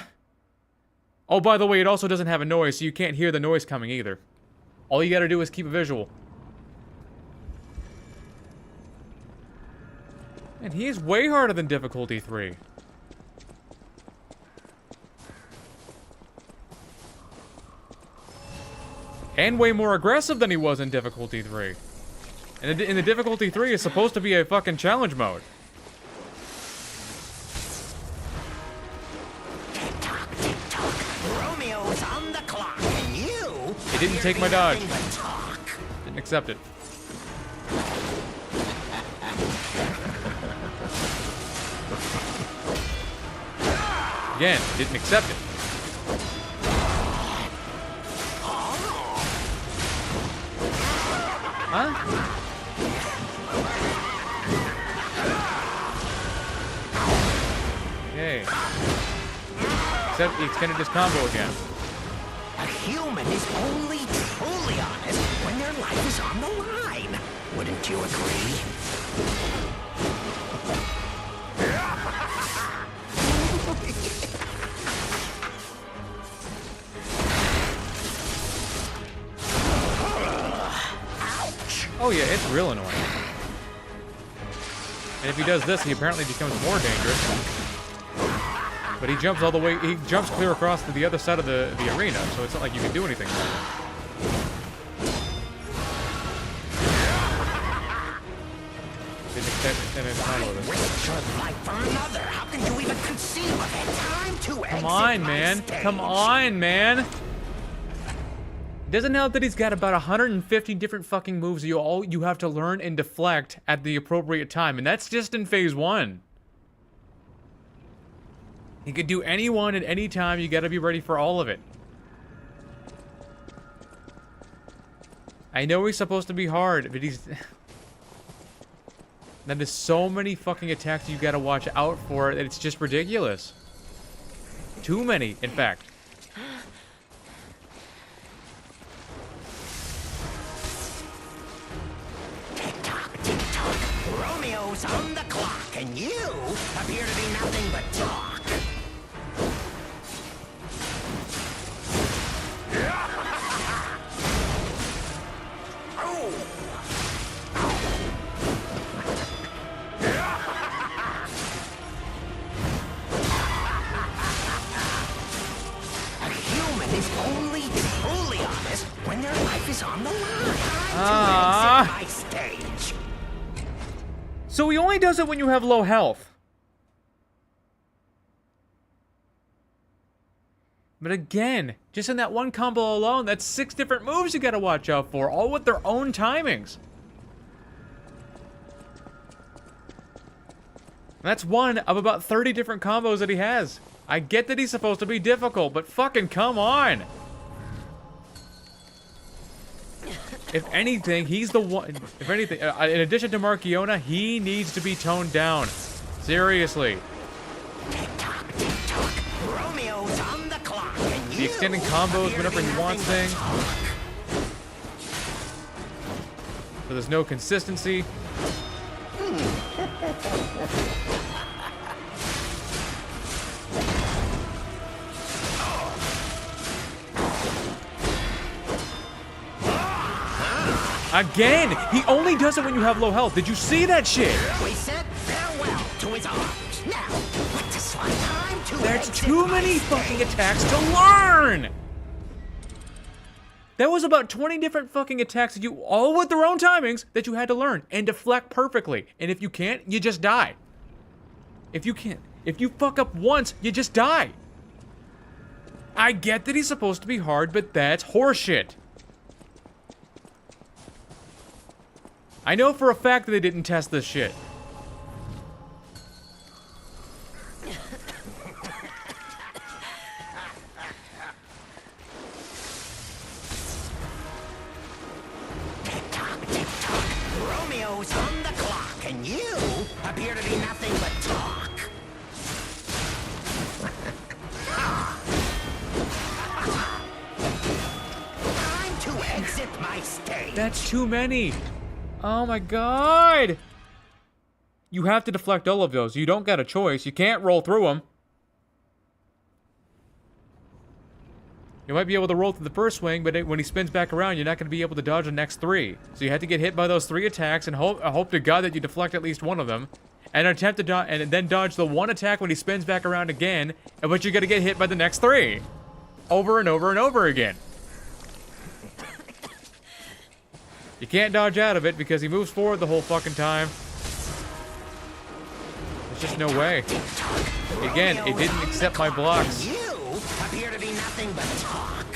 by the way, it also doesn't have a noise, so you can't hear the noise coming either. All you gotta do is keep a visual. And he is way harder than difficulty 3. And way more aggressive than he was in difficulty 3. And in the difficulty 3, it's supposed to be a fucking challenge mode. Tick-tock, tick-tock. Romeo's on the clock, and you It didn't appear take to my be dodge. nothing but talk. Didn't accept it. Again, didn't accept it. Huh? Yay. Except he extended his combo again. A human is only truly honest when their life is on the line. Wouldn't you agree? Oh yeah, it's real annoying. And if he does this, he apparently becomes more dangerous. But he jumps all the way, he jumps clear across to the other side of the arena, so it's not like you can do anything about it. Didn't expect it to handle this. How can you even conceive of it? Time to Come on, man. Come on, man. Doesn't help that he's got about 150 different fucking moves you have to learn and deflect at the appropriate time, and that's just in phase 1. He could do any one at any time. You gotta be ready for all of it. I know he's supposed to be hard, but he's... That is so many fucking attacks you gotta watch out for that it's just ridiculous. Too many, in fact. Romeo's on the clock, and you appear to be nothing but talk. A human is only truly honest when their life is on the line. Time to exit my stage. So he only does it when you have low health. But again, just in that one combo alone, that's 6 different moves you gotta watch out for, all with their own timings. That's one of about 30 different combos that he has. I get that he's supposed to be difficult, but fucking come on! If anything, he's the one... If anything, in addition to Marchiona, he needs to be toned down. Seriously. Romeo's on the clock, and The extending combos whenever he wants things. So there's no consistency. Again! He only does it when you have low health. Did you see that shit? We said farewell to his arms. Now, what to slide time to There's exit too my many stage. fucking attacks to learn! That was about 20 different fucking attacks that you, all with their own timings, that you had to learn and deflect perfectly. And if you can't, you just die. If you can't, if you fuck up once, you just die. I get that he's supposed to be hard, but that's horseshit. I know for a fact that they didn't test this shit. Tick-tock, tick-tock. Romeo's on the clock, and you appear to be nothing but talk. Time to exit my stage. That's too many. Oh my god. You have to deflect all of those. You don't got a choice. You can't roll through them. You might be able to roll through the first swing, but when he spins back around, you're not going to be able to dodge the next 3. So you have to get hit by those 3 attacks and hope to God that you deflect at least one of them. And attempt to dodge, and then dodge the one attack when he spins back around again, but you're going to get hit by the next 3. Over and over and over again. You can't dodge out of it because he moves forward the whole fucking time. There's just no way. Again, it didn't accept my blocks. You appear to be nothing but talk.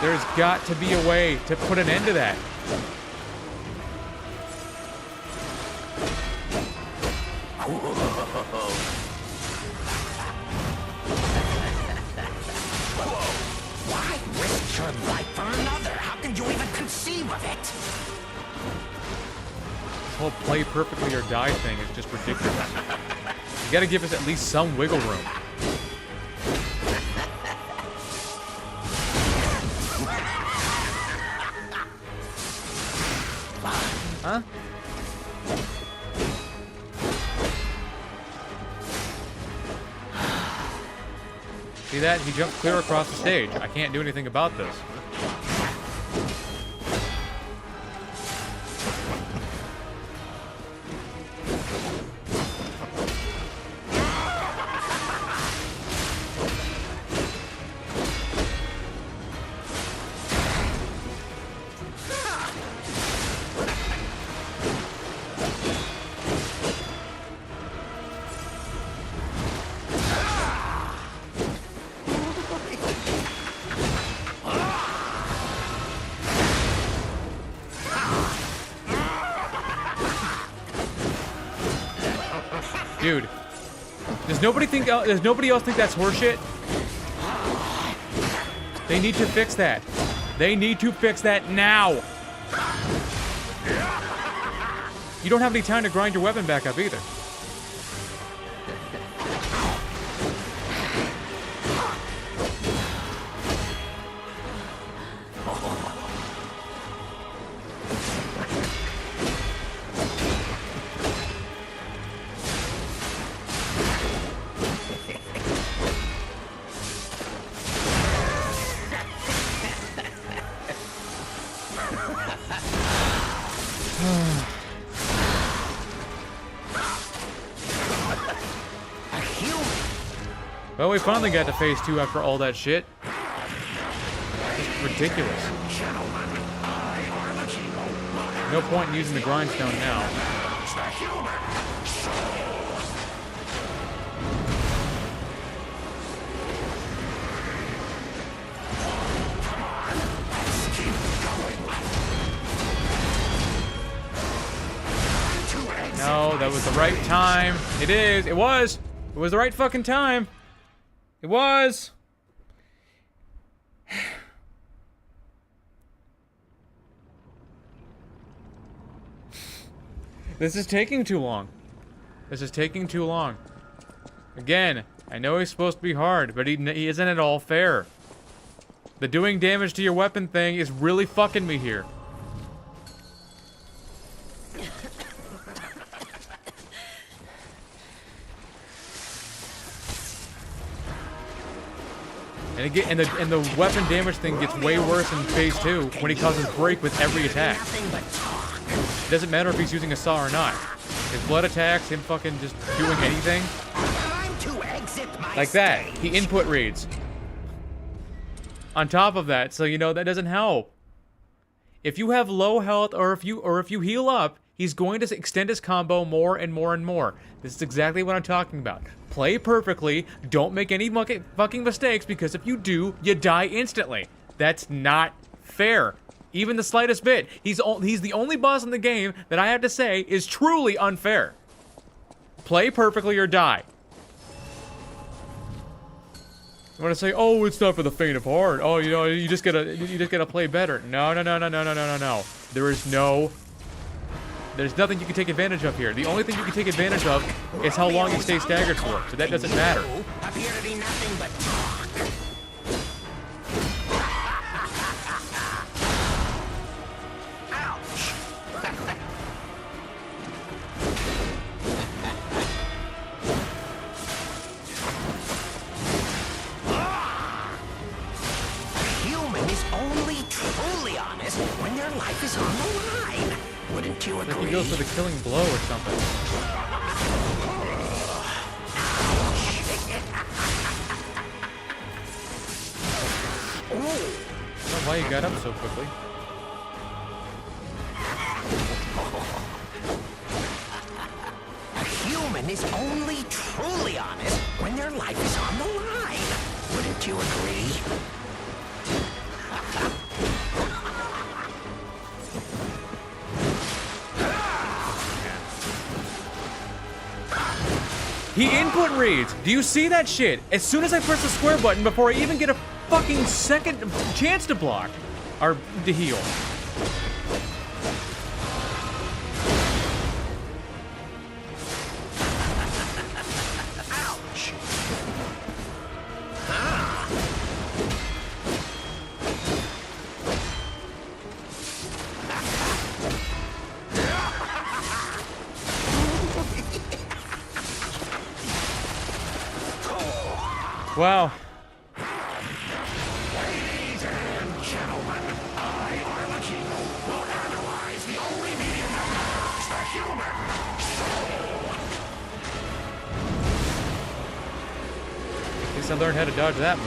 There's got to be a way to put an end to that. Why risk your life for another? How can you even conceive of it? This whole play perfectly or die thing is just ridiculous. You gotta give us at least some wiggle room. Huh? See that? He jumped clear across the stage. I can't do anything about this. Dude, does nobody else think that's horseshit? They need to fix that. They need to fix that now. You don't have any time to grind your weapon back up either. Well, we finally got to phase 2 after all that shit. It's ridiculous. No point in using the grindstone now. No, that was the right time. It is. It was. It was the right fucking time. It was. This is taking too long. This is taking too long. Again, I know he's supposed to be hard, but he isn't at all fair. The doing damage to your weapon thing is really fucking me here. And the weapon damage thing gets way worse in phase 2 when he causes break with every attack. It doesn't matter if he's using a saw or not. His blood attacks, him fucking just doing anything. Like that. He input reads. On top of that, so you know that doesn't help. If you have low health or if you heal up, he's going to extend his combo more and more and more. This is exactly what I'm talking about. Play perfectly, don't make any fucking mistakes, because if you do, you die instantly. That's not fair. Even the slightest bit. He's the only boss in the game that I have to say is truly unfair. Play perfectly or die. You want to say, oh, it's not for the faint of heart. Oh, you know, you just gotta play better. No. There's nothing you can take advantage of here. The only thing you can take advantage of is how long you stay staggered for. So that doesn't matter. Appear to be nothing but talk. Ouch. A human is only truly honest when their life is on the line. Wouldn't you agree? Like he goes for the killing blow or something. I don't know why you got up so quickly. A human is only truly honest when their life is on the line. Wouldn't you agree? He input reads. Do you see that shit? As soon as I press the square button, before I even get a fucking second chance to block or to heal. Ouch. Wow. guess I learned how to dodge that move.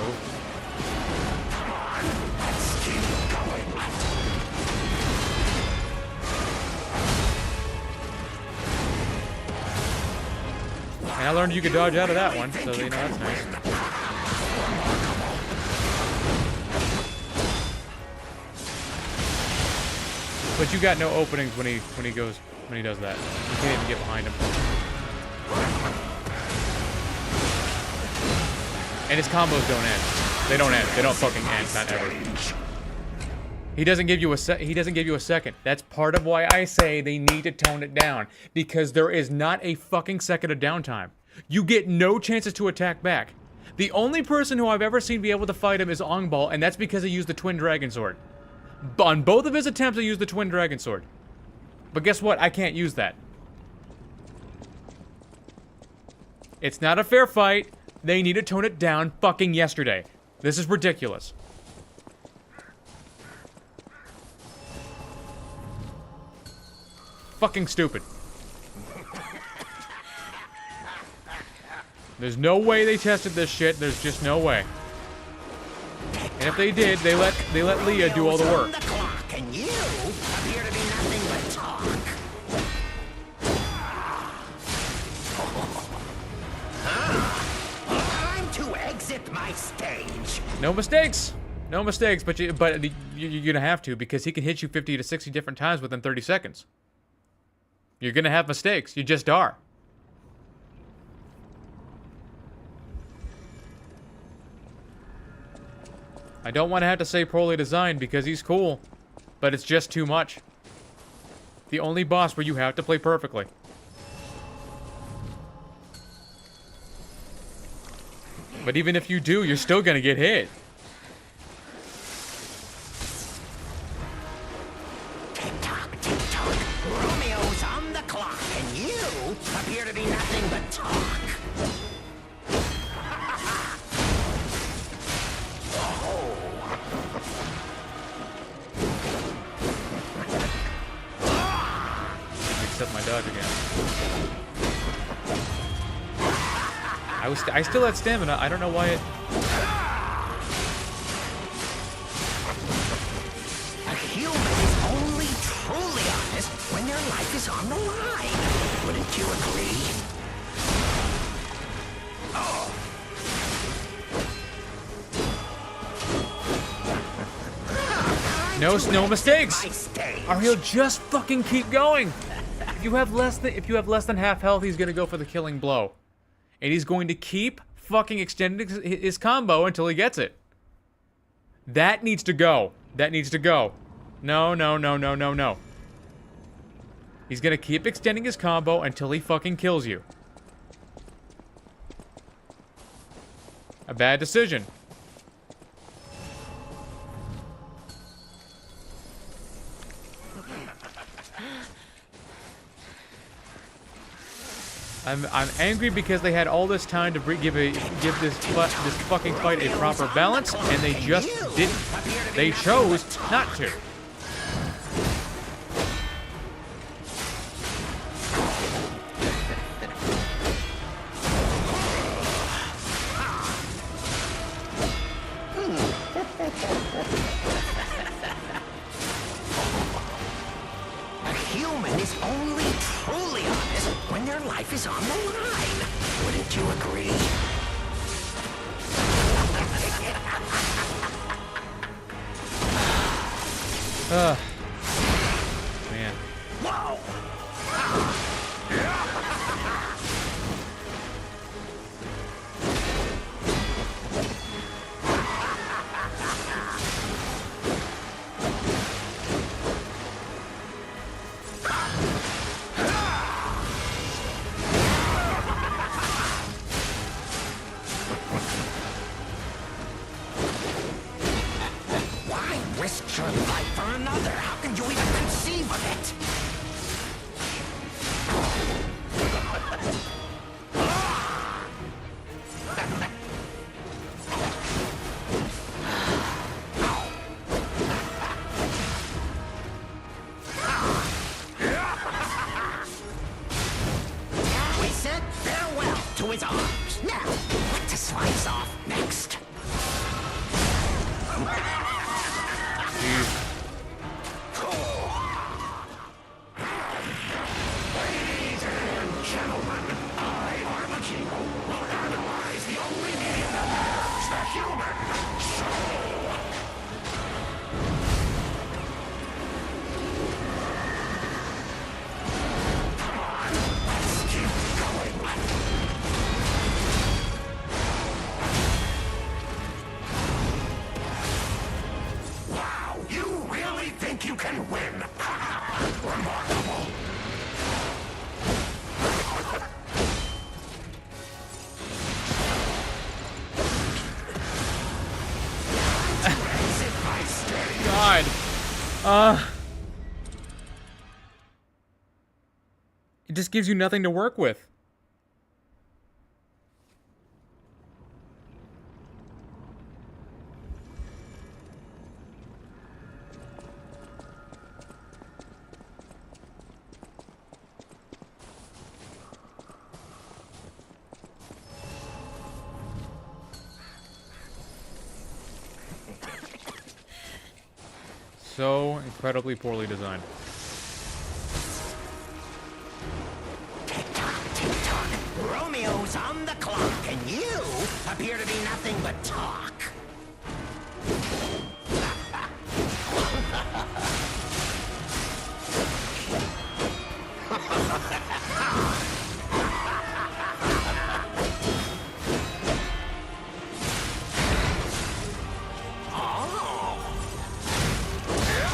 And I learned you could dodge out of that one, so you know that's nice. But you got no openings when he does that. You can't even get behind him. And his combos don't end. They don't end. They don't fucking end. Not ever. He doesn't give you a second. That's part of why I say they need to tone it down, because there is not a fucking second of downtime. You get no chances to attack back. The only person who I've ever seen be able to fight him is Ongbal, and that's because he used the Twin Dragon Sword. On both of his attempts, he used the Twin Dragon Sword. But guess what? I can't use that. It's not a fair fight. They need to tone it down fucking yesterday. This is ridiculous. Fucking stupid. There's no way they tested this shit. There's just no way. And if they did, they let Leia do all the work. The clock, and you appear to be nothing but talk. Time to exit my stage. No mistakes. No mistakes, but you're gonna have to, because he can hit you 50 to 60 different times within 30 seconds. You're gonna have mistakes. You just are. I don't want to have to say poorly designed because he's cool, but it's just too much. The only boss where you have to play perfectly. But even if you do, you're still gonna get hit. Tick-tock, tick-tock. Romeo's on the clock, and you appear to be nothing but talk. Up my dodge again. I still had stamina. I don't know why it. A human is only truly honest when their life is on the line. Wouldn't you agree? No mistakes. Or he'll just fucking keep going. If you have less than half health, he's gonna go for the killing blow, and he's going to keep fucking extending his combo until he gets it. That needs to go. That needs to go. No. He's gonna keep extending his combo until he fucking kills you. A bad decision. I'm angry because they had all this time to give this fucking fight a proper balance, and they just didn't. They chose not to. A human is only truly honest when their life is on the line. Wouldn't you agree? Man. Whoa! Risk your life for another. How can you even conceive of it? We said farewell to his arms. Now, what does slice off next? Jeez. Ladies and gentlemen, I, Arlecchino, will analyze the only medium that has the human soul. Come on, let's keep going. Wow, you really think you can win? Remarkable. God. It just gives you nothing to work with. So incredibly poorly designed. Tick-tock, tick-tock. Romeo's on the clock, and you appear to be nothing but talk.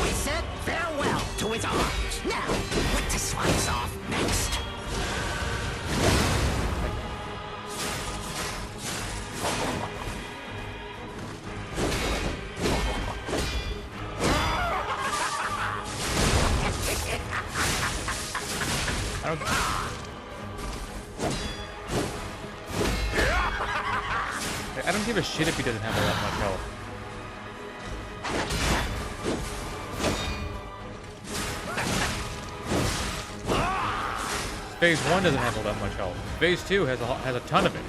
We said farewell to his arms. Now, what to slice off next? I don't give a shit if he doesn't have all that much health. Phase 1 doesn't have all that much health. Phase 2 has a ton of it.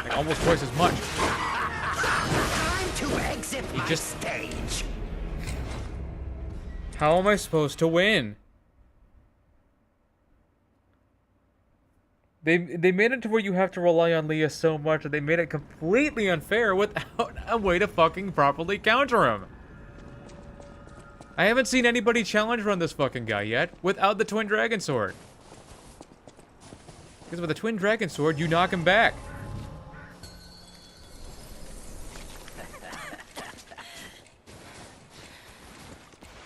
Like almost twice as much. Time to exit my just- stage. How am I supposed to win? They made it to where you have to rely on Leia so much that they made it completely unfair without a way to fucking properly counter him. I haven't seen anybody challenge run this fucking guy yet without the Twin Dragon Sword. Because with the Twin Dragon Sword, you knock him back.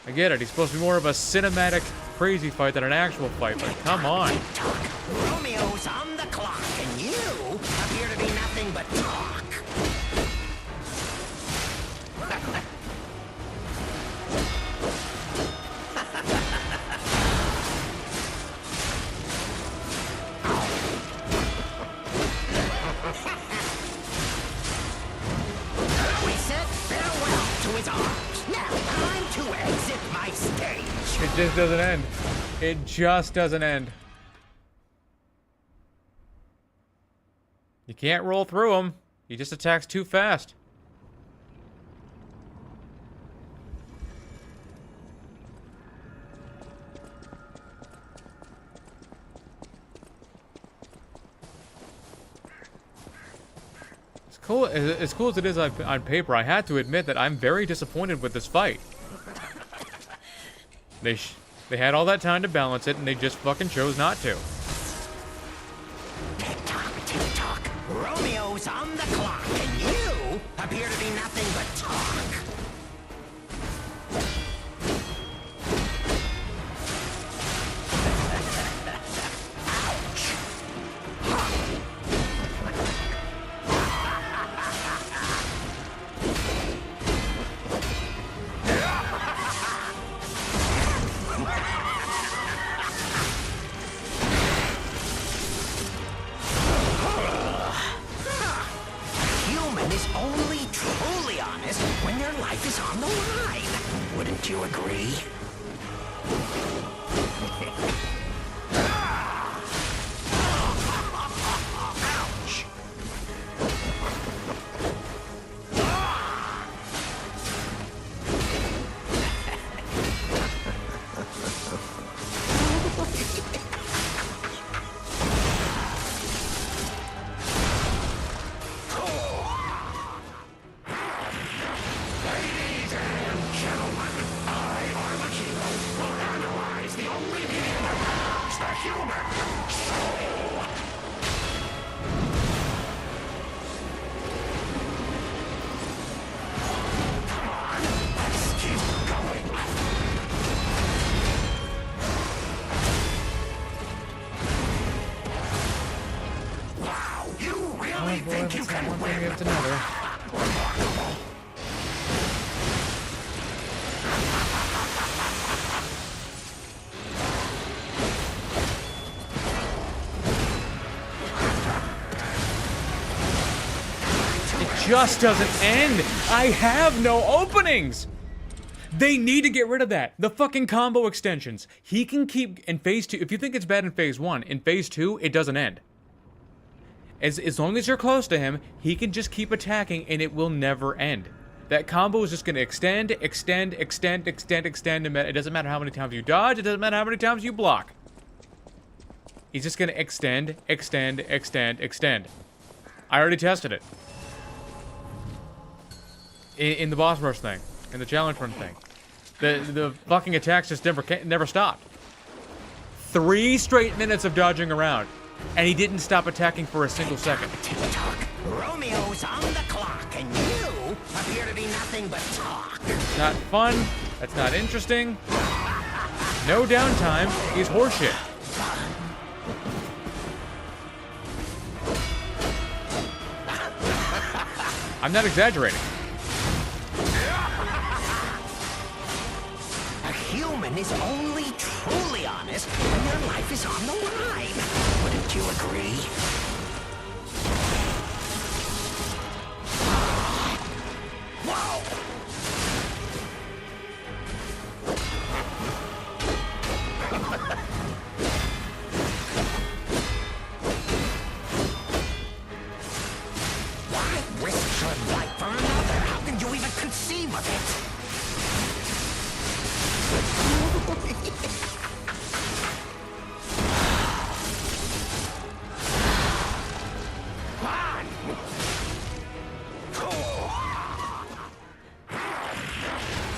I get it, he's supposed to be more of a cinematic crazy fight than an actual fight, but come on. Romeo's on the clock, and you appear to be nothing but talk. We said farewell to his arms. Now, time to exit my stage. It just doesn't end. It just doesn't end. You can't roll through him. He just attacks too fast. As cool as it is on paper, I had to admit that I'm very disappointed with this fight. They had all that time to balance it, and they just fucking chose not to. Tick-tock, tick-tock. Romeo's on the clock, and you appear to be nothing but talk. You agree? Ouch! think you can win? It's another. It just doesn't end. I have no openings. They need to get rid of that. The fucking combo extensions. He can keep in phase 2. If you think it's bad in phase 1, in phase 2, it doesn't end. As long as you're close to him, he can just keep attacking and it will never end. That combo is just going to extend. It doesn't matter how many times you dodge. It doesn't matter how many times you block. He's just going to extend. I already tested it. In the boss rush thing. In the challenge run thing. The fucking attacks just never stopped. 3 straight minutes of dodging around. And he didn't stop attacking for a single second. Tick-tock. Romeo's on the clock, and you appear to be nothing but talk. It's not fun. That's not interesting. No downtime. He's horseshit. I'm not exaggerating. A human is only truly honest when their life is on the line. Wouldn't you agree? Wow! Why risk your life for another? How can you even conceive of it?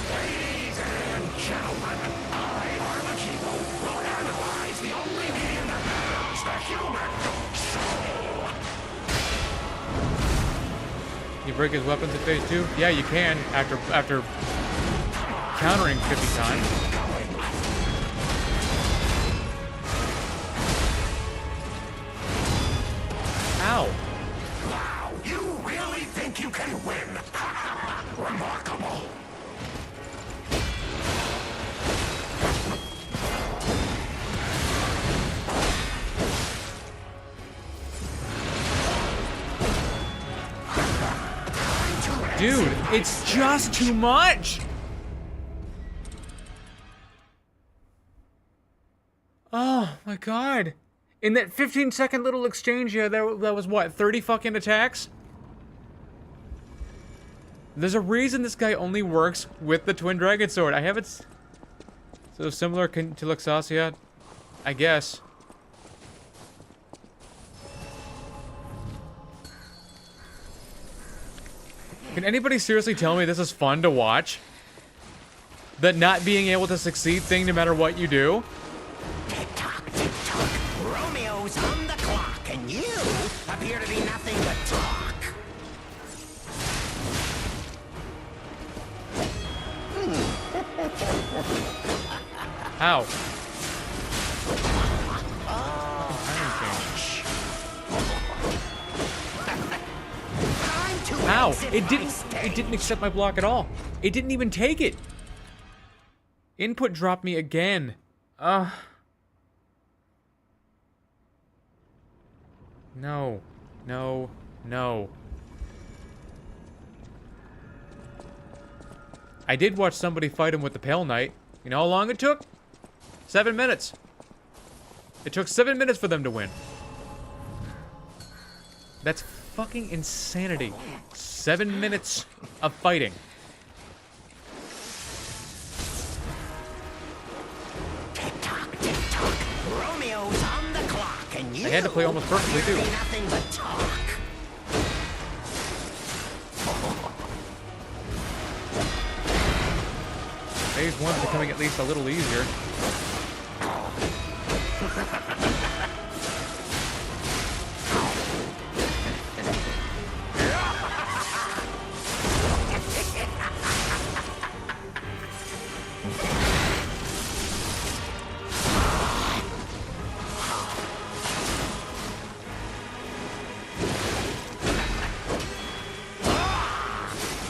Ladies and gentlemen, I, Arlecchino, will analyze the only being that has the human soul. You break his weapons in phase 2? Yeah, you can after countering 50 times. Ow. Wow, you really think you can win? Remarkable. Dude, it's just too much! Oh my god. In that 15-second little exchange here, that was what, 30 fucking attacks? There's a reason this guy only works with the Twin Dragon Sword. I have it... So similar to Luxasia, I guess. Can anybody seriously tell me this is fun to watch? That not being able to succeed thing no matter what you do? Tick-tock, tick-tock. Romeo's on the clock, and you appear to be nothing but talk. Ow. Ow! It didn't accept my block at all. It didn't even take it. Input dropped me again. No. No. No. I did watch somebody fight him with the Pale Knight. You know how long it took? 7 minutes. It took 7 minutes for them to win. That's fucking insanity. 7 minutes of fighting. Tick-tock, tick-tock. Romeo's on the clock, and you I had to play almost perfectly, appear to too. be nothing but talk. Phase 1's becoming at least a little easier.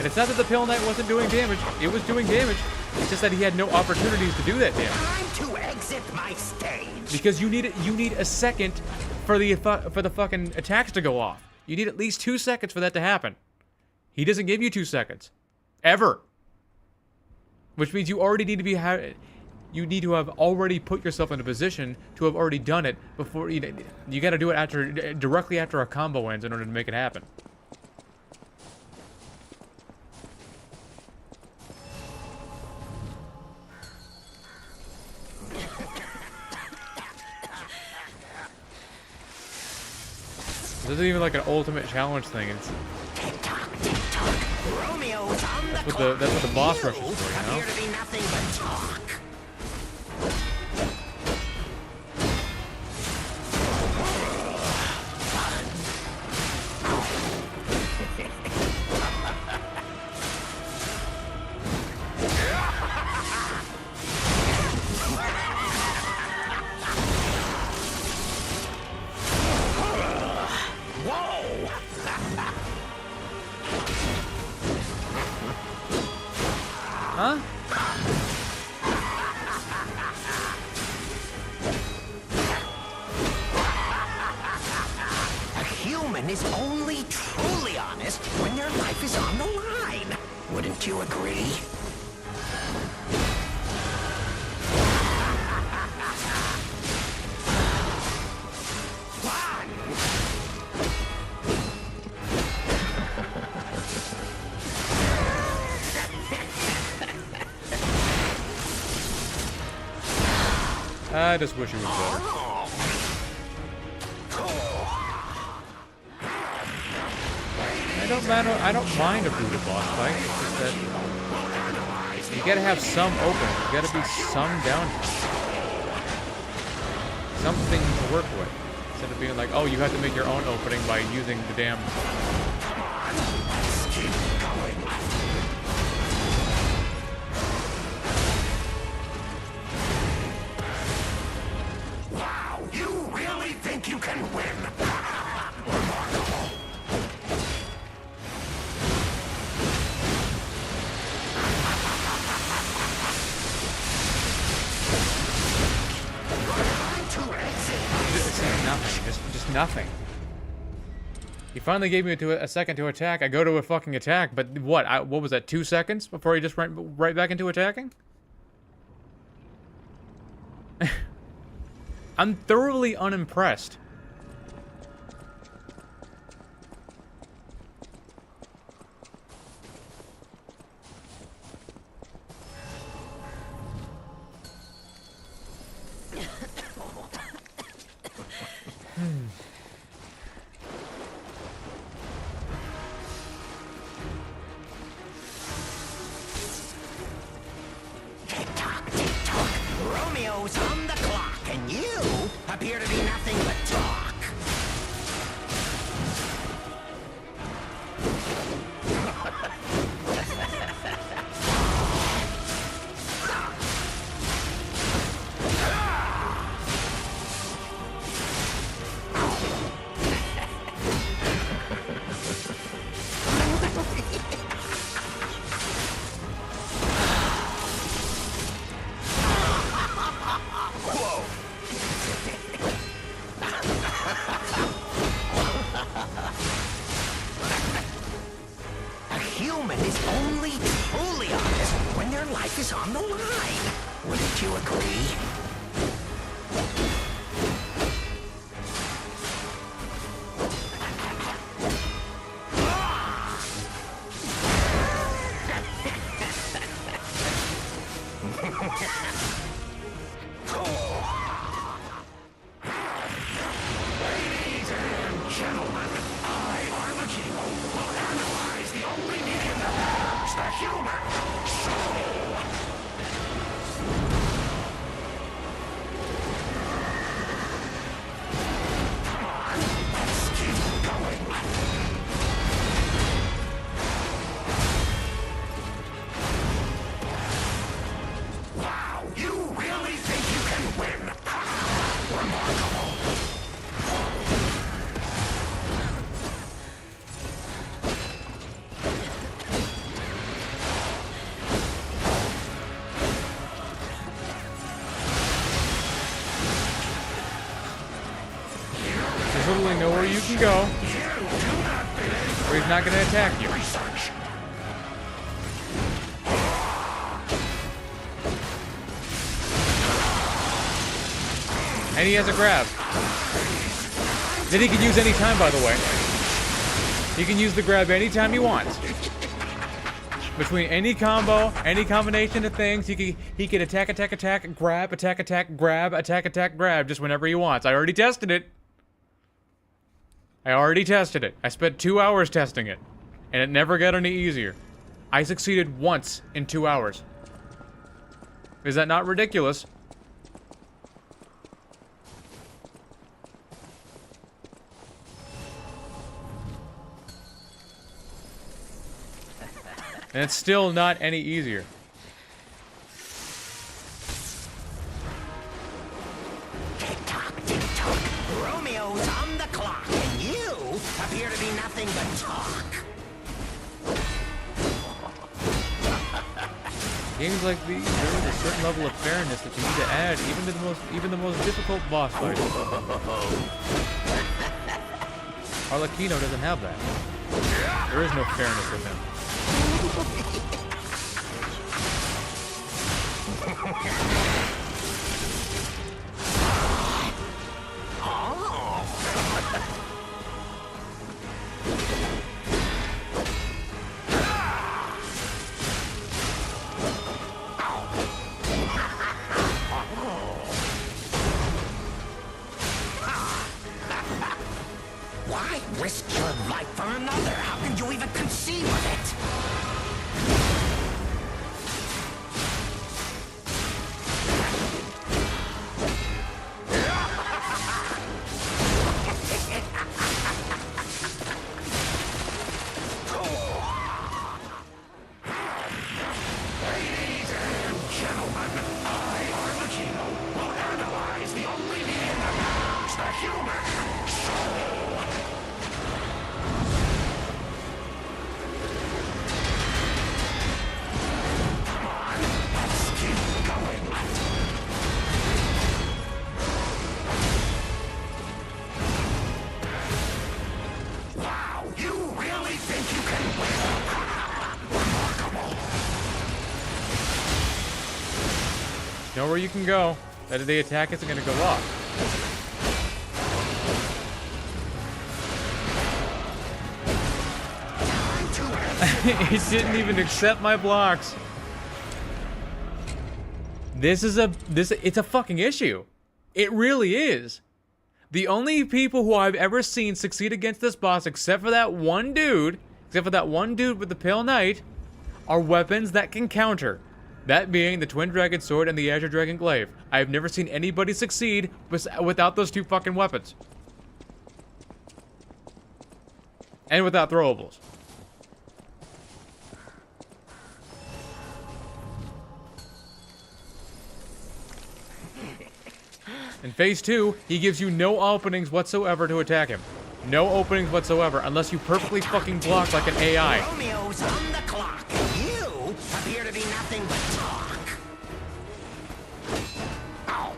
And it's not that the Pale Knight wasn't doing damage. It was doing damage. It's just that he had no opportunities to do that damage. Time to exit my stage. Because you need a second for the fucking attacks to go off. You need at least 2 seconds for that to happen. He doesn't give you 2 seconds. Ever. Which means you already need to be you need to have already put yourself in a position to have already done it before you got to do it directly after a combo ends in order to make it happen. This isn't even like an ultimate challenge thing. It's that's what the boss rush is for, you know? Appear to be nothing but talk. Huh? A human is only truly honest when their life is on the line. Wouldn't you agree? I just wish it was better. I don't mind a brutal boss fight. It's just that you gotta have some opening. You gotta be some downtime. Something to work with. Instead of being like, oh, you have to make your own opening by using the damn... You really think you can win? Just nothing. He finally gave me a second to attack. I go to a fucking attack, but what? What was that? 2 seconds before he just went right back into attacking? I'm thoroughly unimpressed. Tick-tock, tick-tock. Romeo's on the clock, and you appear to be nothing but talk. A human is only truly honest when their life is on the line. Wouldn't you agree? Ladies and gentlemen, I, Arlecchino, will analyze the only medium that matters, the human soul. Come on, let's keep going. Wow, you really think you can win? Remarkable. There's literally nowhere you can go where he's not gonna attack you. And he has a grab. That he can use anytime, by the way. He can use the grab anytime he wants. Between any combo, any combination of things, he can attack, grab, attack, grab, attack, grab, just whenever he wants. I already tested it. I spent 2 hours testing it, and it never got any easier. I succeeded once in 2 hours. Is that not ridiculous? And it's still not any easier. Tick-tock, tick-tock. Romeo's on the clock, and you appear to be nothing but talk. Games like these, there is a certain level of fairness that you need to add, even to even the most difficult boss fights. Arlecchino doesn't have that. There is no fairness with him. Why risk your life for another? How can you even conceive of it? Ladies and gentlemen, I, Arlecchino, will analyze the only need in the house, the human soul. Come on, let's keep going. Wow, you really think you can win? Remarkable. Nowhere you can go. That if they attack isn't gonna go off. It didn't even accept my blocks. It's a fucking issue. It really is. The only people who I've ever seen succeed against this boss, except for that one dude with the Pale Knight, are weapons that can counter. That being the Twin Dragon Sword and the Azure Dragon Glaive. I have never seen anybody succeed without those two fucking weapons. And without throwables. In Phase 2, he gives you no openings whatsoever to attack him. No openings whatsoever, unless you perfectly fucking block like an AI. Romeo's on the clock, and you appear to be nothing but talk. Ow.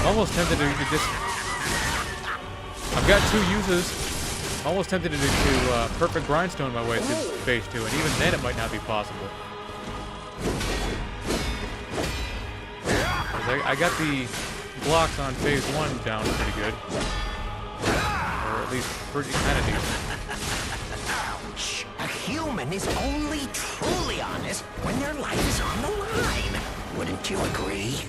I'm almost tempted to just... I've got 2 uses. I'm almost tempted to perfect grindstone my way through Phase 2, and even then it might not be possible. 'Cause I got the blocks on Phase 1 down pretty good. Or at least pretty kind of decent. Ouch. A human is only truly honest when their life is on the line. Wouldn't you agree?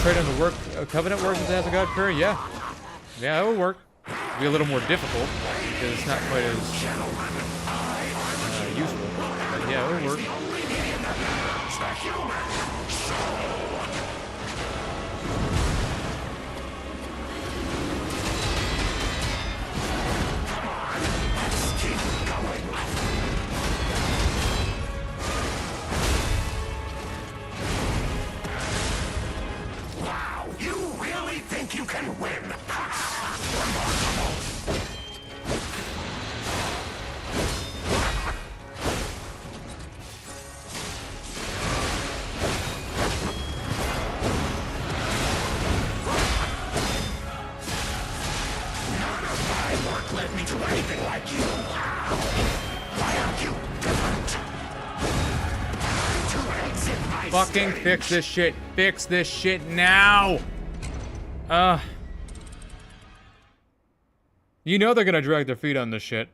Trade on the Covenant works as a God Fury? Yeah. Yeah, that would work. It'd be a little more difficult, because it's not quite as useful. But yeah, it would work. My work led me to anything like you. Why aren't you different? To exit my Fucking stage. fix this shit. Fix this shit now. You know they're gonna drag their feet on this shit.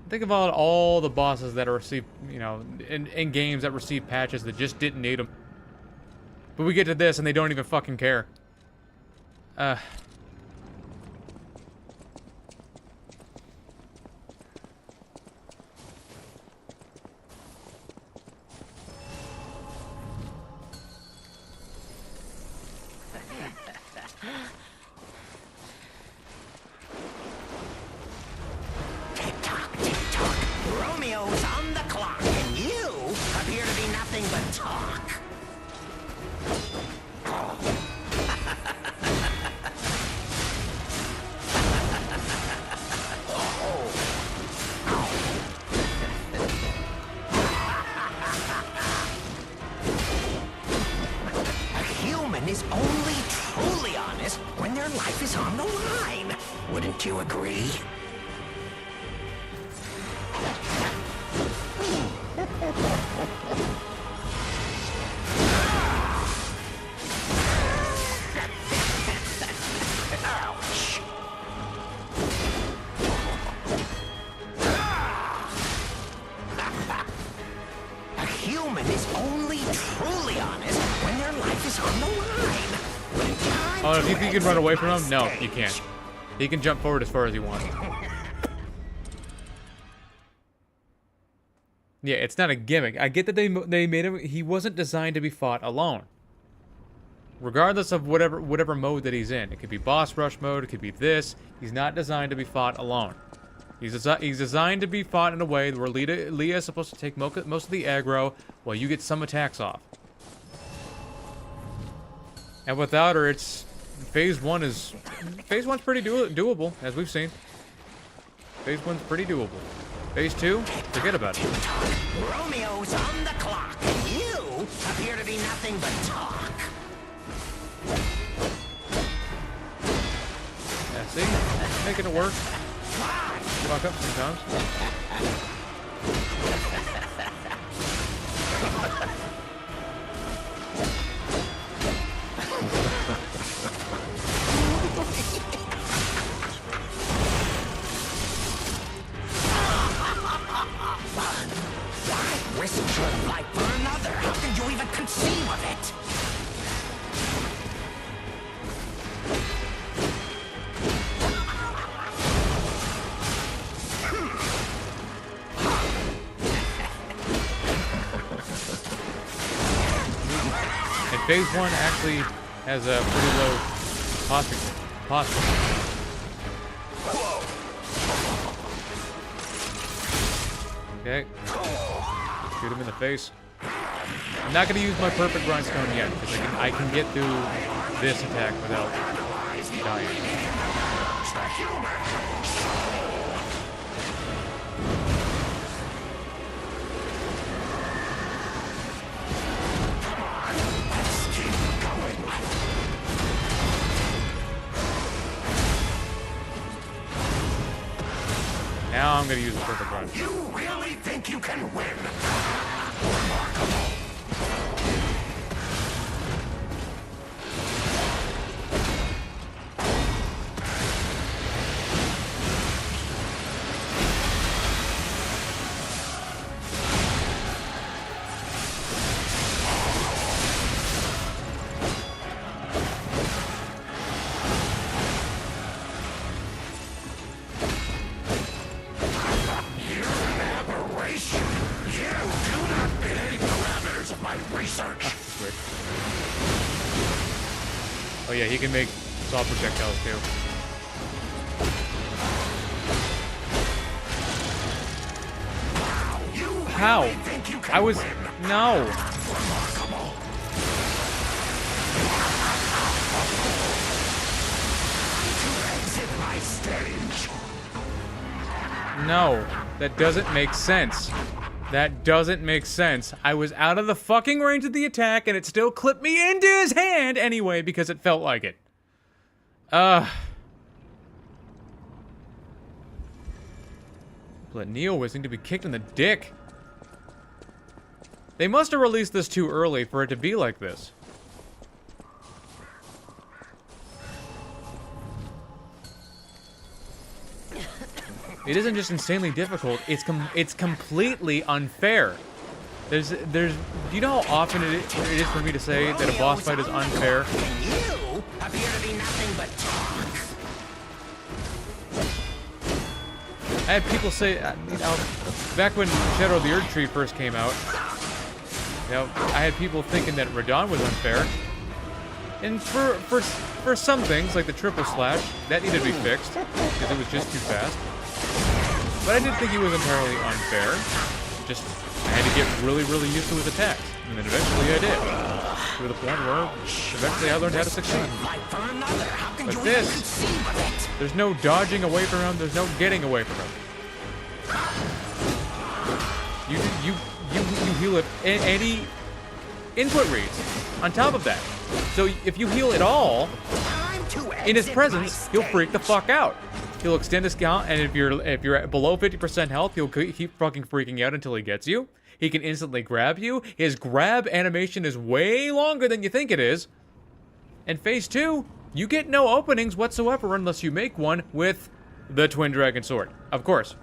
Think about all the bosses that are received, you know, in games that receive patches that just didn't need them. But we get to this and they don't even fucking care. Tick-tock, tick-tock. Romeo's on the clock, and you appear to be nothing but talk. A human is only truly honest when their life is on the line. Wouldn't you agree? Ouch. A human is only truly honest when their life is on the line. When time Oh, if you to think you can run exit away from my him? No, stage. you can't. He can jump forward as far as he wants. Yeah, it's not a gimmick. I get that they made him. He wasn't designed to be fought alone. Regardless of whatever mode that he's in, it could be boss rush mode. It could be this. He's not designed to be fought alone. He's designed to be fought in a way where Leia is supposed to take most of the aggro while you get some attacks off. And without her, it's phase one's pretty doable, as we've seen. Phase 1's pretty doable. Phase 2, forget about it. Romeo's on the clock, and you appear to be nothing but talk. Yeah, see? Making it work. Fuck up sometimes. Why risk your life for another? How could you even conceive of it? And phase 1 actually has a pretty low posture. Okay. Shoot him in the face. I'm not gonna use my perfect grindstone yet, because I can get through this attack without dying. Now I'm gonna use the perfect run. You really think you can win? Remarkable. Oh yeah, he can make saw projectiles too. How? I was... No! No, that doesn't make sense. That doesn't make sense. I was out of the fucking range of the attack, and it still clipped me into his hand anyway because it felt like it. But Neo was going to be kicked in the dick. They must have released this too early for it to be like this. It isn't just insanely difficult, it's completely unfair. There's, you know how often it is for me to say that a boss fight is unfair? And you appear to be nothing but talk. I had people say, you know, back when Shadow of the Erd Tree first came out, you know, I had people thinking that Radon was unfair. And for some things, like the triple slash, that needed to be fixed, because it was just too fast. But I didn't think he was entirely unfair. Just, I had to get really, really used to his attacks. And then eventually I did. To the point where, eventually I learned how to succeed. But this, there's no dodging away from him, there's no getting away from him. You heal at any input reads on top of that. So if you heal at all, in his presence, he'll freak the fuck out. He'll extend his count, and if you're at below 50% health, he'll keep fucking freaking out until he gets you. He can instantly grab you. His grab animation is way longer than you think it is. And phase 2, you get no openings whatsoever unless you make one with the Twin Dragon Sword. Of course.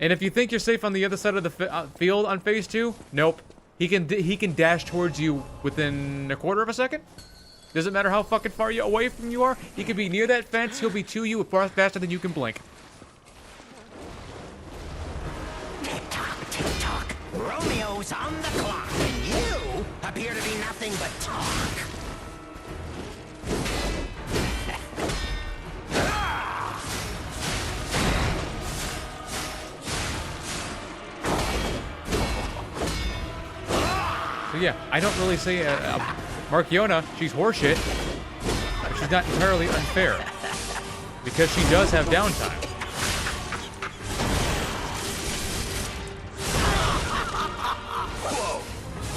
And if you think you're safe on the other side of the field on phase 2, nope. He can dash towards you within a quarter of a second. Doesn't matter how fucking far away from you are. He could be near that fence. He'll be to you faster than you can blink. Tick tock. Romeo's on the clock, and you appear to be nothing but talk. So yeah, I don't really say Markiona, she's horseshit, but she's not entirely unfair. Because she does have downtime. Whoa.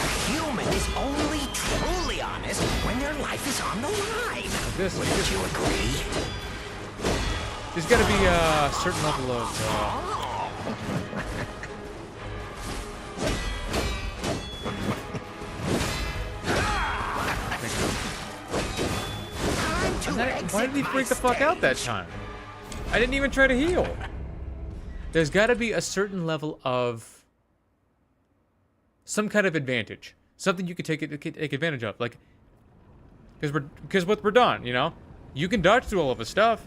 A human is only truly honest when their life is on the line. Wouldn't you agree? There's gotta be a certain level of, why did he freak the fuck out that time? I didn't even try to heal. There's gotta be a certain level of some kind of advantage. Something you can take advantage of. Like, because with Radon, you know, you can dodge through all of his stuff.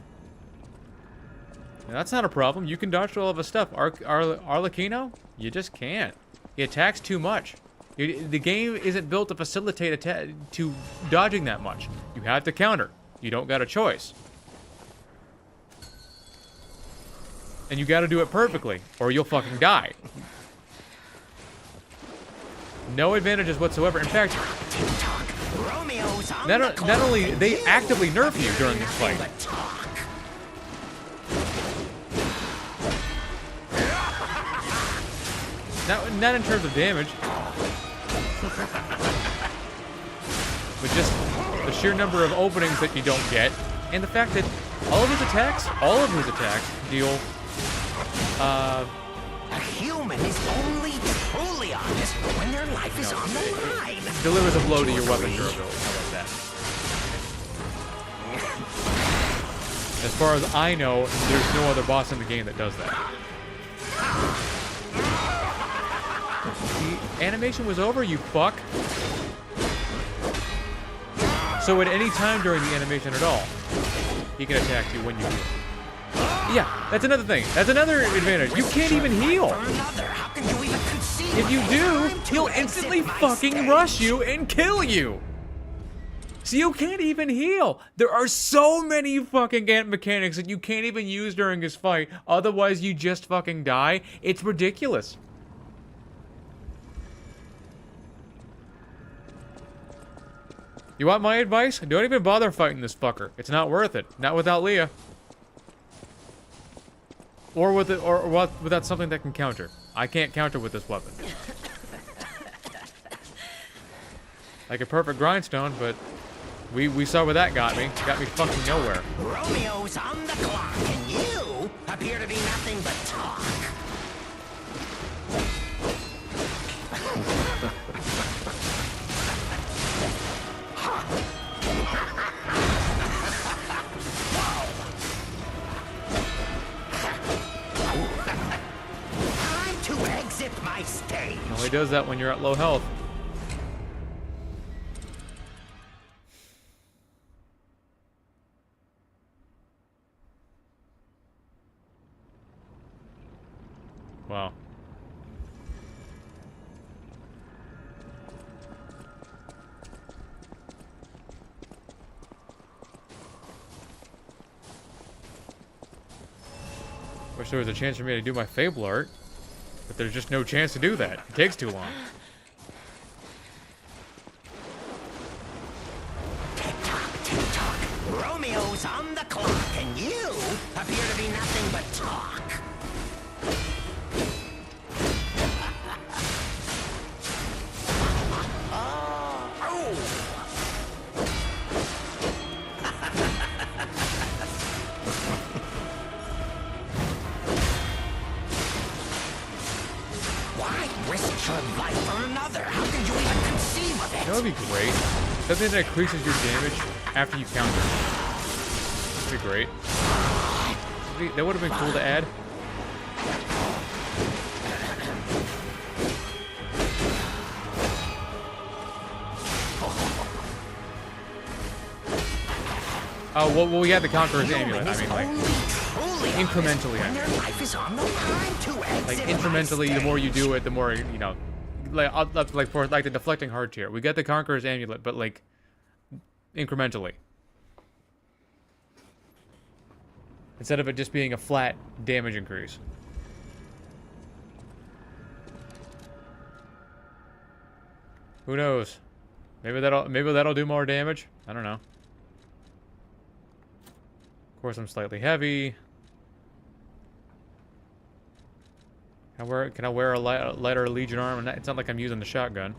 And that's not a problem. You can dodge through all of his stuff. Arlecchino, you just can't. He attacks too much. The game isn't built to facilitate to dodging that much. You have to counter. You don't got a choice. And you gotta do it perfectly, or you'll fucking die. No advantages whatsoever. In fact, not only, they actively nerf you during this fight. Not in terms of damage. But just the sheer number of openings that you don't get, and the fact that all of his attacks deal, a human is only truly honest when their life is on the line. It delivers a blow to your weapon durability. How about that? As far as I know, there's no other boss in the game that does that. The animation was over, you fuck. So at any time during the animation at all, he can attack you when you heal. Yeah, that's another thing. That's another advantage. You can't even heal. If you do, he'll instantly fucking rush you and kill you. So you can't even heal. There are so many fucking mechanics that you can't even use during his fight. Otherwise, you just fucking die. It's ridiculous. You want my advice? Don't even bother fighting this fucker. It's not worth it. Not without Leia. Or with it, or without something that can counter. I can't counter with this weapon. Like a perfect grindstone, but we saw where that got me. Got me fucking nowhere. Romeo's on the clock, and you appear to be nothing but talk. Time to exit my stage. Only does that when you're at low health. Wow. Wish there was a chance for me to do my Fable art, but there's just no chance to do that. It takes too long. Tick-tock, tick-tock. Romeo's on the clock, and you appear to be nothing but talk. That would be great. Something that increases your damage after you counter. That'd be great. That would have been cool to add. Oh, well, we had the Conqueror's Amulet. I mean, like, incrementally. Like, incrementally, the more you do it, the more, you know, like for like the deflecting heart tier. We got the Conqueror's Amulet, but like incrementally. Instead of it just being a flat damage increase. Who knows? Maybe that'll do more damage. I don't know. Of course, I'm slightly heavy. Can I wear a lighter Legion arm? It's not like I'm using the shotgun.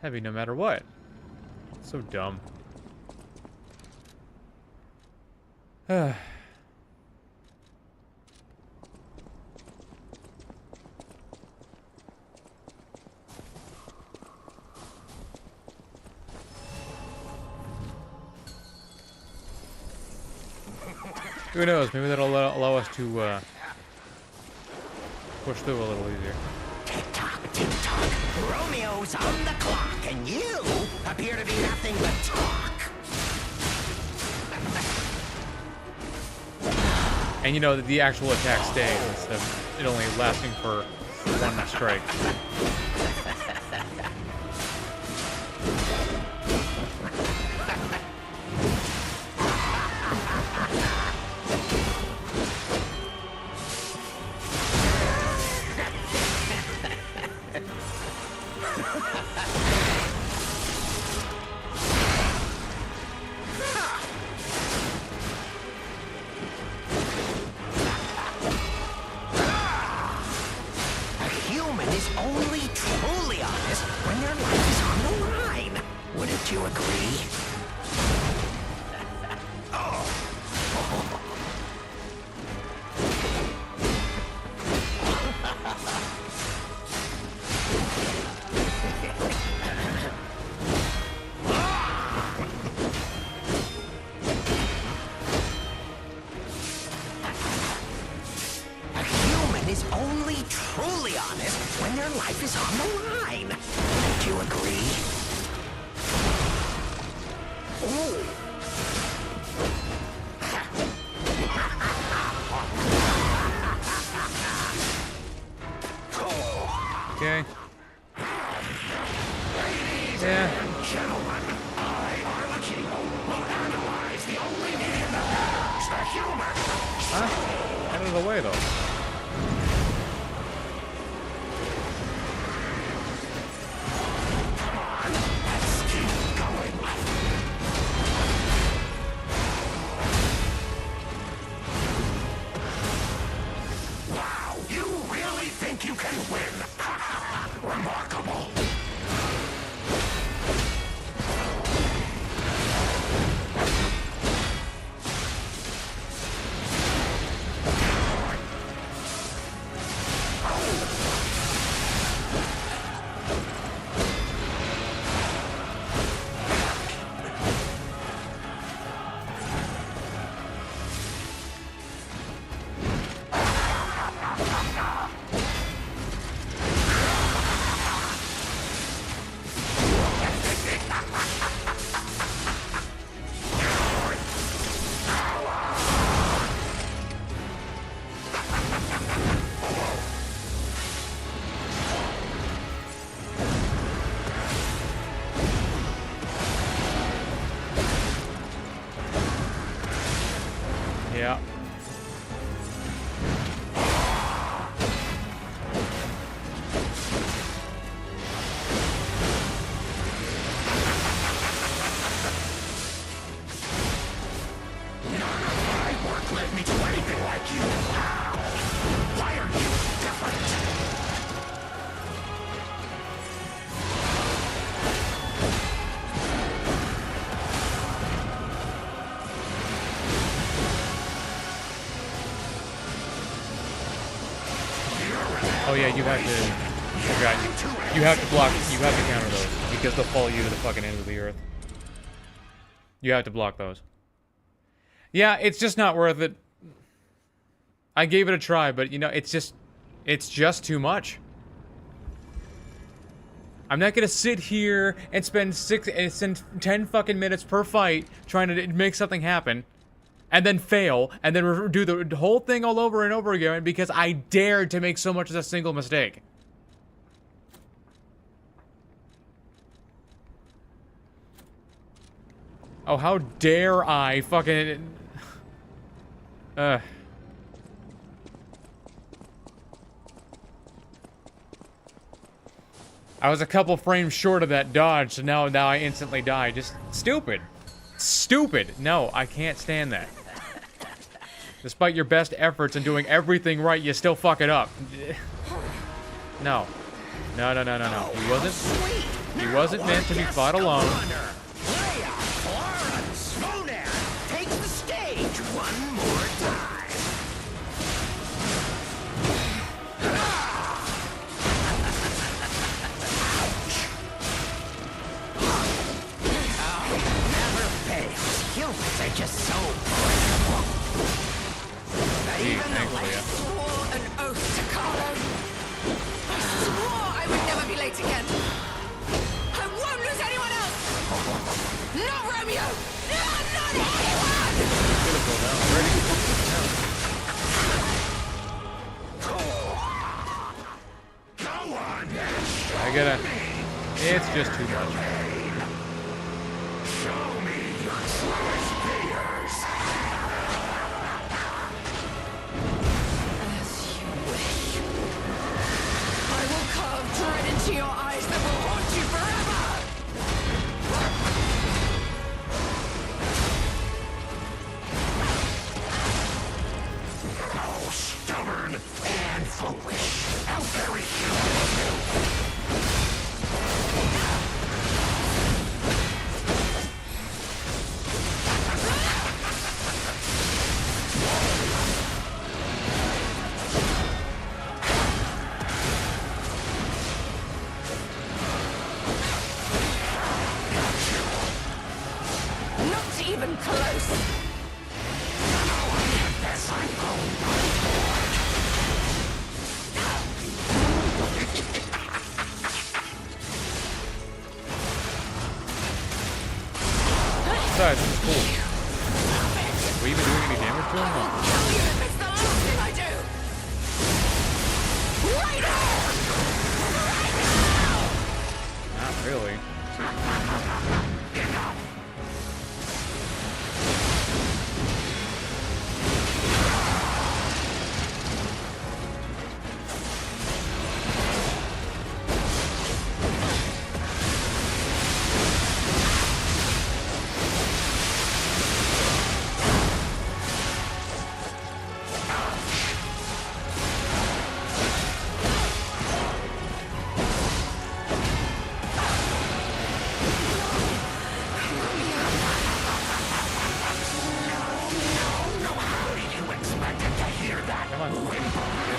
Heavy no matter what. So dumb. Who knows? Maybe that'll allow us to push through a little easier. Tick-tock, tick-tock. Romeo's on the clock, and you appear to be nothing but talk. And you know, the actual attack stays instead of it only lasting for one strike. Okay. Yeah. Gentlemen, I, Arlecchino, will analyze the only need in the house, the humor. Huh? Out of the way, though. Come on, let's keep going. think you can win? Remarkable. Yeah. My work led me to anything like you. Why are you different? Oh yeah, you have to. I forgot. You have to block. You have to counter those because they'll follow you to the fucking end of the earth. You have to block those. Yeah, it's just not worth it. I gave it a try, but you know, it's just too much. I'm not gonna sit here and spend 10 fucking minutes per fight trying to make something happen, and then fail, and then do the whole thing all over and over again because I dared to make so much as a single mistake. Oh, how dare I fucking... I was a couple frames short of that dodge, so now I instantly die. Just stupid. Stupid. No, I can't stand that. Despite your best efforts and doing everything right, you still fuck it up. No. No, no, no, no, no. He wasn't meant to be fought alone. Leia, Clara, Swonan, take the stage one more time. Oh, never fails. Humans are just so believable. Even the Leia swore an oath to Carlo. I swore I would never be late again. I won't lose anyone else. Not Romeo. Not anyone. Go on, I gotta... It's just too much. show me your sluggish fears. As you wish. I will carve dread into your eyes that will haunt you forever. Oh, stubborn and foolish. How very human of you. Not even close. Yes, I'm going. Besides, this is cool. Have we even doing any damage to him? No. Kill you if it's the last thing I do. Right now. Not really.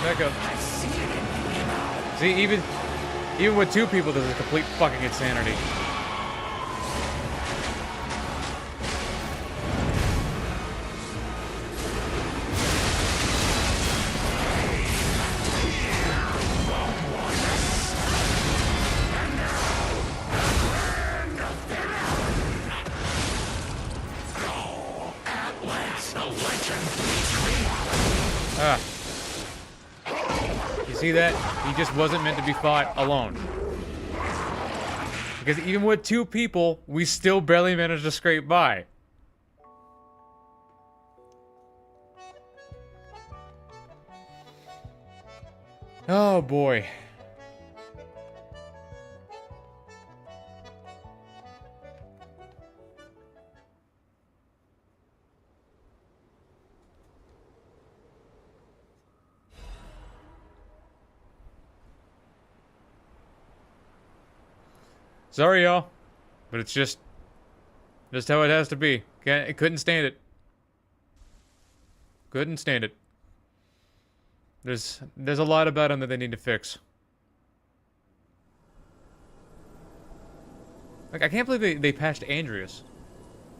Back up. See, even with two people, this is complete fucking insanity. Ah. You see that? He just wasn't meant to be fought alone. Because even with two people, we still barely managed to scrape by. Oh boy. Sorry, y'all, but it's just how it has to be. Couldn't stand it. Couldn't stand it. There's a lot about him that they need to fix. Like, I can't believe they patched Andreas.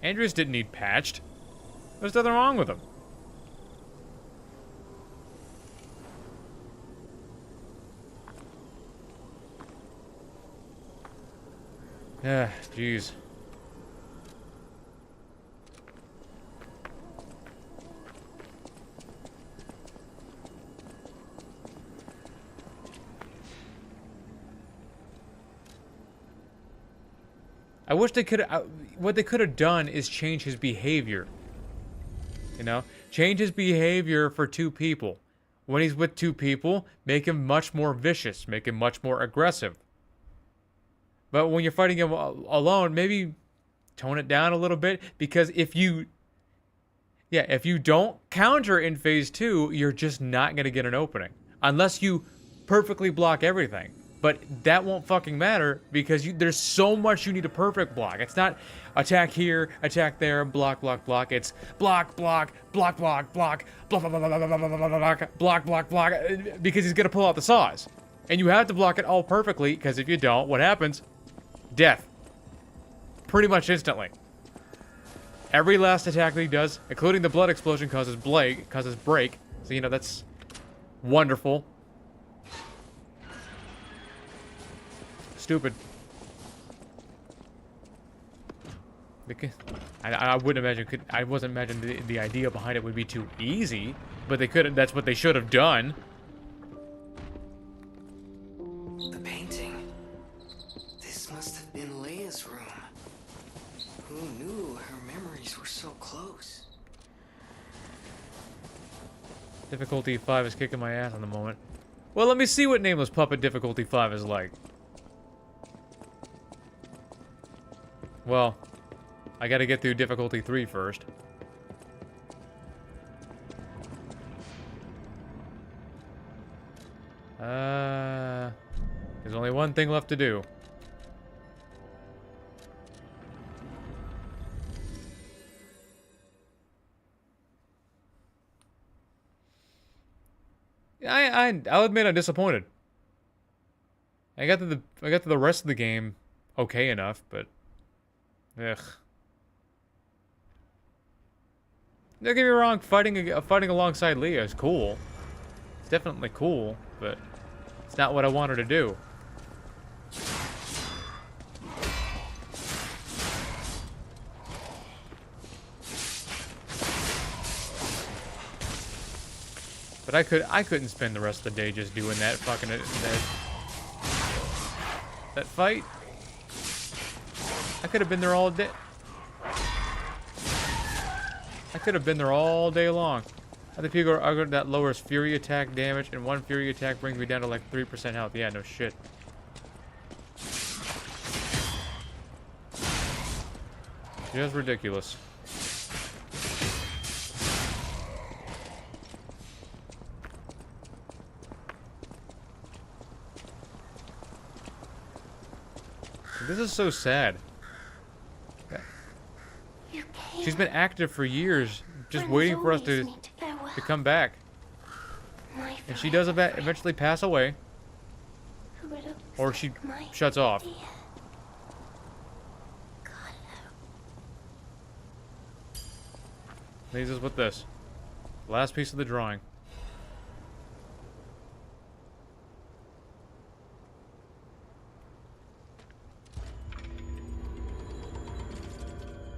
Andreas didn't need patched. There's nothing wrong with him. Ah, jeez. I wish they could. What they could have done is change his behavior. You know, change his behavior for two people. When he's with two people, make him much more vicious, make him much more aggressive. But when you're fighting him alone, maybe tone it down a little bit, because if you don't counter in phase 2, you're just not going to get an opening. Unless you perfectly block everything. But that won't fucking matter, because there's so much you need a perfect block. It's not attack here, attack there, block, block, block. It's block, block, block, block, block, block, block, block, block, block, because he's going to pull out the saws. And you have to block it all perfectly, because if you don't, what happens? Death. Pretty much instantly. Every last attack that he does, including the blood explosion, causes break. So, you know, that's wonderful. Stupid. I wouldn't imagine. I wasn't imagining the idea behind it would be too easy, but they could. That's what they should have done. The painting. This must have been Leia's room. Who knew her memories were so close? Difficulty 5 is kicking my ass on the moment. Well, let me see what Nameless Puppet Difficulty 5 is like. Well, I gotta get through Difficulty 3 first. There's only one thing left to do. I'll admit I'm disappointed. I got to the rest of the game okay enough, but ugh. Don't get me wrong, fighting alongside Leia is cool. It's definitely cool, but it's not what I wanted to do. But I couldn't spend the rest of the day just doing that fucking that fight. I could have been there all day. I could have been there all day long. I think people are that lowers fury attack damage, and one fury attack brings me down to like 3% health. Yeah, no shit. Just ridiculous. This is so sad. She's been active for years, just waiting for us to come back. My And she does eventually pass away. Who looks Or she like my shuts off. dear Carlo. Leaves us with this. Last piece of the drawing.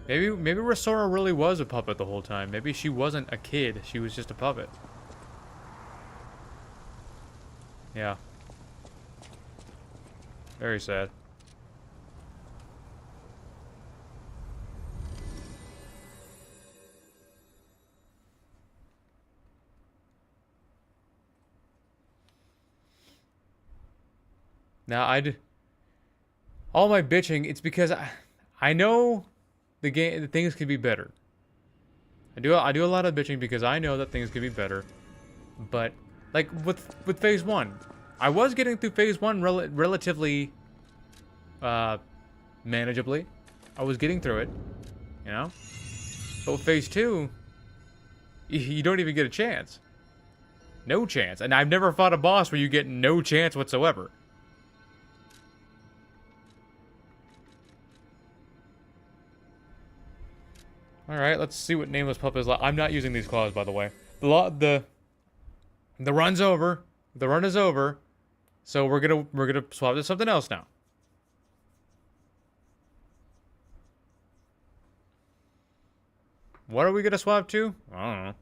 Maybe Rosora really was a puppet the whole time. Maybe she wasn't a kid. She was just a puppet. Yeah. Very sad. Now, all my bitching, it's because I know the things could be better. I do a lot of bitching because I know that things could be better. But like with phase 1, I was getting through phase 1 relatively manageably. I was getting through it, you know? But with phase 2, you don't even get a chance. No chance. And I've never fought a boss where you get no chance whatsoever. Alright, let's see what Nameless Pup is like. I'm not using these claws, by the way. The run's over. The run is over. So we're gonna swap to something else now. What are we gonna swap to? I don't know.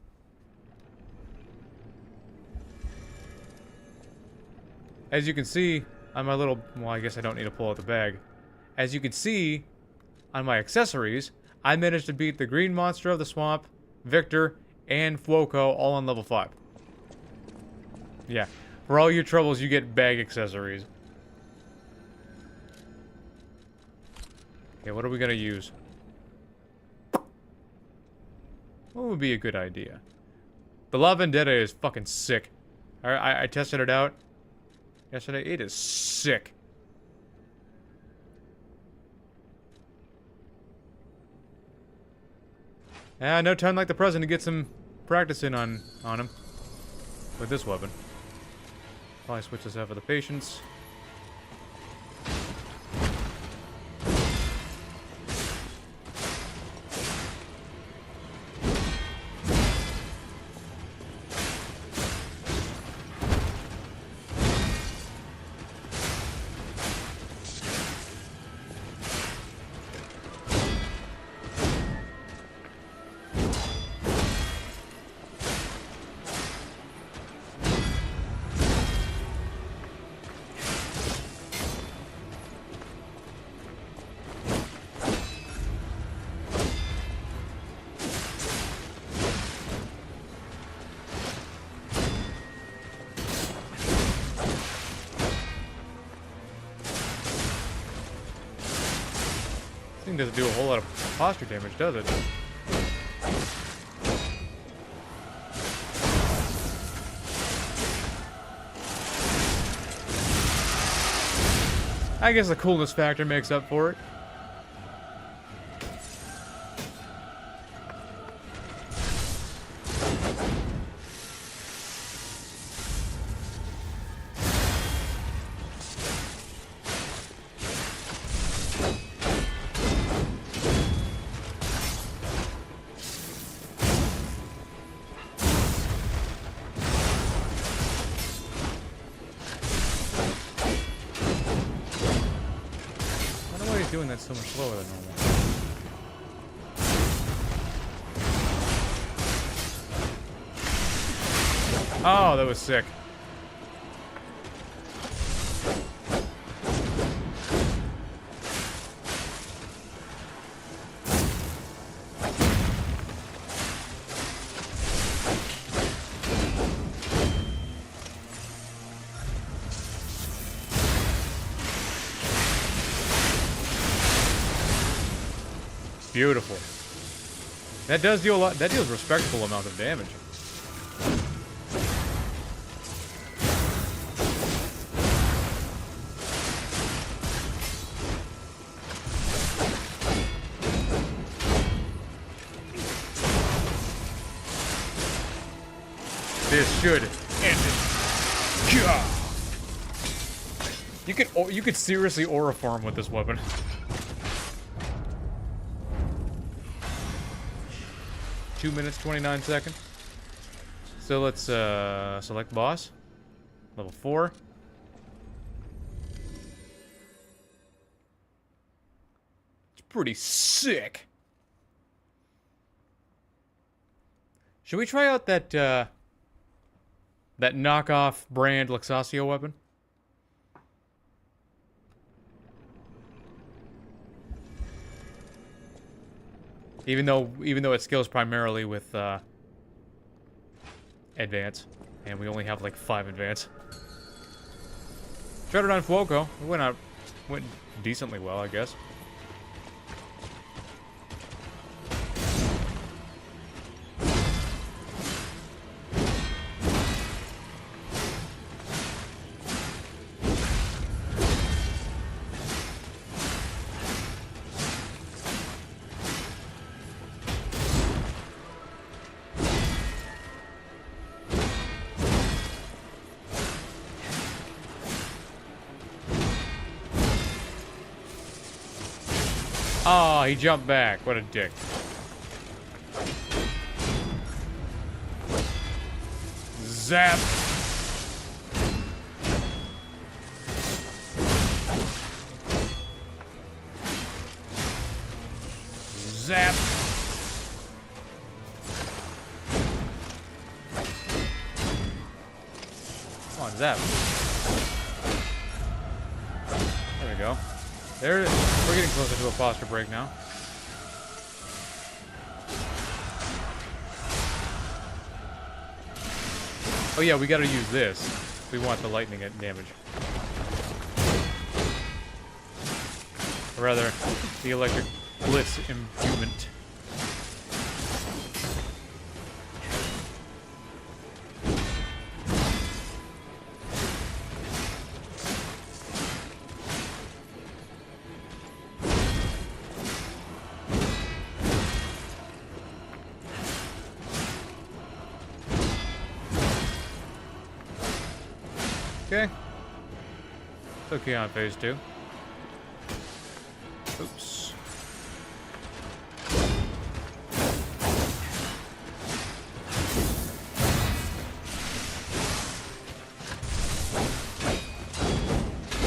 As you can see on my little... Well, I guess I don't need to pull out the bag. As you can see on my accessories... I managed to beat the green monster of the swamp, Victor, and Fuoco all on level 5. Yeah. For all your troubles, you get bag accessories. Okay, what are we gonna use? What would be a good idea? The La Vendetta is fucking sick. I tested it out yesterday. It is sick. No time like the present to get some practice in on him. With this weapon. Probably switch this out for the patience. Thing doesn't do a whole lot of posture damage, does it? I guess the coolness factor makes up for it. Doing that so much slower than normal. Oh, that was sick. Beautiful. That does deal a lot. That deals respectable amount of damage. This should end it. Gah! You could seriously aura farm with this weapon. Two minutes 29 seconds. So let's select boss. Level 4. It's pretty sick. Should we try out that that knockoff brand Luxasio weapon? Even though it scales primarily with advance, and we only have like 5 advance. Tried it on Fuoco. It went decently well, I guess. Oh, he jumped back. What a dick. Zap. Zap. Come on, zap. There we go. There, we're getting closer to a posture break now. Oh yeah, we gotta use this if we want the lightning damage. Or rather, the electric blitz imbuement. Okay. It's okay on phase 2. Oops.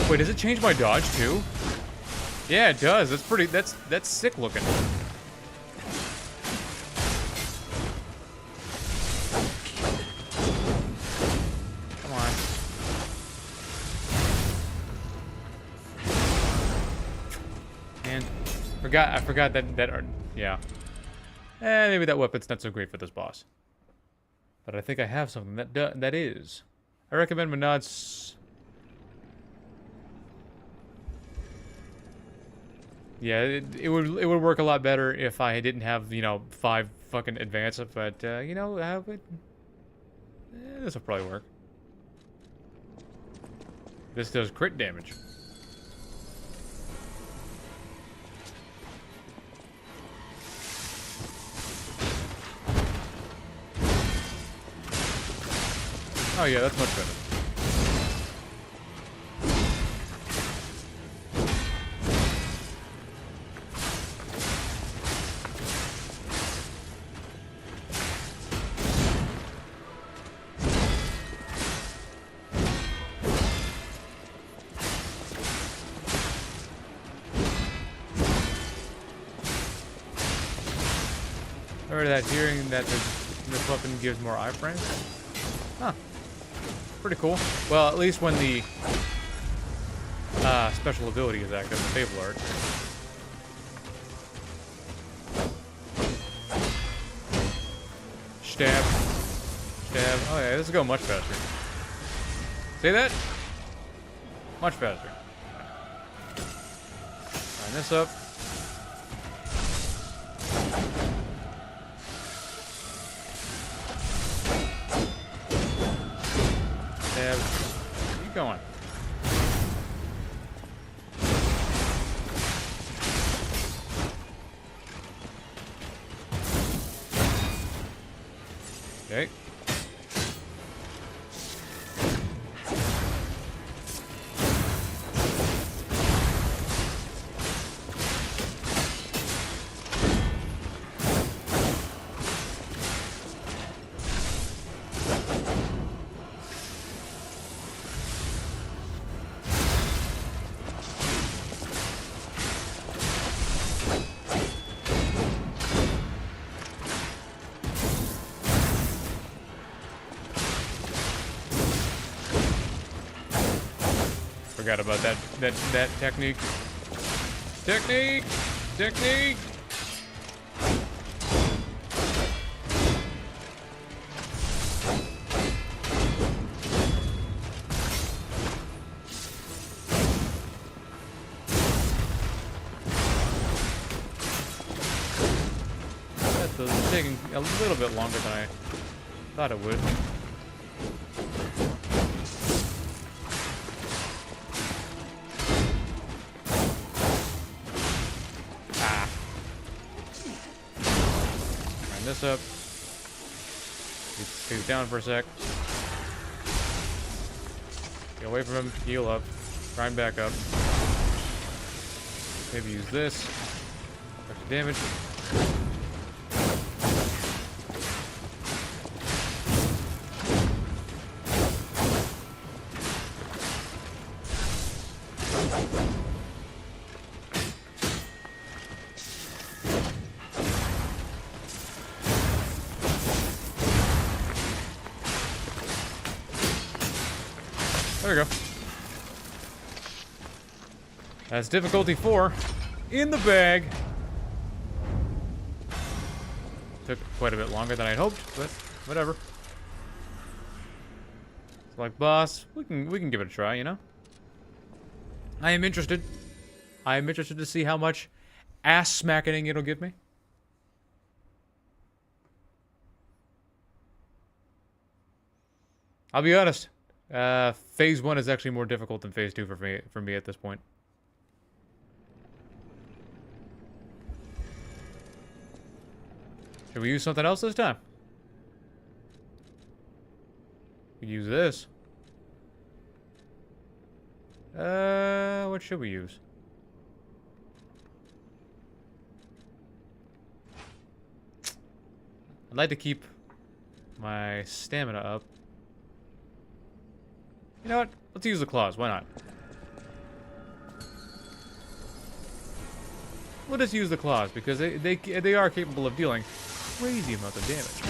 Wait, does it change my dodge too? Yeah, it does. That's pretty. That's sick looking. I forgot that yeah. Maybe that weapon's not so great for this boss. But I think I have something that is. I recommend Menard's. Yeah, it would work a lot better if I didn't have, you know, 5 fucking advance, but you know, this will probably work. This does crit damage. Oh yeah, that's much better. I heard that hearing that this weapon gives more iframes. Huh. Pretty cool. Well, at least when the special ability is active, the Fable Art. Stab. Stab. Oh yeah, this will go much faster. See that? Much faster. Line this up. Keep going. Okay. Forgot about that technique. Technique! Technique! That's taking a little bit longer than I thought it would. This up. He's down for a sec. Get away from him. Heal up. Try and back up. Maybe use this. Extra damage. There we go. That's difficulty 4 in the bag. Took quite a bit longer than I'd hoped, but whatever. It's like, boss, we can give it a try, you know? I am interested. I am interested to see how much ass smacking it'll give me. I'll be honest. Phase 1 is actually more difficult than Phase 2 for me at this point. Should we use something else this time? We use this. What should we use? I'd like to keep my stamina up. You know what? Let's use the claws. Why not? We'll just use the claws because they are capable of dealing crazy amounts of damage.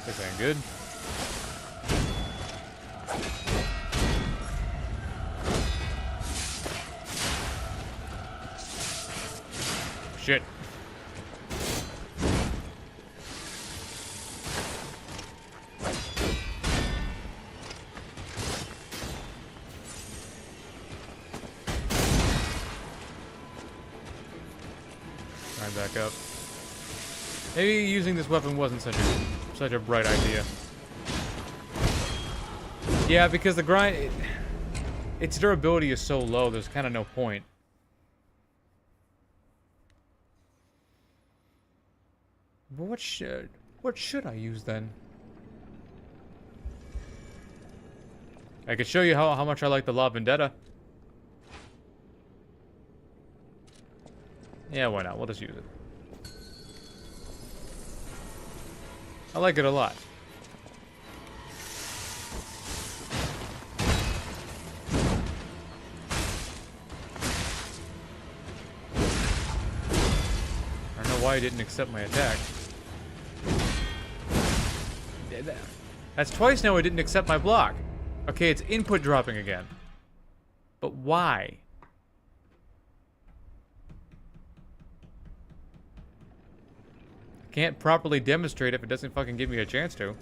This ain't good. Shit. Right back up. Maybe using this weapon wasn't such a bright idea. Yeah, because the grind, its durability is so low. There's kind of no point. But what should I use then? I could show you how much I like the La Vendetta. Yeah, why not? We'll just use it. I like it a lot. I don't know why he didn't accept my attack. That's twice now he didn't accept my block. Okay, it's input dropping again. But why? Can't properly demonstrate if it doesn't fucking give me a chance to.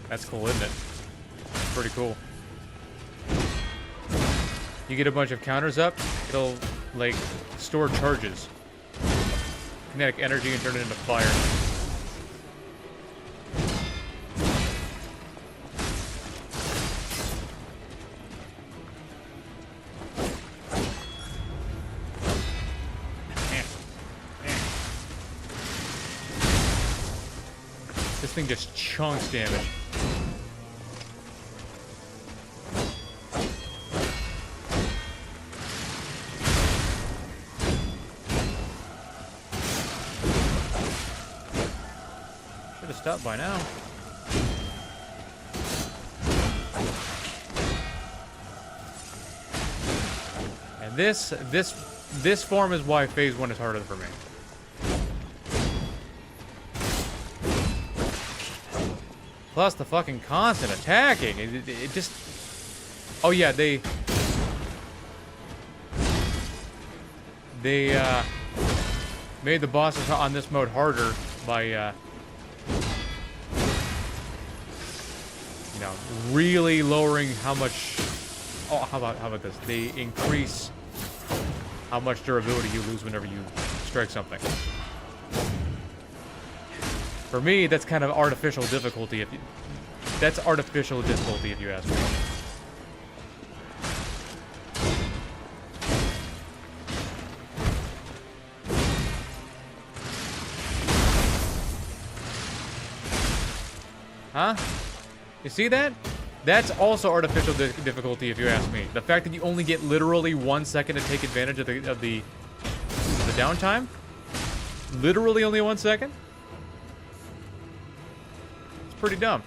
That's cool, isn't it? Pretty cool. You get a bunch of counters up, it'll, like, store charges. Kinetic energy and turn it into fire. This thing just chunks damage. Should have stopped by now. And this form is why Phase 1 is harder for me. Plus the fucking constant attacking. It just... Oh yeah, they made the bosses on this mode harder by, you know, really lowering how much... Oh, how about this? They increase how much durability you lose whenever you strike something. For me, that's kind of artificial difficulty. That's artificial difficulty, if you ask me. Huh? You see that? That's also artificial difficulty, if you ask me. The fact that you only get literally 1 second to take advantage of the downtime. Literally only 1 second. Pretty dumb.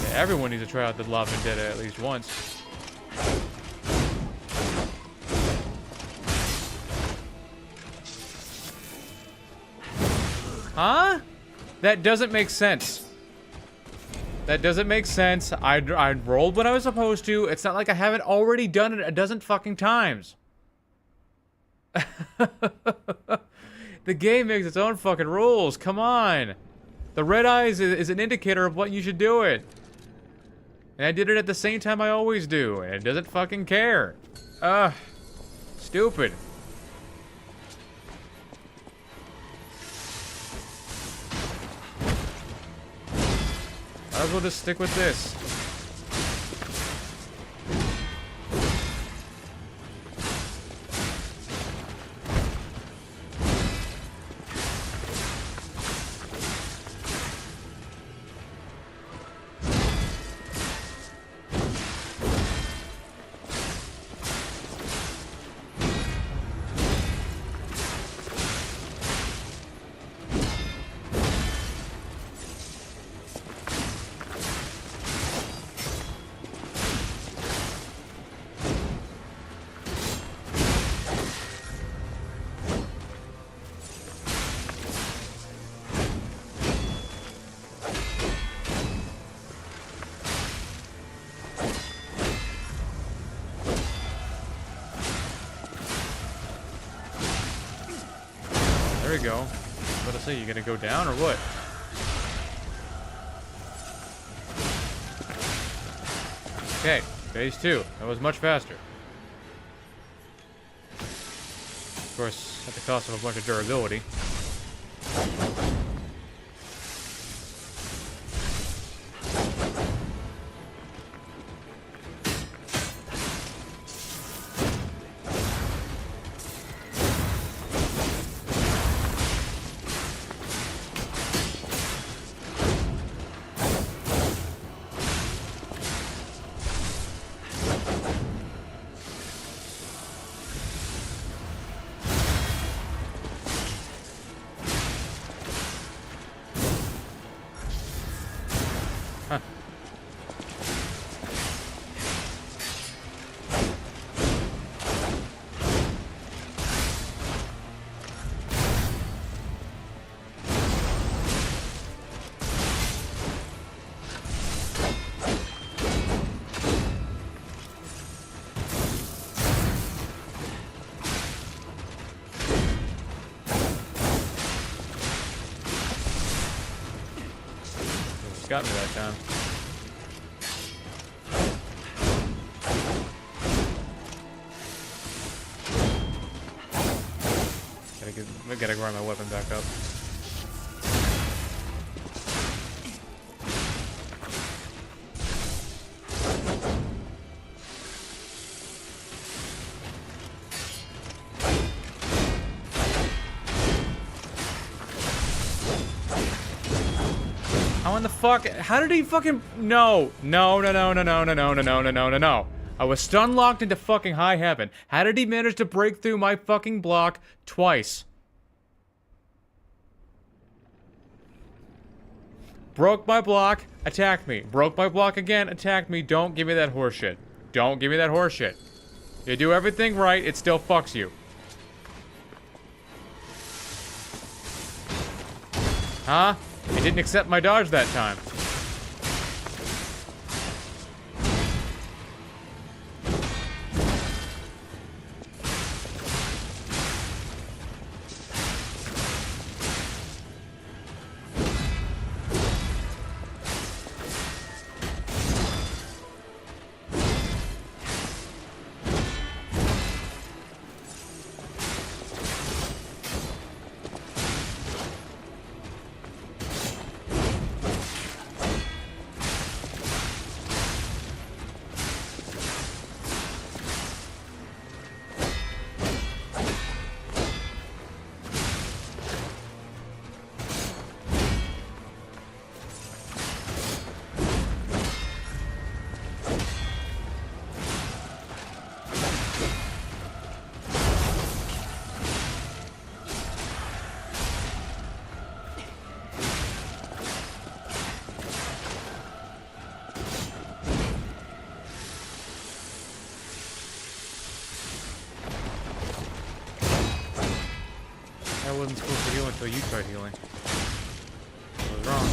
Yeah, everyone needs to try out the La Vendetta at least once. Huh? That doesn't make sense. That doesn't make sense. I rolled when I was supposed to. It's not like I haven't already done it a dozen fucking times. The game makes its own fucking rules. Come on. The red eyes is an indicator of what you should do it. And I did it at the same time I always do. And it doesn't fucking care. Ugh. Stupid. Might as well just stick with this. There we go. I was about to say, you gonna go down or what? Okay, phase 2. That was much faster. Of course, at the cost of a bunch of durability. got me that time. I gotta grind my weapon back up. How in the fuck? How did he fucking? No. I was stun locked into fucking high heaven. How did he manage to break through my fucking block twice? Broke my block, attacked me. Broke my block again, attacked me. Don't give me that horseshit. Don't give me that horseshit. You do everything right, it still fucks you. Huh? It didn't accept my dodge that time. I wasn't supposed to heal until you tried healing. I was wrong.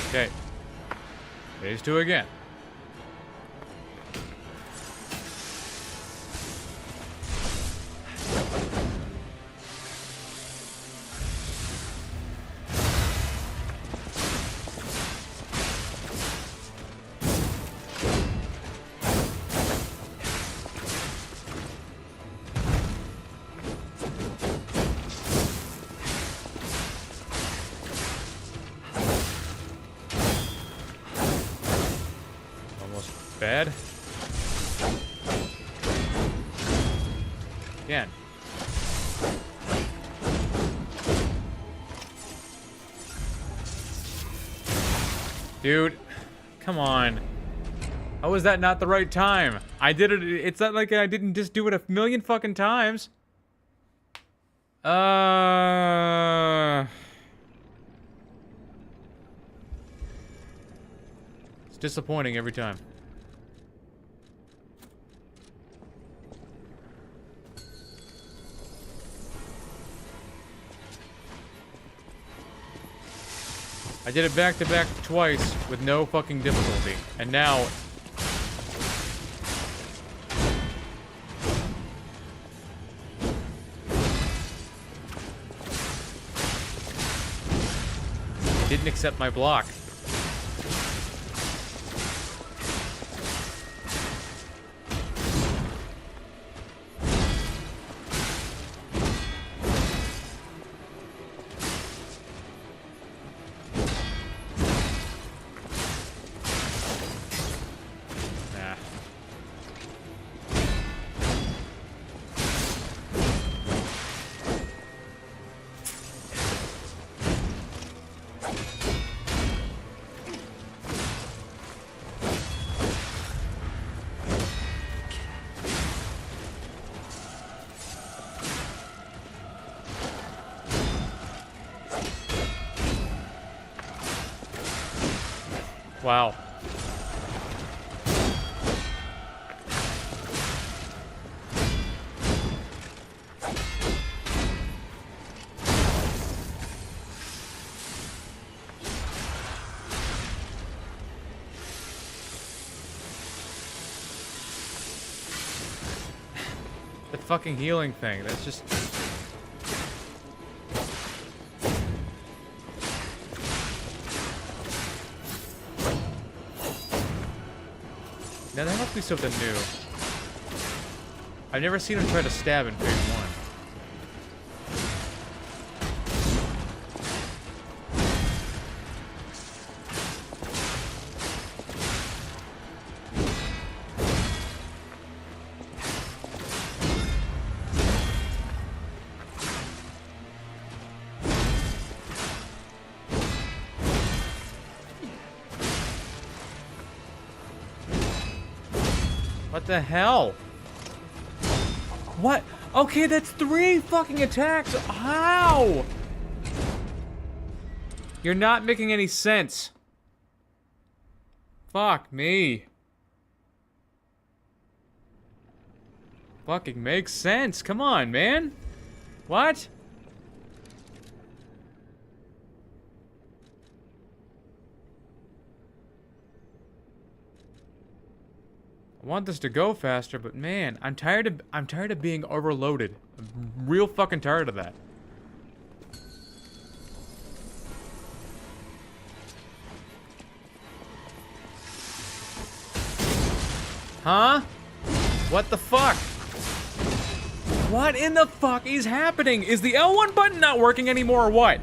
Okay. Phase 2 again. Bad. Again. Dude, come on. How was that not the right time? I did it. It's not like I didn't just do it a million fucking times. It's disappointing every time. I did it back to back twice with no fucking difficulty. And now... it didn't accept my block. Wow. The fucking healing thing. That's just... Now that must be something new. I've never seen him try to stab in phase 1. What the hell? What? Okay, that's 3 fucking attacks. How? You're not making any sense. Fuck me. Fucking makes sense. Come on, man. What? I want this to go faster, but man, I'm tired of being overloaded. I'm real fucking tired of that. Huh? What the fuck? What in the fuck is happening? Is the L1 button not working anymore or what?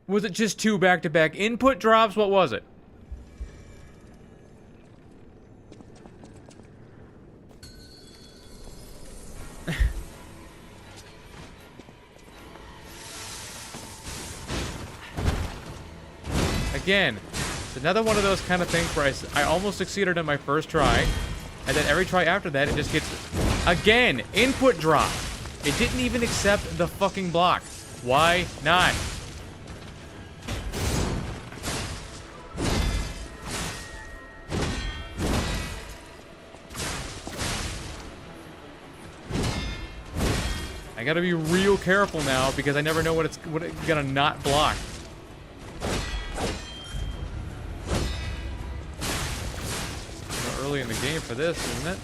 Was it just 2 back-to-back input drops? What was it? Again, it's another one of those kind of things where I almost succeeded in my first try, and then every try after that, it just gets... Again, input drop. It didn't even accept the fucking block. Why not? I gotta be real careful now because I never know what it's gonna not block. We're early in the game for this, isn't it?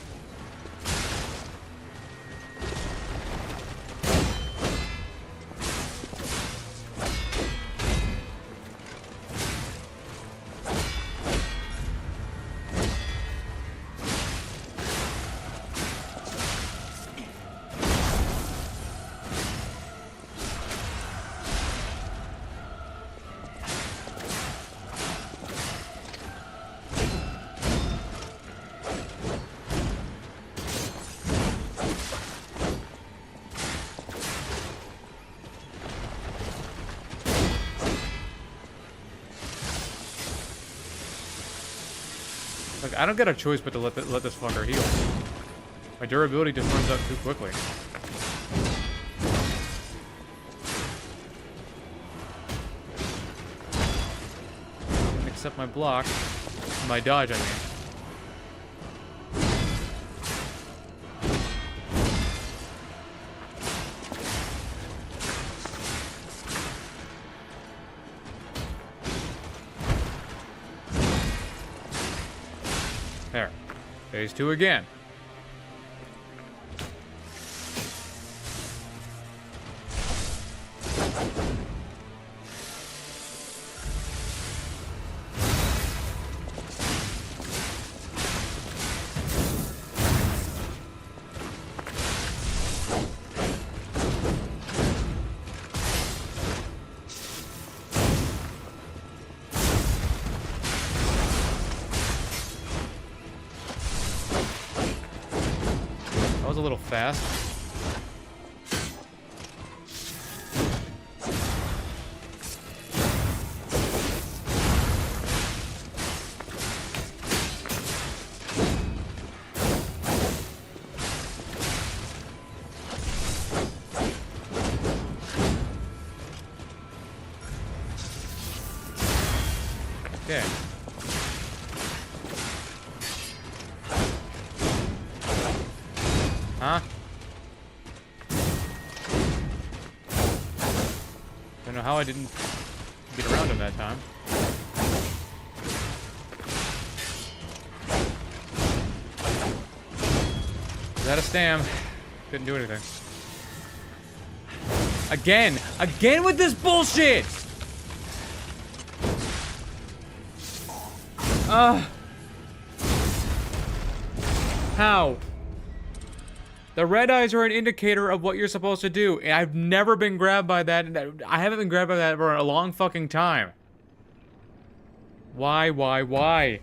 Look, I don't get a choice but to let this fucker heal. My durability just runs out too quickly. Except my block. My dodge, I mean. There. Phase 2 again. That was a little fast. Okay. Huh? Don't know how I didn't get around him that time. Is that a stam? Couldn't do anything. Again with this bullshit! How? The red eyes are an indicator of what you're supposed to do. And I've never been grabbed by that. I haven't been grabbed by that for a long fucking time. Why?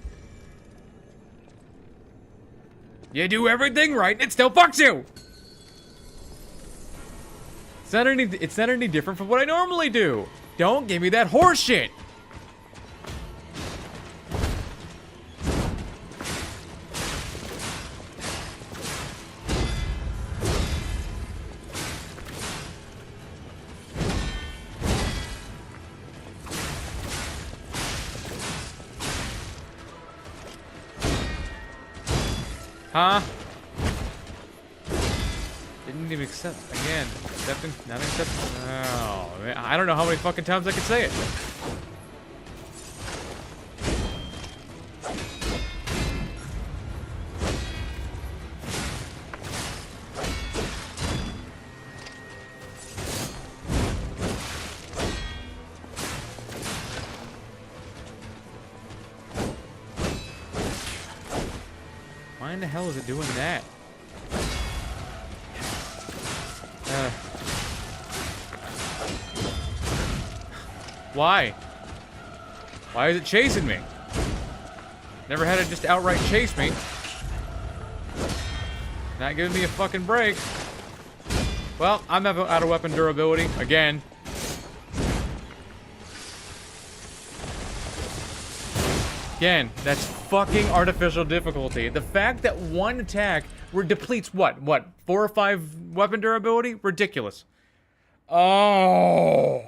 You do everything right and it still fucks you! It's not any different from what I normally do. Don't give me that horse shit! Huh? Didn't even accept again. Accepting, not accepting. Oh, man. I don't know how many fucking times I can say it. Why in the hell is it doing that? Why? Why is it chasing me? Never had it just outright chase me. Not giving me a fucking break. Well, I'm out of weapon durability again. Again, that's fucking artificial difficulty. The fact that one attack depletes what? 4 or 5 weapon durability? Ridiculous. Oh.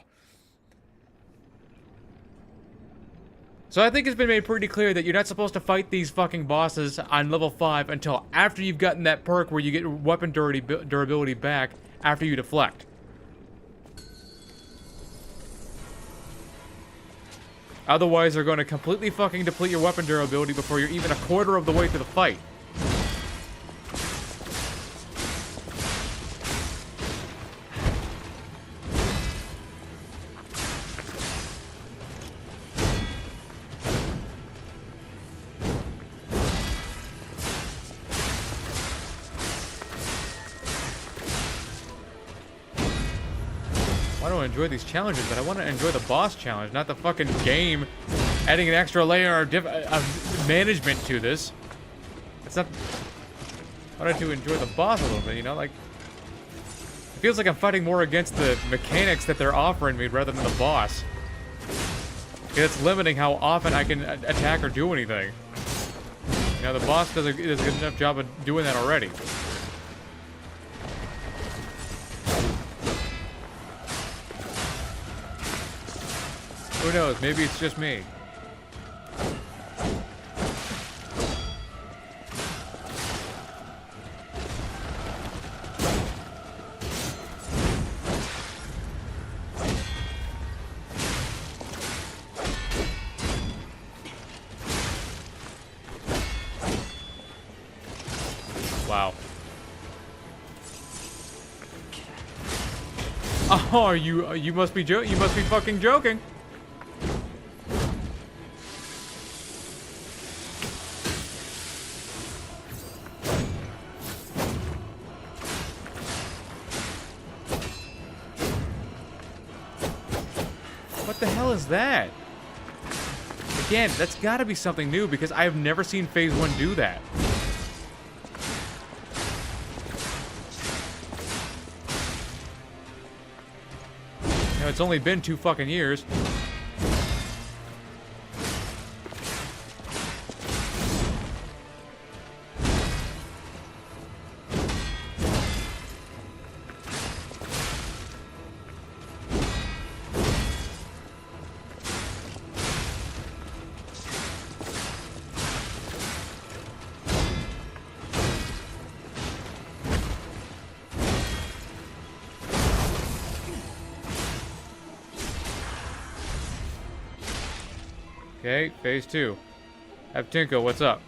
So I think it's been made pretty clear that you're not supposed to fight these fucking bosses on level 5 until after you've gotten that perk where you get weapon durability back after you deflect. Otherwise, they're going to completely fucking deplete your weapon durability before you're even a quarter of the way through the fight. I don't enjoy these challenges, but I want to enjoy the boss challenge, not the fucking game adding an extra layer of management to this. It's not... I wanted to enjoy the boss a little bit, you know, like... It feels like I'm fighting more against the mechanics that they're offering me rather than the boss. Because it's limiting how often I can attack or do anything. You know, the boss does a good enough job of doing that already. Who knows? Maybe it's just me. Wow. Oh, you must be fucking joking. What the hell is that? Again, that's gotta be something new because I have never seen Phase 1 do that. You know, it's only been 2 fucking years. Okay, phase 2. Avtinko, what's up?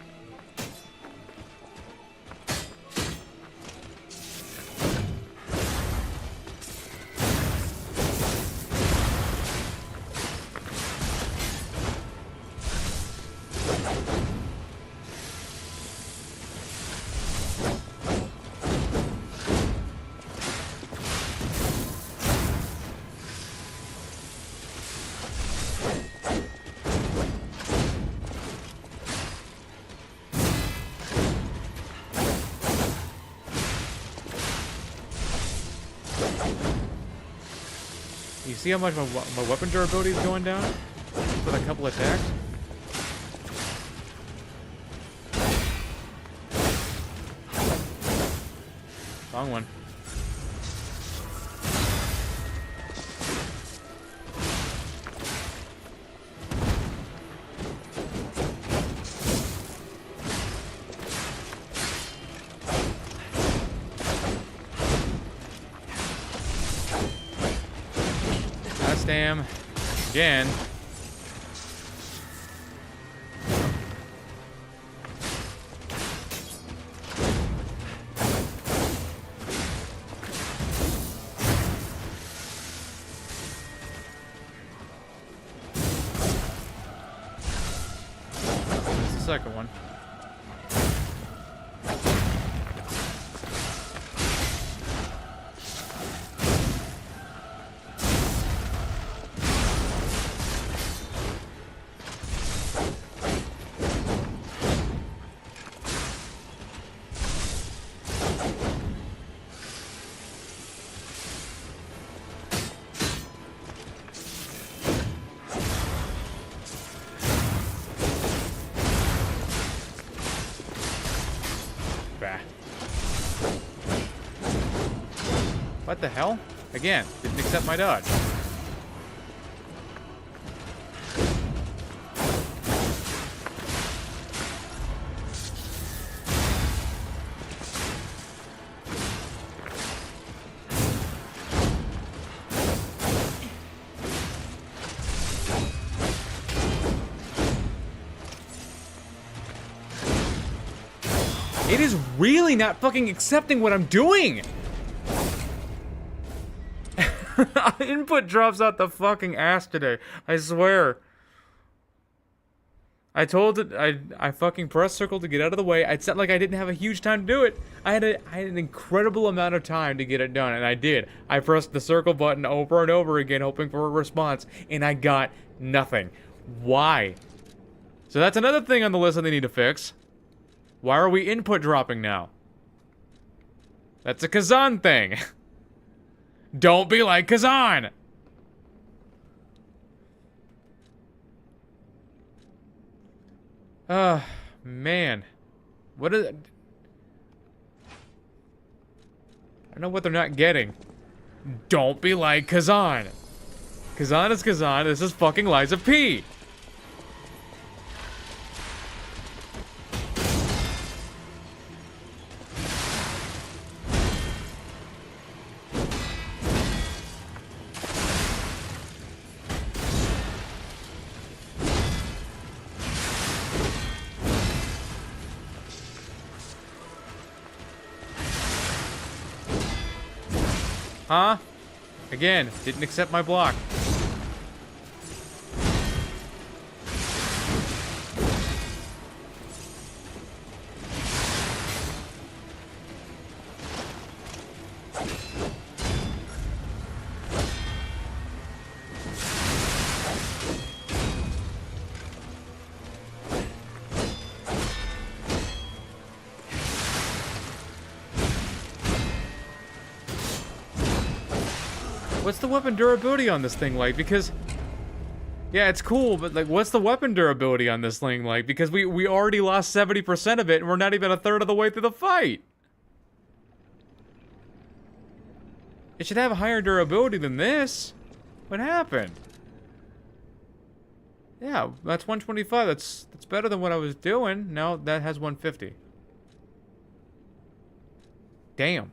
You see how much my weapon durability is going down? With a couple attacks? Wrong one. Stam again. That's the second one. What the hell? Again, didn't accept my dodge. It is really not fucking accepting what I'm doing! Input drops out the fucking ass today. I swear. I told it, I fucking pressed circle to get out of the way. It sounded like I didn't have a huge time to do it. I had an incredible amount of time to get it done, and I did. I pressed the circle button over and over again, hoping for a response, and I got nothing. Why? So that's another thing on the list that they need to fix. Why are we input dropping now? That's a Kazan thing. Don't be like Kazan! Man. What is it? I don't know what they're not getting. Don't be like Kazan. Kazan is Kazan. This is fucking Liza P. Huh? Again, didn't accept my block. What's the weapon durability on this thing like? Because, yeah, it's cool, but like, what's the weapon durability on this thing like? Because we already lost 70% of it, and we're not even a third of the way through the fight. It should have higher durability than this. What happened? Yeah, that's 125. That's better than what I was doing. Now that has 150. Damn.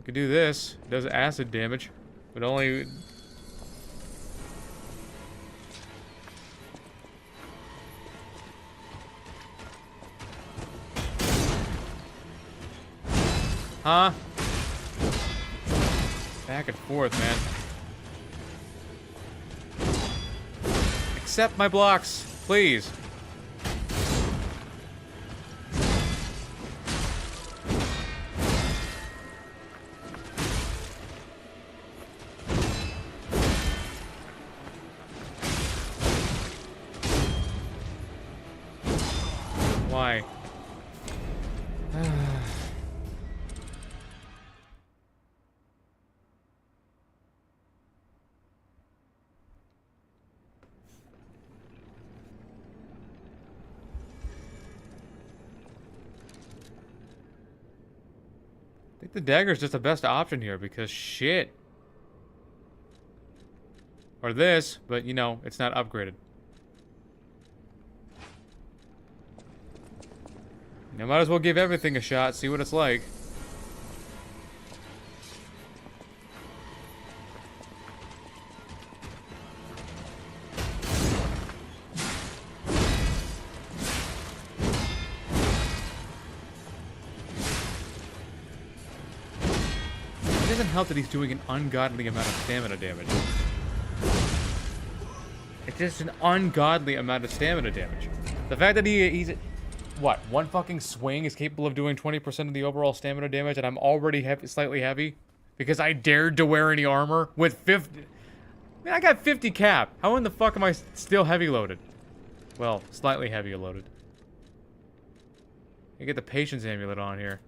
Could do this. It does acid damage, but only. Huh? Back and forth, man. Accept my blocks, please. Why? I think the dagger is just the best option here because shit. Or this, but you know, it's not upgraded. You might as well give everything a shot, see what it's like. It doesn't help that he's doing an ungodly amount of stamina damage. It's just an ungodly amount of stamina damage. The fact that he's... What, one fucking swing is capable of doing 20% of the overall stamina damage, and I'm already slightly heavy? Because I dared to wear any armor with 50... Man, I got 50 cap. How in the fuck am I still heavy loaded? Well, slightly heavy loaded. You get the Patience Amulet on here.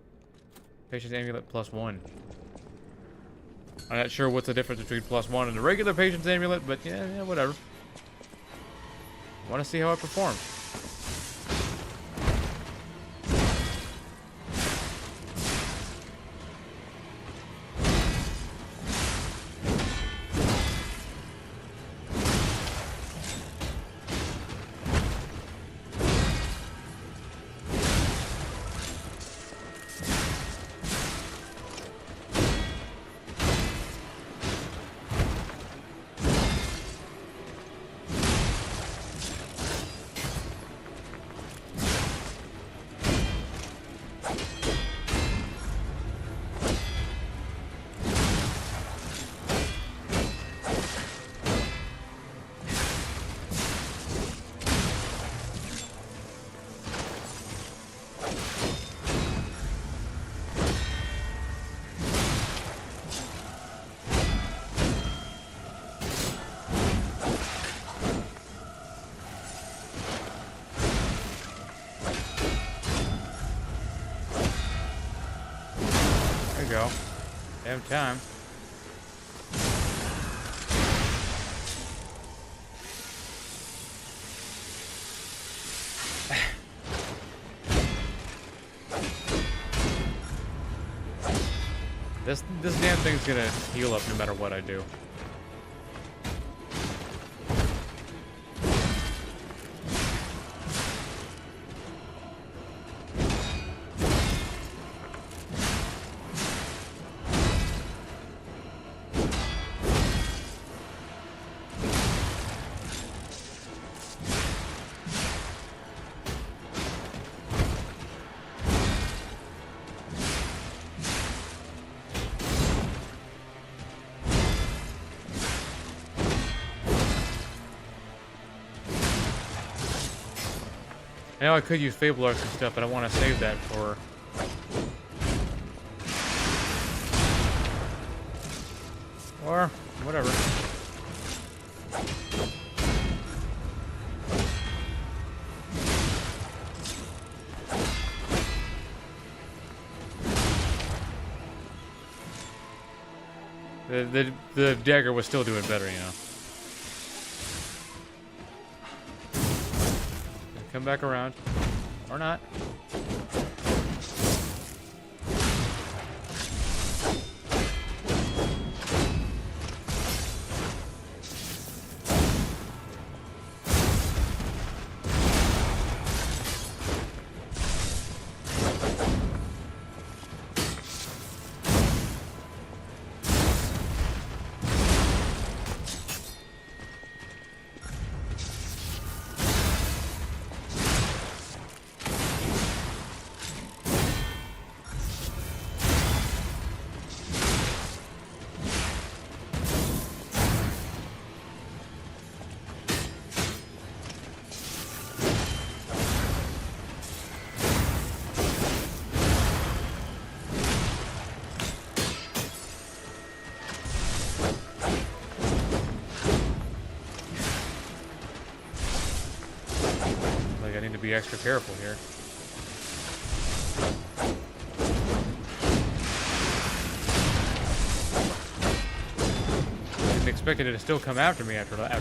Patience Amulet +1. I'm not sure what's the difference between +1 and the regular Patience Amulet, but yeah, whatever. Want to see how it performs. Go. Damn time. This damn thing's gonna heal up no matter what I do. I know I could use Fable Arts and stuff, but I want to save that for... Or, whatever. The dagger was still doing better, you know. Come back around. Or not. like I need to be extra careful here. Didn't expect it to still come after me after that.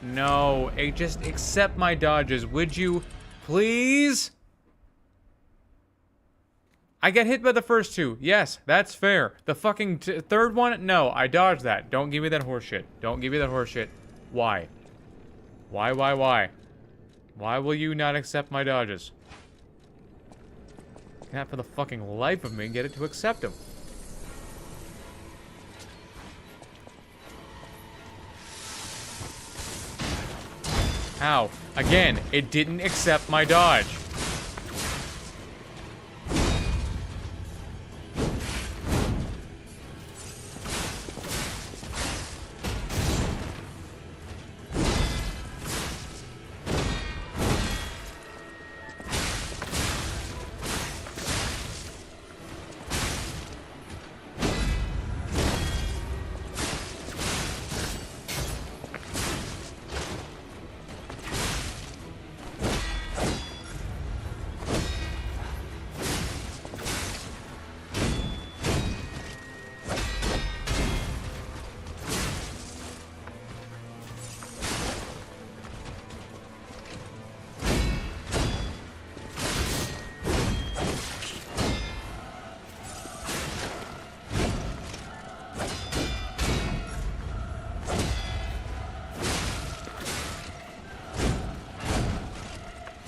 No. Just accept my dodges, would you? Please? I get hit by the first two. Yes, that's fair. The fucking third one? No, I dodged that. Don't give me that horseshit. Don't give me that horseshit. Why? Why? Why will you not accept my dodges? Can't for the fucking life of me get it to accept them. How? Again, it didn't accept my dodge.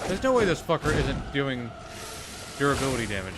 There's no way this fucker isn't doing durability damage.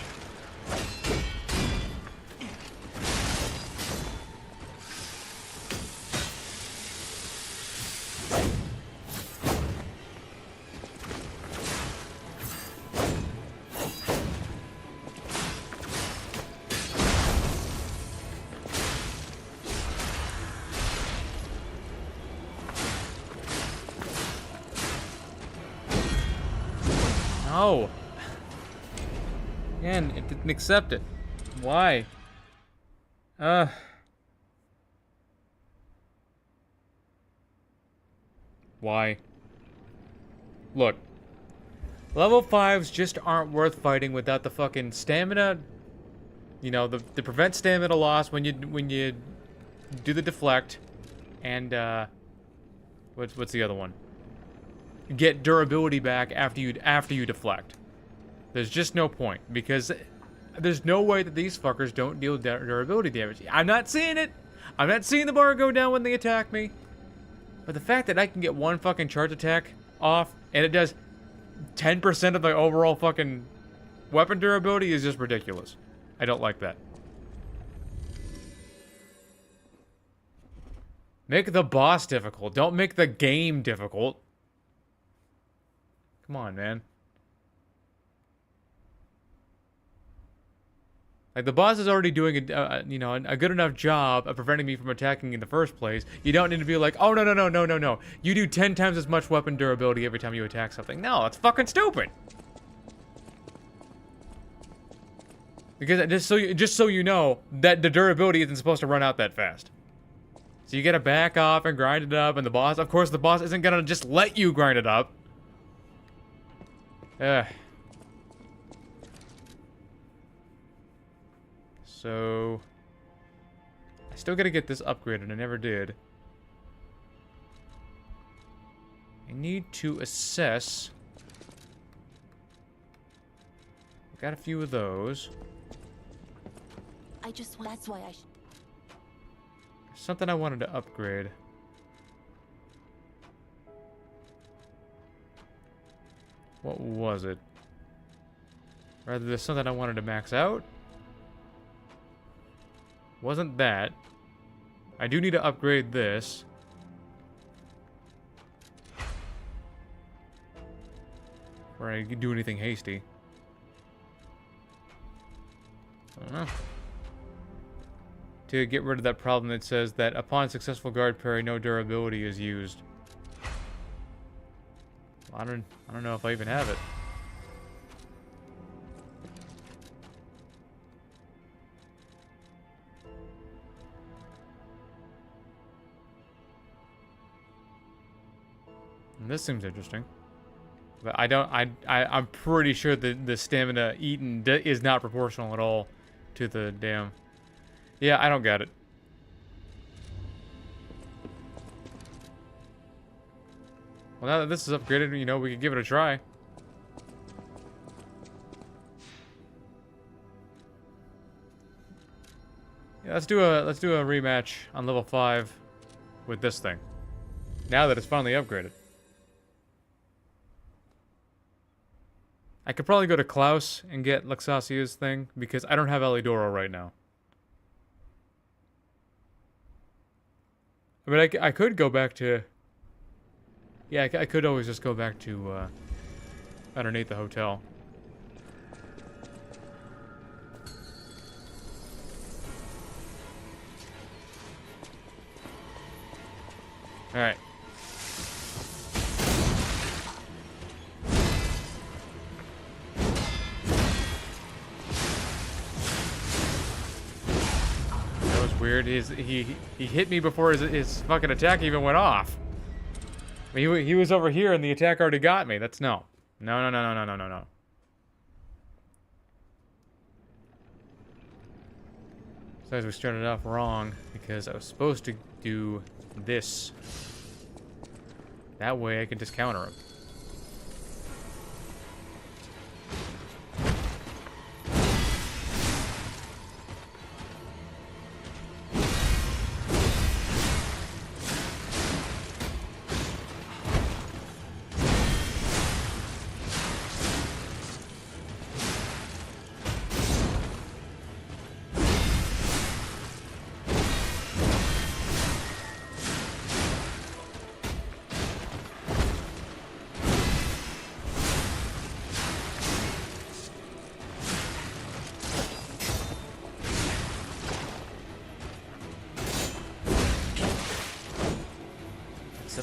No. Again, it didn't accept it. Why? Why? Look. Level 5s just aren't worth fighting without the fucking stamina. You know, the prevent stamina loss when you do the deflect. And what's the other one? Get durability back after you deflect. There's just no point, because there's no way that these fuckers don't deal durability damage. I'm not seeing it. I'm not seeing the bar go down when they attack me. But the fact that I can get one fucking charge attack off and it does 10% of my overall fucking weapon durability is just ridiculous. I don't like that. Make the boss difficult. Don't make the game difficult. Come on, man. Like, the boss is already doing a good enough job of preventing me from attacking in the first place. You don't need to be like, oh, no. You do 10 times as much weapon durability every time you attack something. No, that's fucking stupid. Because just so you know, that the durability isn't supposed to run out that fast. So you gotta back off and grind it up, and the boss, of course, the boss isn't gonna just let you grind it up. So I still gotta get this upgraded. I never did. I need to assess. I got a few of those. That's why I should. Something I wanted to upgrade. What was it? Rather, there's something I wanted to max out. Wasn't that. I do need to upgrade this. Or I can do anything hasty. I don't know. to get rid of that problem that says that upon successful guard parry, no durability is used. I don't know if I even have it. And this seems interesting. But I'm pretty sure that the stamina eaten is not proportional at all to the damn... Yeah, I don't get it. Well, now that this is upgraded, you know, we could give it a try. Yeah, let's do a rematch on level 5 with this thing. Now that it's finally upgraded. I could probably go to Klaus and get Luxasia's thing, because I don't have Elidoro right now. I mean, I could go back to... Yeah, I could always just go back to, underneath the hotel. Alright. Weird. He hit me before his fucking attack even went off. I mean, he was over here and the attack already got me. That's no. No. Besides, we started off wrong because I was supposed to do this. That way I can just counter him.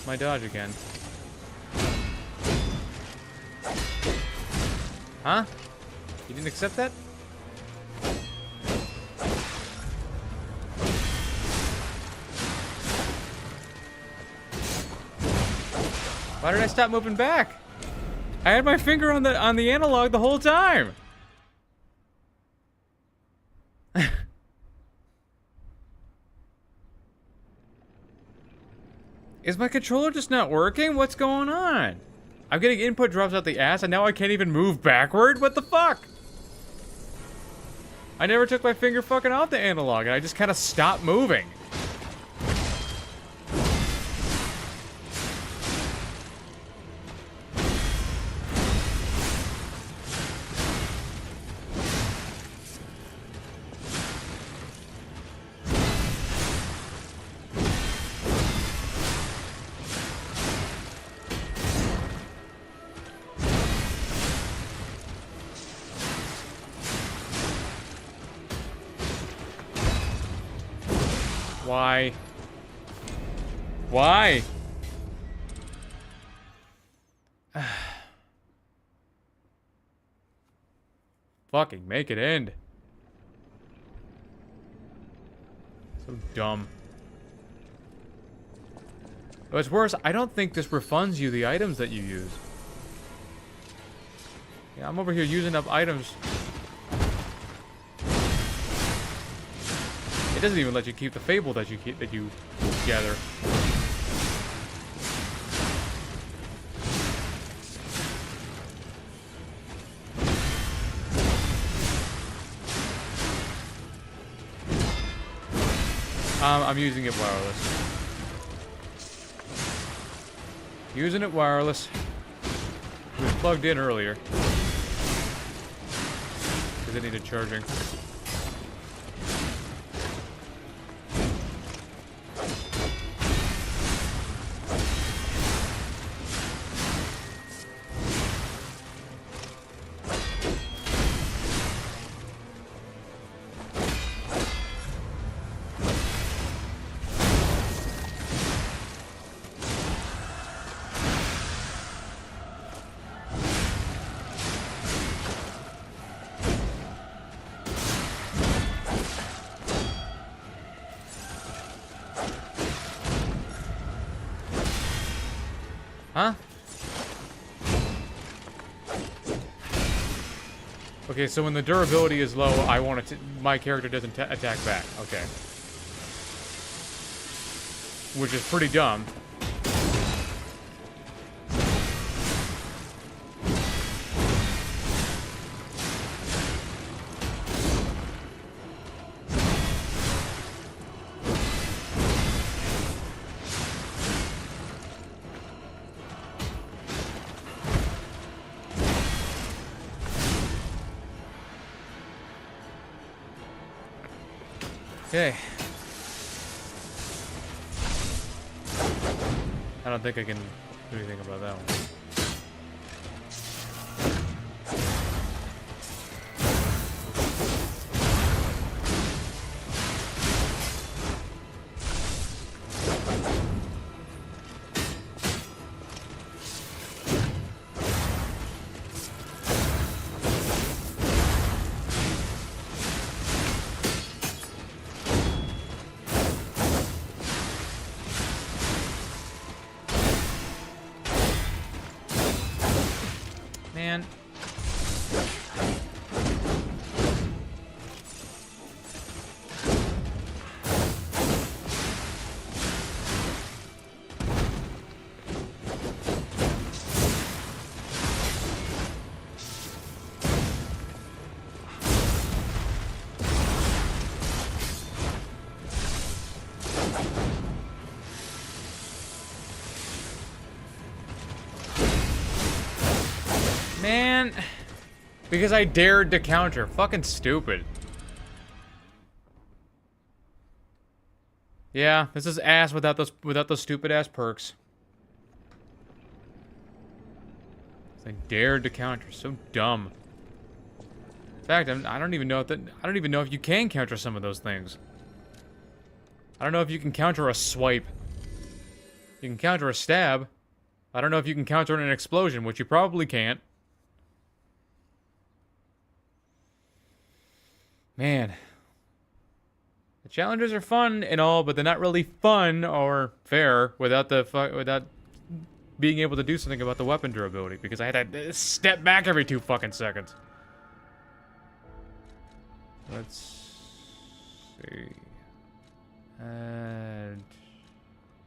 My dodge again. Huh? You didn't accept that? Why did I stop moving back? I had my finger on the analog the whole time. Is my controller just not working? What's going on? I'm getting input drops out the ass and now I can't even move backward? What the fuck? I never took my finger fucking off the analog and I just kind of stopped moving. Why? Why? Fucking make it end. So dumb. What's worse, I don't think this refunds you the items that you use. Yeah, I'm over here using up items. It doesn't even let you keep the fable that you gather. I'm using it wireless. Using it wireless. It was plugged in earlier. Because it needed charging. Huh? Okay, so when the durability is low, I want to. My character doesn't attack back. Okay. Which is pretty dumb. Okay. I don't think I can do anything about that one. Man. Man, because I dared to counter. Fucking stupid. Yeah, this is ass without those stupid ass perks. I dared to counter. So dumb. In fact, I don't even know if you can counter some of those things. I don't know if you can counter a swipe. You can counter a stab. I don't know if you can counter an explosion, which you probably can't. Man. The challenges are fun and all, but they're not really fun or fair without being able to do something about the weapon durability, because I had to step back every 2 fucking seconds. Let's see. And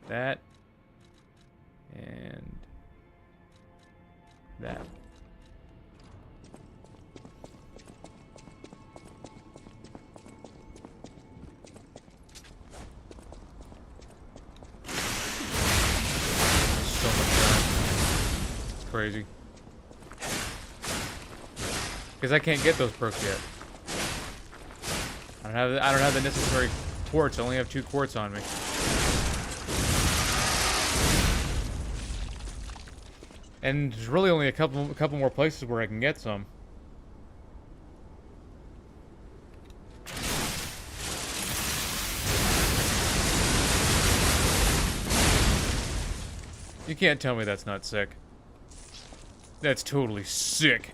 that and that. So much time. It's crazy. Because I can't get those perks yet. I don't have the necessary quartz. I only have 2 quartz on me. And there's really only a couple more places where I can get some. You can't tell me that's not sick. That's totally sick.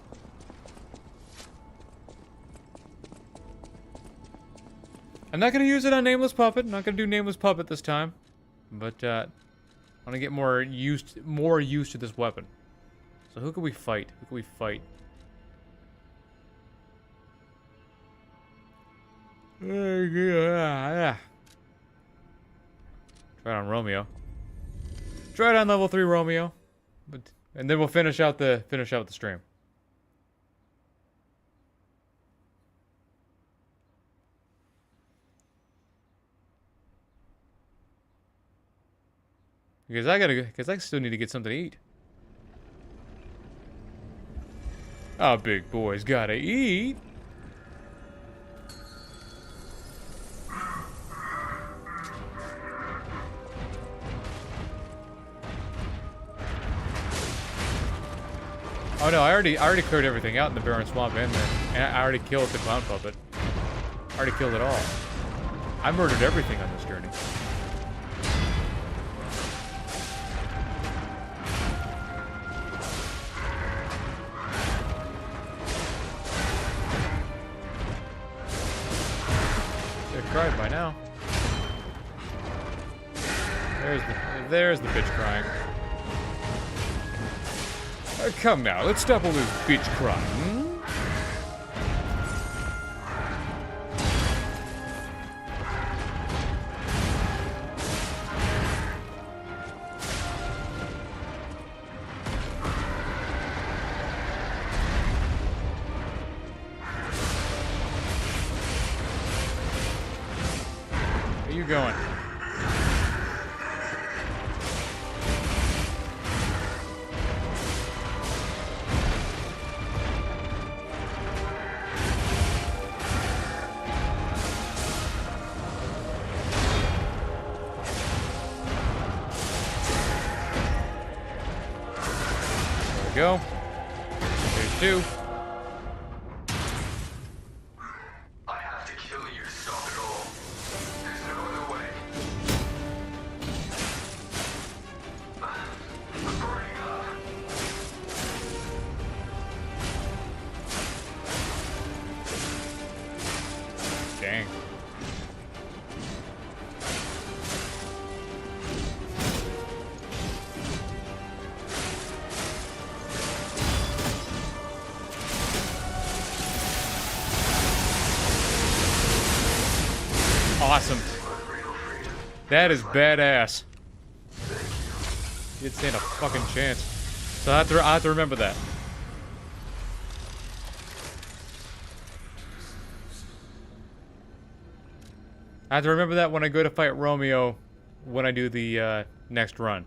I'm not gonna use it on Nameless Puppet. I'm not gonna do Nameless Puppet this time. But I want to get more used to this weapon. So who can we fight? Who can we fight? Try it on Romeo. Try it on level 3 Romeo. And then we'll finish out the stream. Because I still need to get something to eat. Oh, big boy's gotta eat. Oh no, I already cleared everything out in the Barren Swamp in there. And I already killed the clown puppet. I already killed it all. I murdered everything on this journey. Cried by now. There's the bitch crying. Come now, let's stop all this bitch crying. Hmm? Where you going? Go. There's two. I have to kill you to stop it all. There's no other way. I'm burning up. Dang. Awesome. That is badass. You didn't stand a fucking chance. So I have to remember that. I have to remember that when I go to fight Romeo when I do the next run.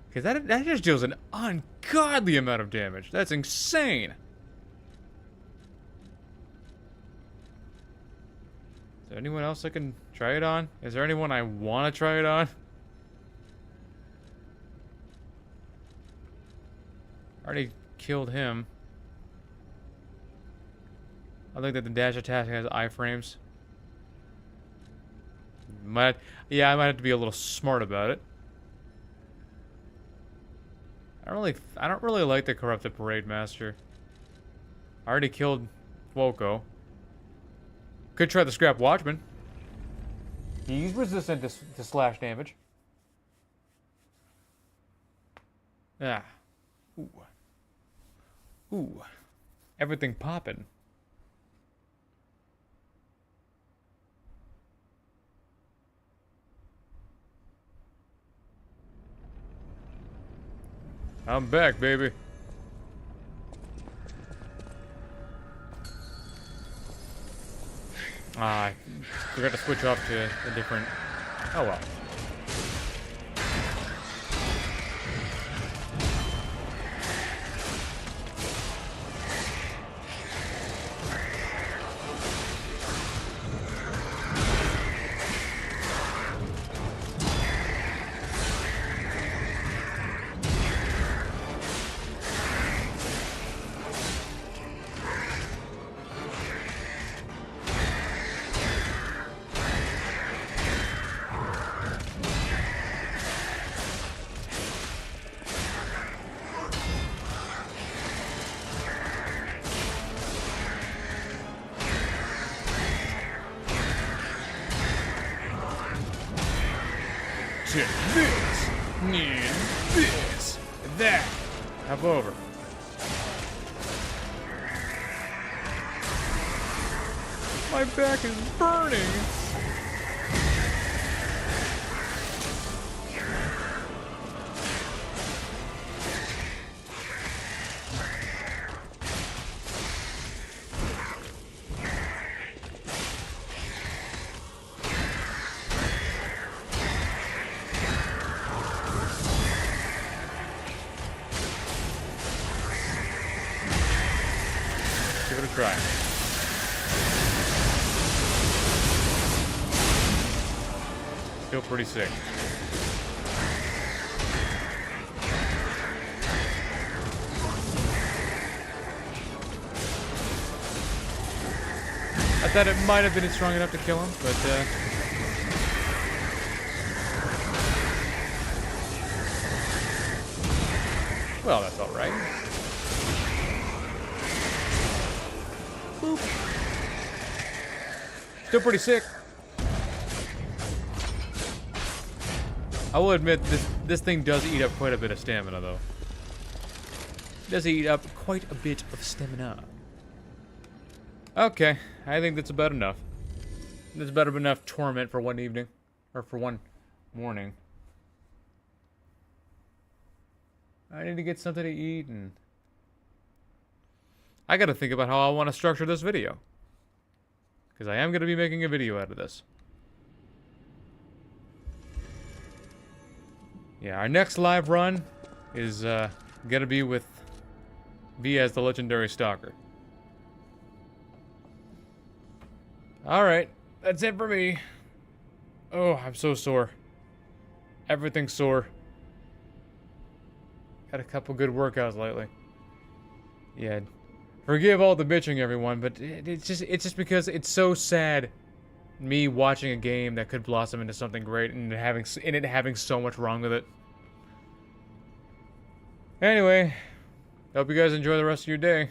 Because that just deals an ungodly amount of damage. That's insane. Is there anyone else I can try it on? Is there anyone I want to try it on? Already killed him. I think that the dash attack has iframes. Yeah, I might have to be a little smart about it. I don't really like the corrupted parade master. I already killed Woco. Could try the scrap watchman. He's resistant to slash damage. Ah. Ooh. Ooh. Everything popping. I'm back, baby. I forgot to switch off to a different... Oh well. Check this, and this, and that. Hop over. My back is burning. Give it a try. Still pretty sick. I thought it might have been strong enough to kill him, but well, that's all right. Boop. Still pretty sick. I will admit this thing does eat up quite a bit of stamina, though. does eat up quite a bit of stamina. Okay, I think that's about enough. That's about enough torment for one evening. Or for one morning. I need to get something to eat, and I gotta think about how I want to structure this video. Because I am going to be making a video out of this. Yeah, our next live run is going to be with V as the legendary stalker. Alright, that's it for me. Oh, I'm so sore. Everything's sore. Had a couple good workouts lately. Yeah. Forgive all the bitching, everyone, but it's just because it's so sad me watching a game that could blossom into something great and it having so much wrong with it. Anyway, hope you guys enjoy the rest of your day.